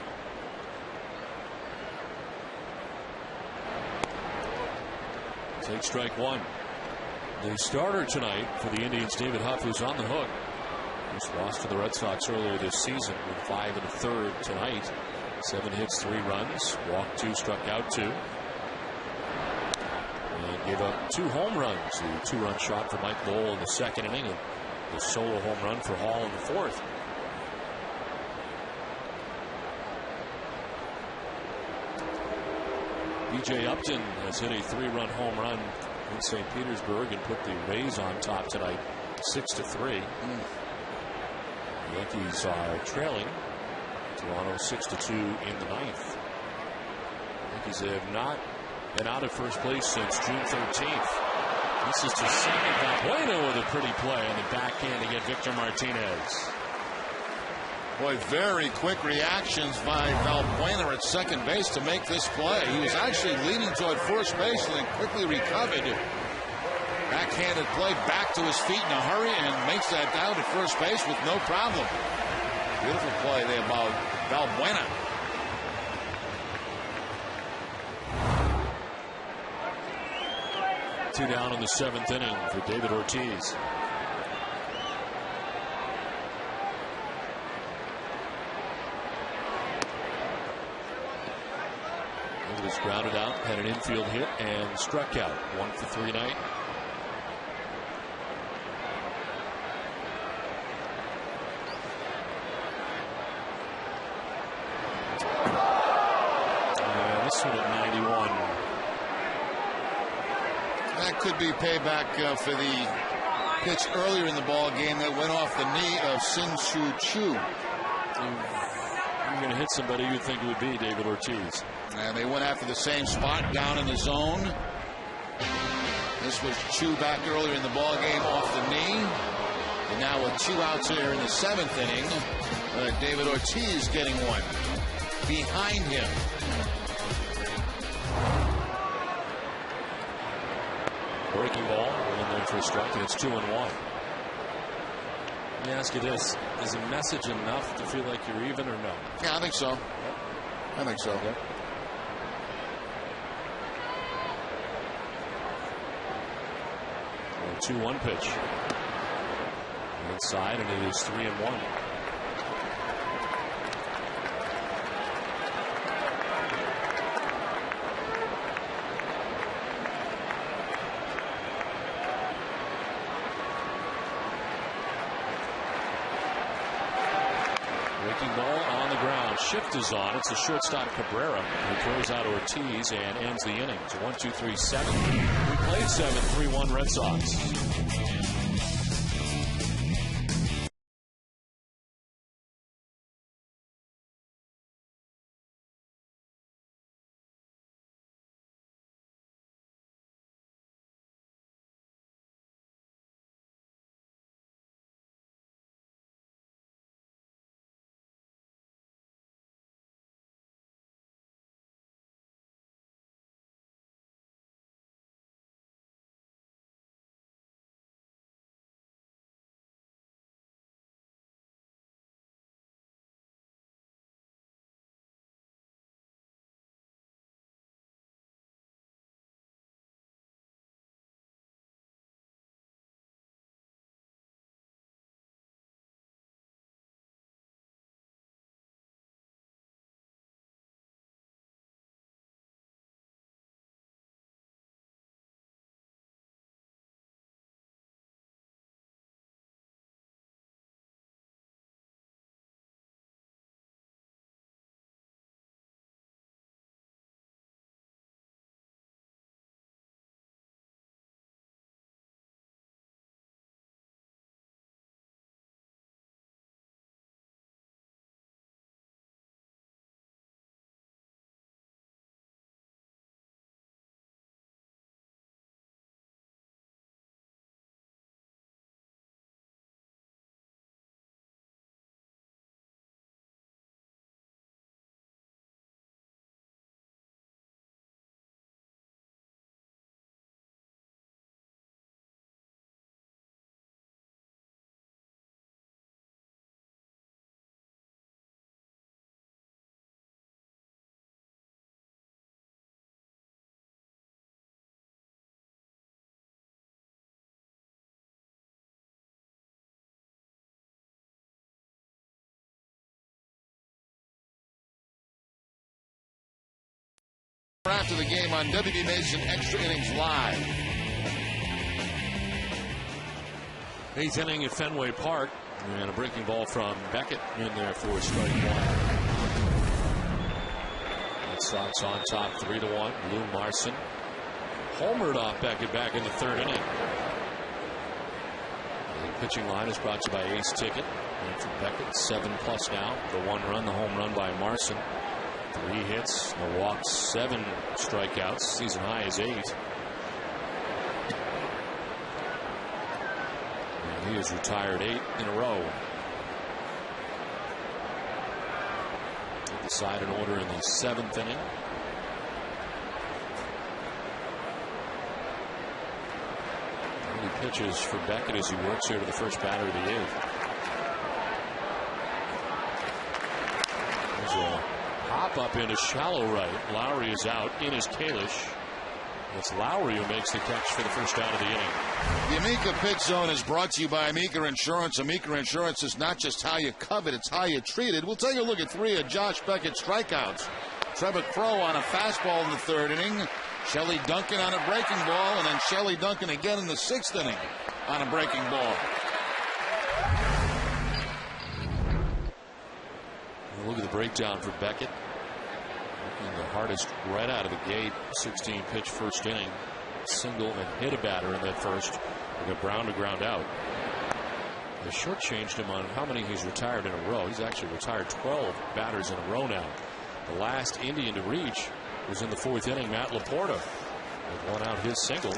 Take strike 1. The starter tonight for the Indians, David Huff, who's on the hook. Just lost to the Red Sox earlier this season with 5 1/3 tonight. 7 hits, 3 runs, walked 2, struck out 2. And gave up 2 home runs. The 2-run shot for Mike Lowell in the second inning, and the solo home run for Hall in the fourth. B.J. Upton has hit a 3-run home run in St. Petersburg and put the Rays on top tonight, 6-3. The Yankees are trailing Toronto 6-2 in the 9th. The Yankees have not been out of first place since June 13th. This is to Sammy Valbuena with a pretty play on the backhand to get Victor Martinez. Boy, very quick reactions by Valbuena at second base to make this play. He was actually leaning toward first base and then quickly recovered. Backhanded play back to his feet in a hurry and makes that down to first base with no problem. Beautiful play there by Valbuena. Two down in the 7th inning for David Ortiz. He was grounded out, had an infield hit, and struck out. 1 for 3 tonight. And this one at 91. That could be payback for the pitch earlier in the ball game that went off the knee of Sin-Soo Choo. You're going to hit somebody you'd think it would be David Ortiz. And they went after the same spot down in the zone. This was Choo back earlier in the ball game off the knee. And now with 2 outs here in the 7th inning, David Ortiz getting one behind him. Breaking ball, in there for a strike, and it's 2-1. Let me ask you this. Is a message enough to feel like you're even or no? Yeah, I think so. I think so. Yep. A 2-1 pitch. Inside, and it is 3-1. Breaking ball on the ground. Shift is on. It's the shortstop Cabrera who throws out Ortiz and ends the innings. 1, 2, 3, 7. We played 7, 3-1 Red Sox. After the game on WB Mason Extra Innings Live. 8th inning at Fenway Park, and a breaking ball from Beckett in there for strike 1. Red Sox on top 3-1. Lou Marson homered off Beckett back in the 3rd inning. The pitching line is brought to you by Ace Ticket. And from Beckett, 7+ now. The 1 run, the home run by Marson. 3 hits, no walks, 7 strikeouts. Season high is 8. And he has retired 8 in a row. The side in order in the 7th inning. He pitches for Beckett as he works here to the first batter of the 8th. There's a hop up into shallow right. Lowry is out. In is Kalish. It's Lowry who makes the catch for the first out of the inning. The Amica Pitch Zone is brought to you by Amica Insurance. Amica Insurance is not just how you covet, it's how you treat it. We'll take a look at 3 of Josh Beckett's strikeouts. Trevor Crowe on a fastball in the 3rd inning. Shelley Duncan on a breaking ball, and then Shelley Duncan again in the 6th inning on a breaking ball. Look at the breakdown for Beckett. Working the hardest right out of the gate. 16 pitch 1st inning. Single and hit a batter in that 1st. We got Brown to ground out. They shortchanged him on how many he's retired in a row. He's actually retired 12 batters in a row now. The last Indian to reach was in the 4th inning, Matt Laporta. With 1 out, his single.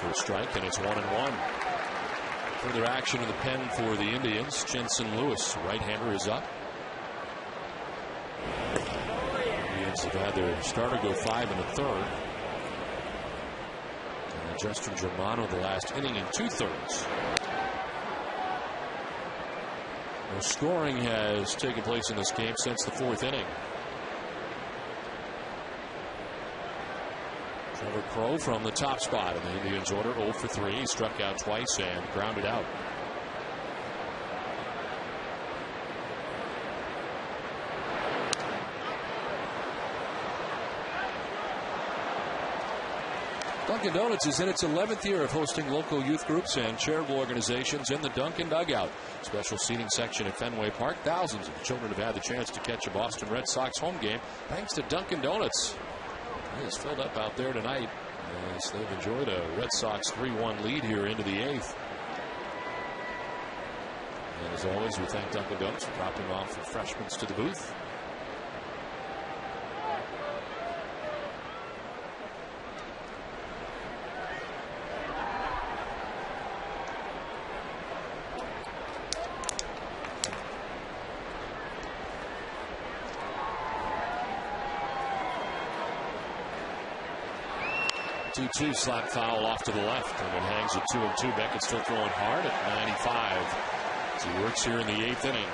for a strike, and it's 1-1. Further action in the pen for the Indians. Jensen Lewis, right-hander, is up. The Indians have had their starter go 5 1/3. And Justin Germano the last inning in 2/3. No scoring has taken place in this game since the 4th inning. Trevor Crowe from the top spot in the Indians order, 0 for 3. He struck out twice and grounded out. Dunkin' Donuts is in its 11th year of hosting local youth groups and charitable organizations in the Dunkin' Dugout. Special seating section at Fenway Park. Thousands of children have had the chance to catch a Boston Red Sox home game thanks to Dunkin' Donuts. It is filled up out there tonight as they've enjoyed a Red Sox 3-1 lead here into the 8th. And as always, we thank Dunkin' Donuts for dropping off refreshments to the booth. Two slap foul off to the left, and it hangs at 2-2. Beckett still throwing hard at 95 as he works here in the 8th inning.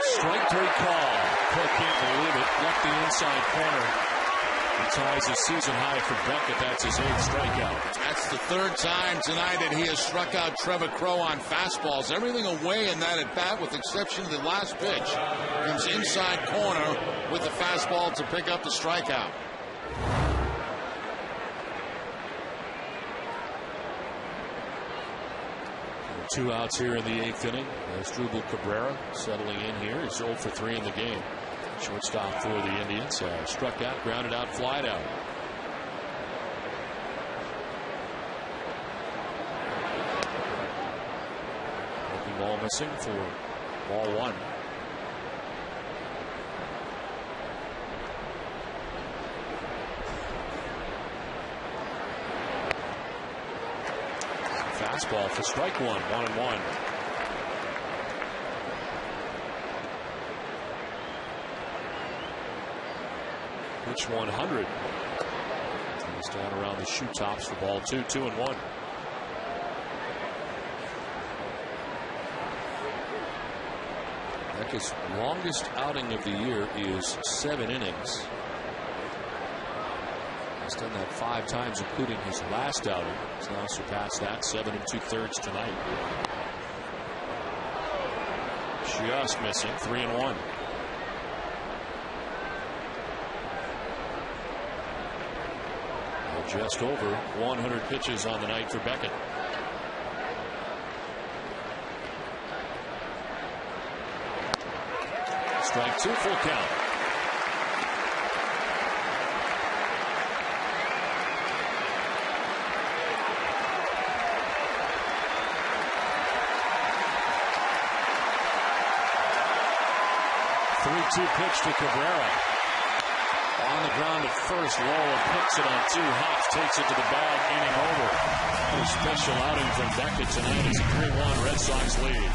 Strike 3 call. Cook can't believe it. Left the inside corner. He ties his season high for Beckett. That's his 8th strikeout. That's the 3rd time tonight that he has struck out Trevor Crowe on fastballs. Everything away in that at bat with the exception of the last pitch. Comes inside corner with the fastball to pick up the strikeout. Two outs here in the 8th inning. Asdrubal Cabrera settling in here. He's 0 for 3 in the game. Shortstop for the Indians. Struck out, grounded out, flied out. Breaking ball missing for ball 1. Fastball for strike 1, 1-1. Pitch 100. He's down around the shoe tops for ball 2, 2-1. Beckett's longest outing of the year is 7 innings. He's done that 5 times, including his last outing. He's now surpassed that, 7 2/3 tonight. Just missing, 3-1. Just over 100 pitches on the night for Beckett. Strike 2, full count. Pitch to Cabrera. On the ground at first, Lowell picks it on 2 hops, takes it to the bag, inning over. A special outing from Beckett tonight as a 3-1 Red Sox lead.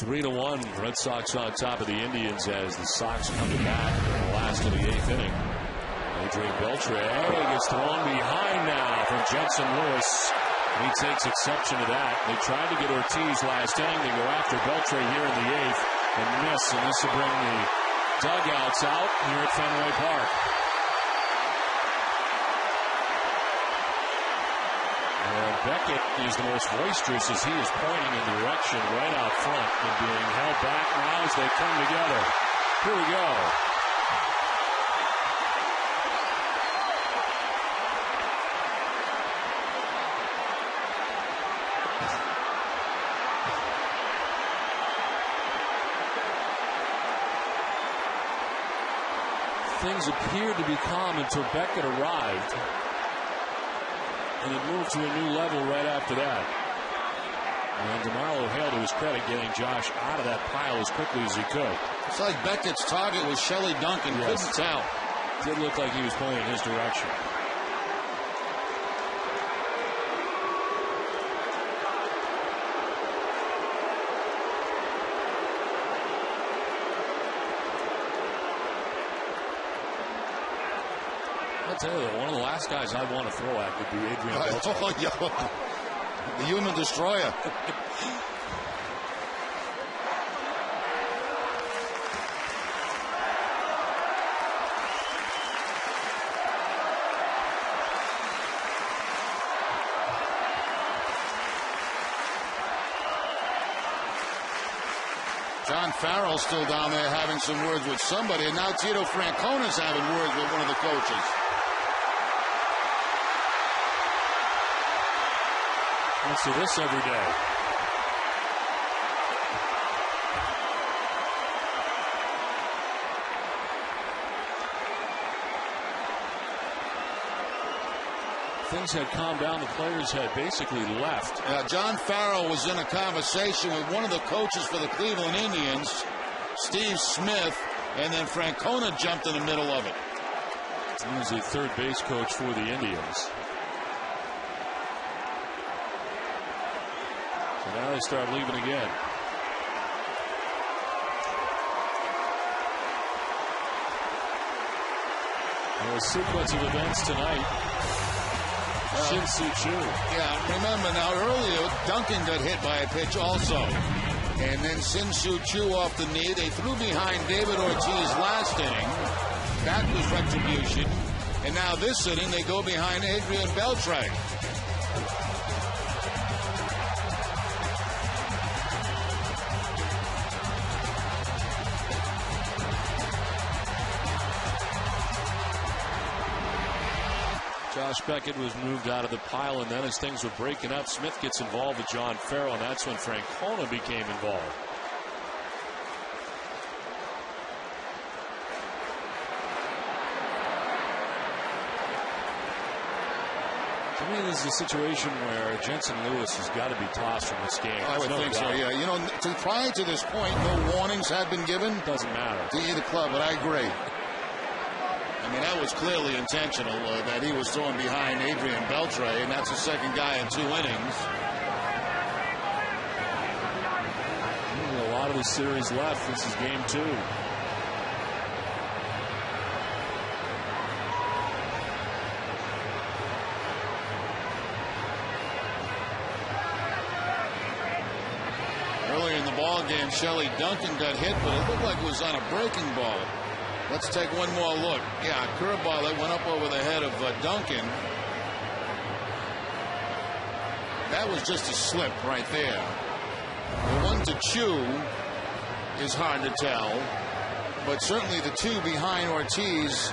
3-1. Red Sox on top of the Indians as the Sox come to bat in the last of the 8th inning. Adrian Beltre gets thrown behind now from Jensen Lewis. He takes exception to that. They tried to get Ortiz last inning. They go after Beltre here in the 8th and miss. And this will bring the dugouts out here at Fenway Park. And Beckett is the most boisterous as he is pointing in direction right out front and being held back now as they come together. Here we go. Things appeared to be calm until Beckett arrived. And it moved to a new level right after that. And DeMarlo held to his credit getting Josh out of that pile as quickly as he could. It's like Beckett's target was Shelley Duncan. Yes. Couldn't tell. Did look like he was pulling in his direction. I'll tell you, one of the last guys I'd want to throw at would be Adrian Beltre. The human destroyer. John Farrell's still down there having some words with somebody, and now Tito Francona's having words with one of the coaches. I see this every day. Things had calmed down. The players had basically left. John Farrell was in a conversation with one of the coaches for the Cleveland Indians, Steve Smith, and then Francona jumped in the middle of it. He was the third base coach for the Indians. So now they start leaving again. And a sequence of events tonight. Shin-Soo Choo. Yeah, remember now earlier Duncan got hit by a pitch also. And then Shin-Soo Choo off the knee. They threw behind David Ortiz last inning. That was retribution. And now this inning they go behind Adrian Beltre. Josh Beckett was moved out of the pile, and then as things were breaking up, Smith gets involved with John Farrell, and that's when Francona became involved. To me, this is a situation where Jensen Lewis has got to be tossed from this game. I would think so, yeah. You know, prior to this point, no warnings had been given. Doesn't matter. To either club, but I agree. I mean, that was clearly intentional that he was throwing behind Adrian Beltre, and that's the second guy in 2 innings. A lot of the series left. This is game 2. Earlier in the ball game, Shelley Duncan got hit, but it looked like it was on a breaking ball. Let's take one more look. Yeah, curveball that went up over the head of Duncan. That was just a slip right there. The one to Choo is hard to tell, but certainly the two behind Ortiz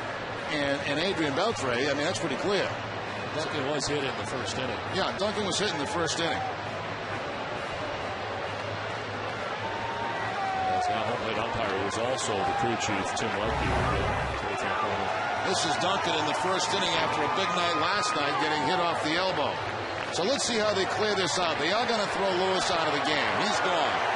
and Adrian Beltre, I mean, that's pretty clear. Duncan was hit in the first inning. Yeah, Duncan was hit in the first inning. Now, home plate umpire was also the crew chief, Tim Leckie. This is Duncan in the first inning after a big night last night, getting hit off the elbow. So let's see how they clear this out. They are going to throw Lewis out of the game. He's gone.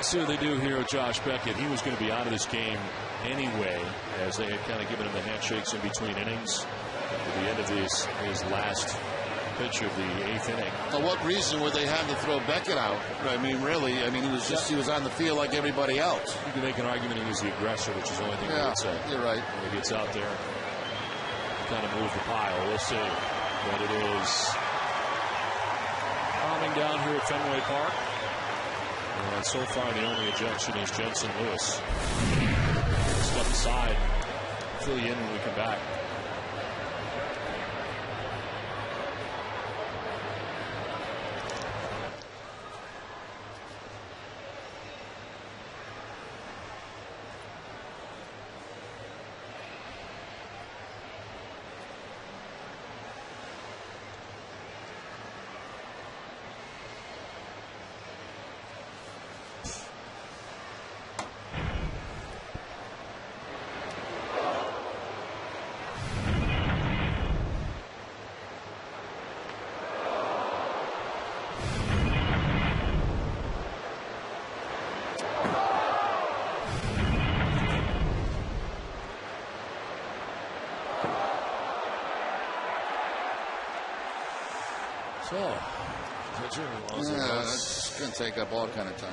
Let's see what they do here with Josh Beckett. He was going to be out of this game anyway, as they had kind of given him the handshakes in between innings at the end of his last pitch of the 8th inning. For what reason would they have to throw Beckett out? I mean, really, I mean, he was on the field like everybody else. You can make an argument he was the aggressor, which is the only thing I would say. You're right. When he gets out there, kind of move the pile. We'll see. But it is calming down here at Fenway Park. And so far, the only ejection is Jensen Lewis. Step aside. Fill you in when we come back. That's going to take up all kind of time.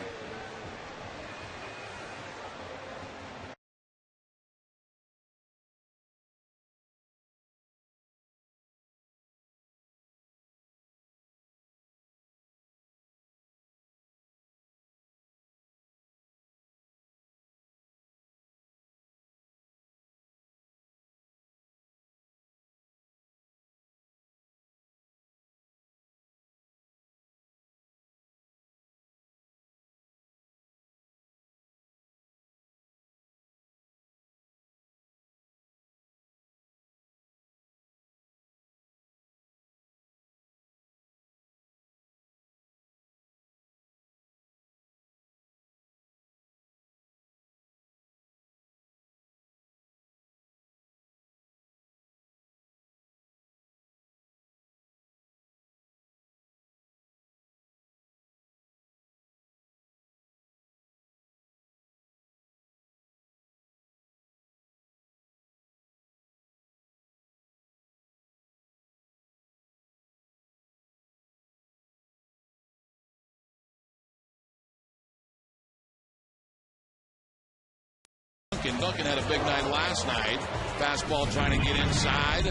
Duncan had a big night last night. Fastball trying to get inside.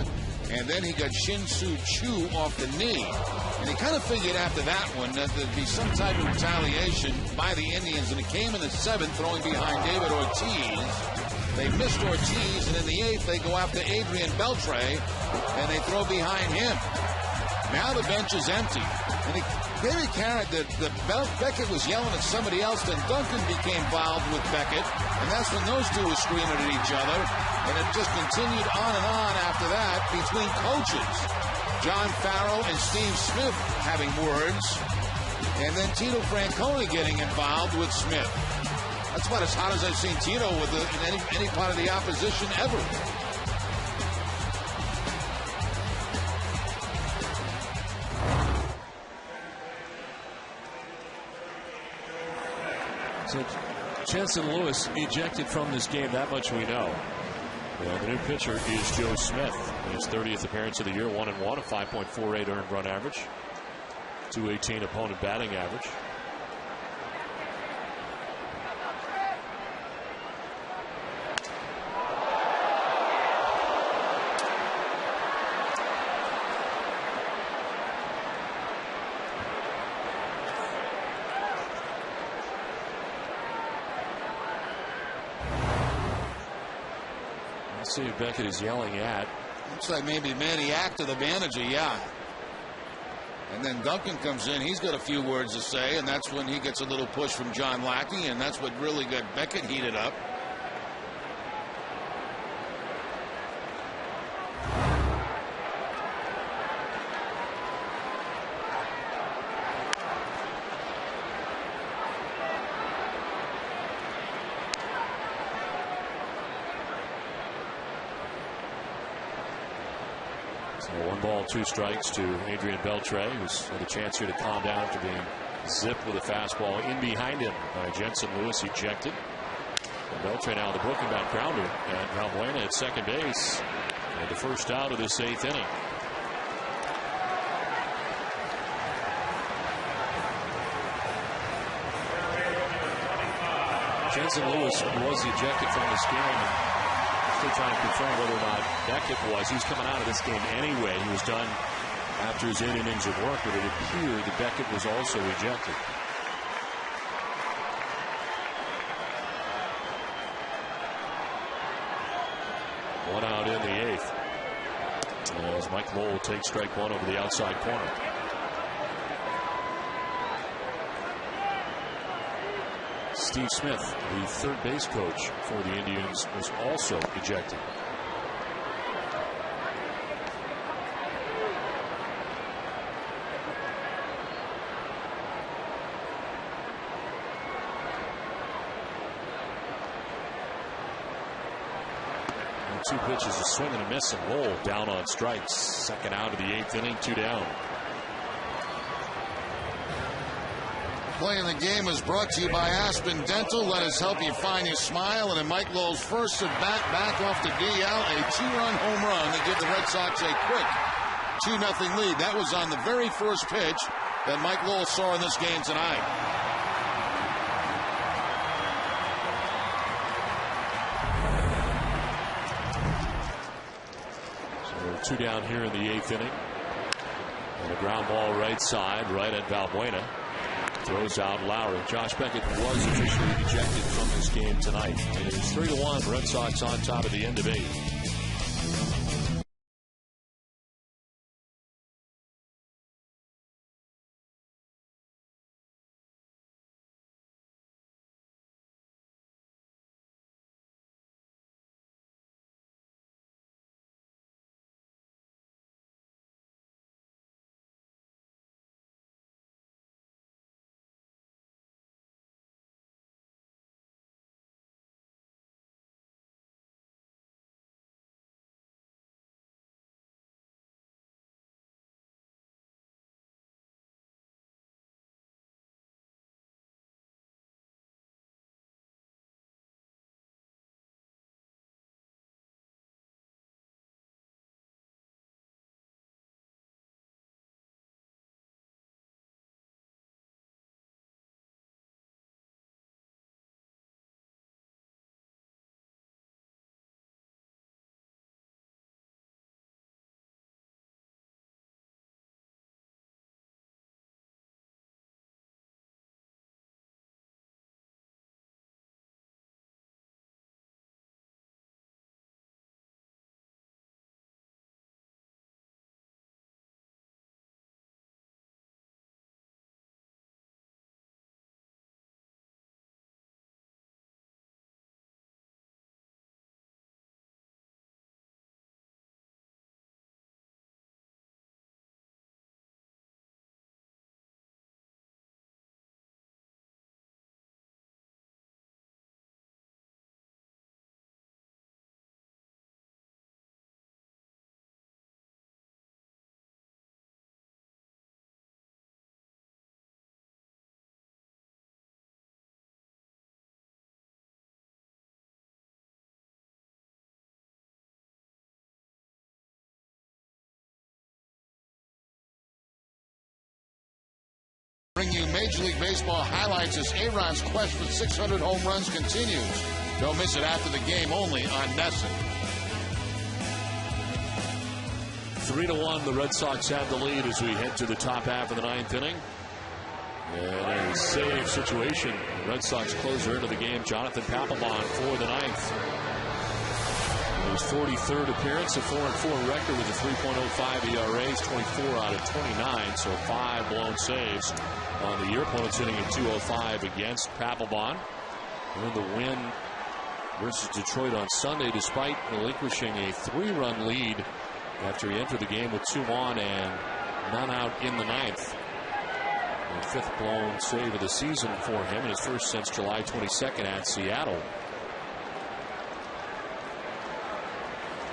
And then he got Shin-Soo Choo off the knee. And he kind of figured after that one that there'd be some type of retaliation by the Indians. And it came in the 7th, throwing behind David Ortiz. They missed Ortiz, and in the 8th, they go after Adrian Beltre, and they throw behind him. Now the bench is empty. And it very apparent that Beckett was yelling at somebody else, then Duncan became involved with Beckett, and that's when those two were screaming at each other, and it just continued on and on after that between coaches. John Farrell and Steve Smith having words, and then Tito Francona getting involved with Smith. That's about as hot as I've seen Tito with in any part of the opposition ever. So Jensen Lewis ejected from this game, that much we know. Well, the new pitcher is Joe Smith. In his 30th appearance of the year, 1-1, a 5.48 earned run average, 218 opponent batting average. See who Beckett is yelling at. Looks like maybe Maniac to the manager, yeah. And then Duncan comes in. He's got a few words to say, and that's when he gets a little push from John Lackey, and that's what really got Beckett heated up. So 1 ball, 2 strikes to Adrian Beltre, who's had a chance here to calm down after being Zip with a fastball in behind him by Jensen Lewis, ejected. And Beltre now the broken down grounder, and Valbuena at second base. And the first out of this 8th inning. Jensen Lewis was ejected from this game. Still trying to confirm whether or not Beckett was. He was coming out of this game anyway. He was done after his 8 innings of work, but it appeared that Beckett was also ejected. One out in the 8th. As Mike Lowell takes strike one over the outside corner. Steve Smith, the third base coach for the Indians, was also ejected. And 2 pitches, a swing and a miss, and Lowell down on strikes. Second out of the 8th inning, 2 down. Playing the game is brought to you by Aspen Dental. Let us help you find your smile. And in Mike Lowell's first at bat, back off the DL, a 2-run home run to give the Red Sox a quick 2-0 lead. That was on the very first pitch that Mike Lowell saw in this game tonight. So 2 down here in the 8th inning. And a ground ball right side, right at Valbuena. Throws out Lowry. Josh Beckett was officially ejected from this game tonight. And it is 3-1. Red Sox on top of the end of 8. Bring you Major League Baseball highlights as Aaron's quest for 600 home runs continues. Don't miss it after the game, only on NESN. 3-1, the Red Sox have the lead as we head to the top half of the 9th inning. And a save situation. The Red Sox closer into the game, Jonathan Papelbon for the 9th. His 43rd appearance, a 4-4 record with a 3.05 ERA, 24 out of 29, so 5 blown saves on the year. Opponents hitting at .205 against Papelbon. And the win versus Detroit on Sunday, despite relinquishing a 3-run lead after he entered the game with 2 on and none out in the 9th. The 5th blown save of the season for him, and his first since July 22nd at Seattle.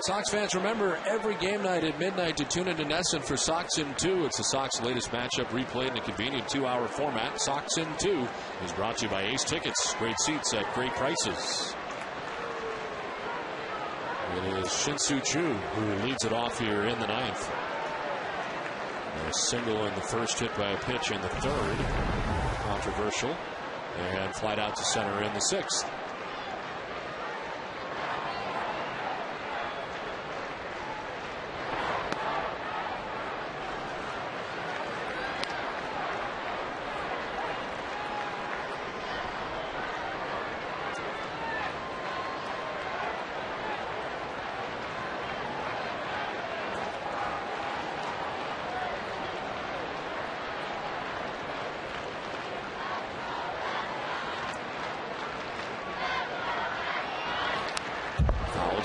Sox fans, remember every game night at midnight to tune into NESN for Sox in 2. It's the Sox latest matchup replayed in a convenient 2-hour format. Sox in 2 is brought to you by Ace Tickets. Great seats at great prices. It is Shin-Soo Choo who leads it off here in the 9th. A single in the first, hit by a pitch in the 3rd. Controversial. And flied out to center in the 6th.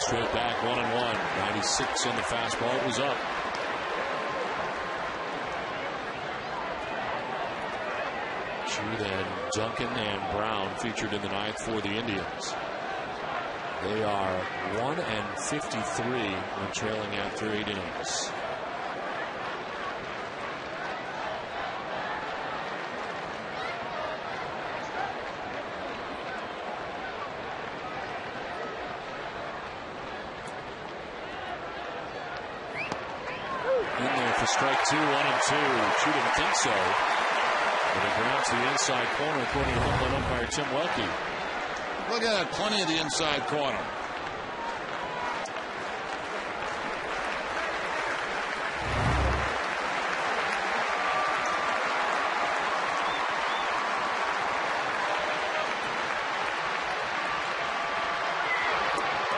Straight back, 1-1. 96 in the fastball. It was up. Chu, then Duncan and Brown featured in the 9th for the Indians. They are 1-53 when trailing after 8 innings. Strike 2, 1-2. Chu didn't think so. But it grabs the inside corner, according to home run umpire Tim Welke. Look at that, plenty of the inside corner.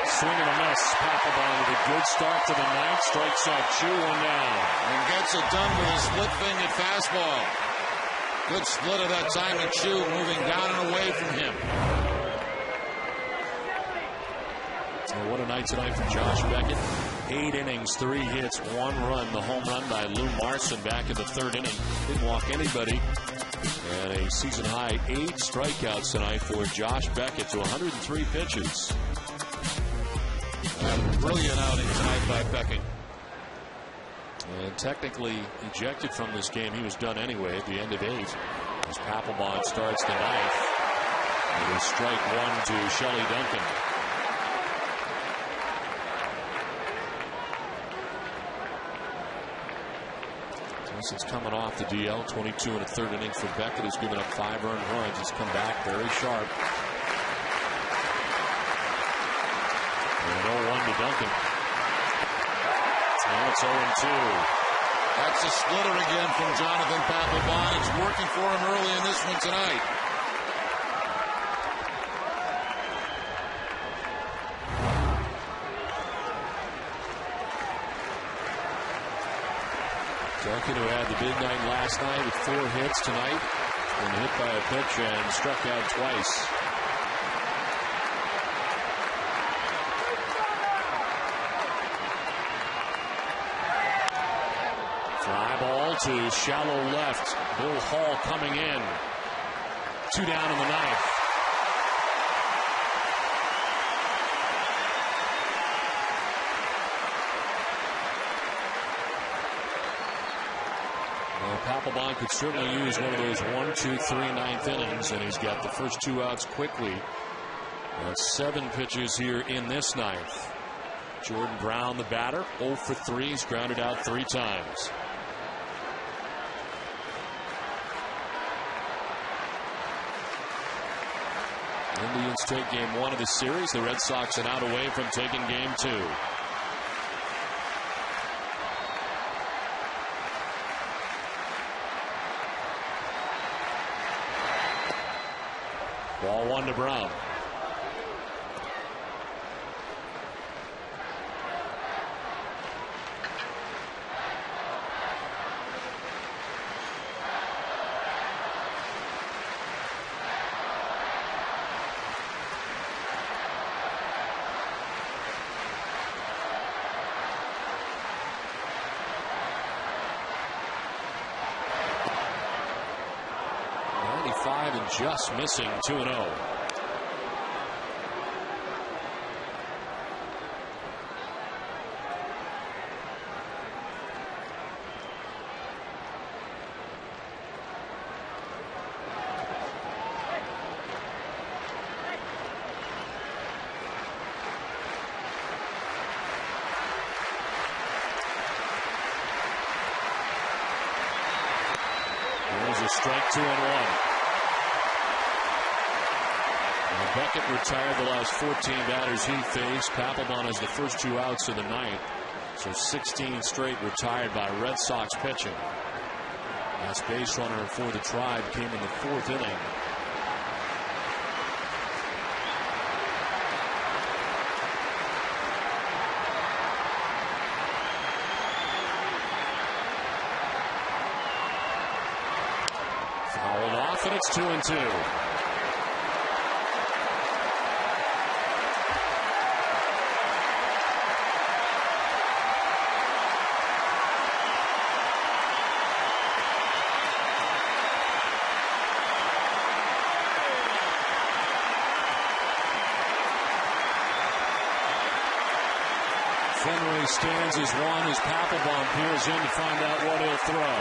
Swing and a miss. Papelbon with a good start to the 9th. Strikes out Chu, 1 down. And gets it done with a split-fingered fastball. Good split of that time, and Chu moving down and away from him. And what a night tonight for Josh Beckett. 8 innings, 3 hits, 1 run. The home run by Lou Marson back in the 3rd inning. Didn't walk anybody. And a season-high 8 strikeouts tonight for Josh Beckett to 103 pitches. A brilliant outing tonight by Beckett. And technically ejected from this game. He was done anyway at the end of 8. As Papelbon starts the 9th. It is strike 1 to Shelley Duncan. Since coming off the DL, 22 and a 3rd innings for Beckett, has given up 5 earned runs. He's come back very sharp. And 0-1 to Duncan. Now it's 0-2. That's a splitter again from Jonathan Papelbon. It's working for him early in this one tonight. Duncan, who had the big night last night with 4 hits tonight, been hit by a pitch and struck out twice. Fly ball to shallow left. Bill Hall coming in. 2 down in the 9th. Papelbon could certainly use one of those 1, 2, 3 9th innings, and he's got the first 2 outs quickly. 7 pitches here in this 9th. Jordan Brown, the batter, 0 for 3. He's grounded out 3 times. Indians take game 1 of the series. The Red Sox an out away from taking game 2. Ball 1 to Brown. And just missing 2-0. There's a strike, 2-1. Beckett retired the last 14 batters he faced. Papelbon has the first 2 outs of the night. So 16 straight retired by Red Sox pitching. Last base runner for the Tribe came in the 4th inning. Fouled off, and it's 2-2. Fenway stands as one as Papelbon peers in to find out what he'll throw.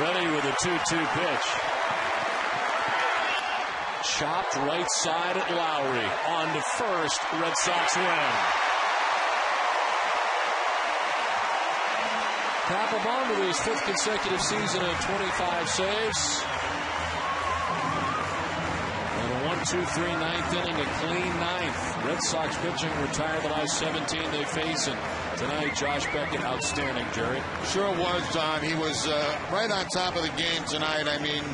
Ready with a 2-2 pitch. Chopped right side at Lowry. On to first. Red Sox win. Papelbon with his 5th consecutive season of 25 saves. 1-2-3 ninth inning, a clean ninth. Red Sox pitching retired the last 17 they face, and tonight Josh Beckett outstanding, Jerry. Sure was, Don. He was right on top of the game tonight. I mean,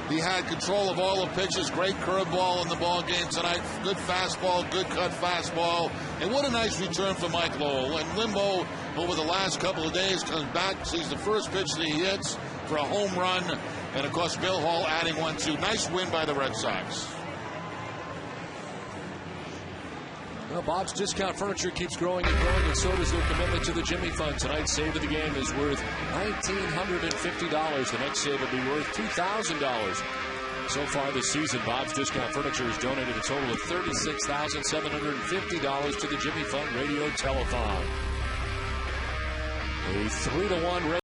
he had control of all the pitches. Great curveball in the ball game tonight. Good fastball, good cut fastball. And what a nice return for Mike Lowell. And Limbo, over the last couple of days, comes back, sees the first pitch that he hits for a home run. And, of course, Bill Hall adding 1-2. Nice win by the Red Sox. Well, Bob's Discount Furniture keeps growing and growing, and so does their commitment to the Jimmy Fund. Tonight's save of the game is worth $1,950. The next save will be worth $2,000. So far this season, Bob's Discount Furniture has donated a total of $36,750 to the Jimmy Fund Radio Telethon. A 3-1 race.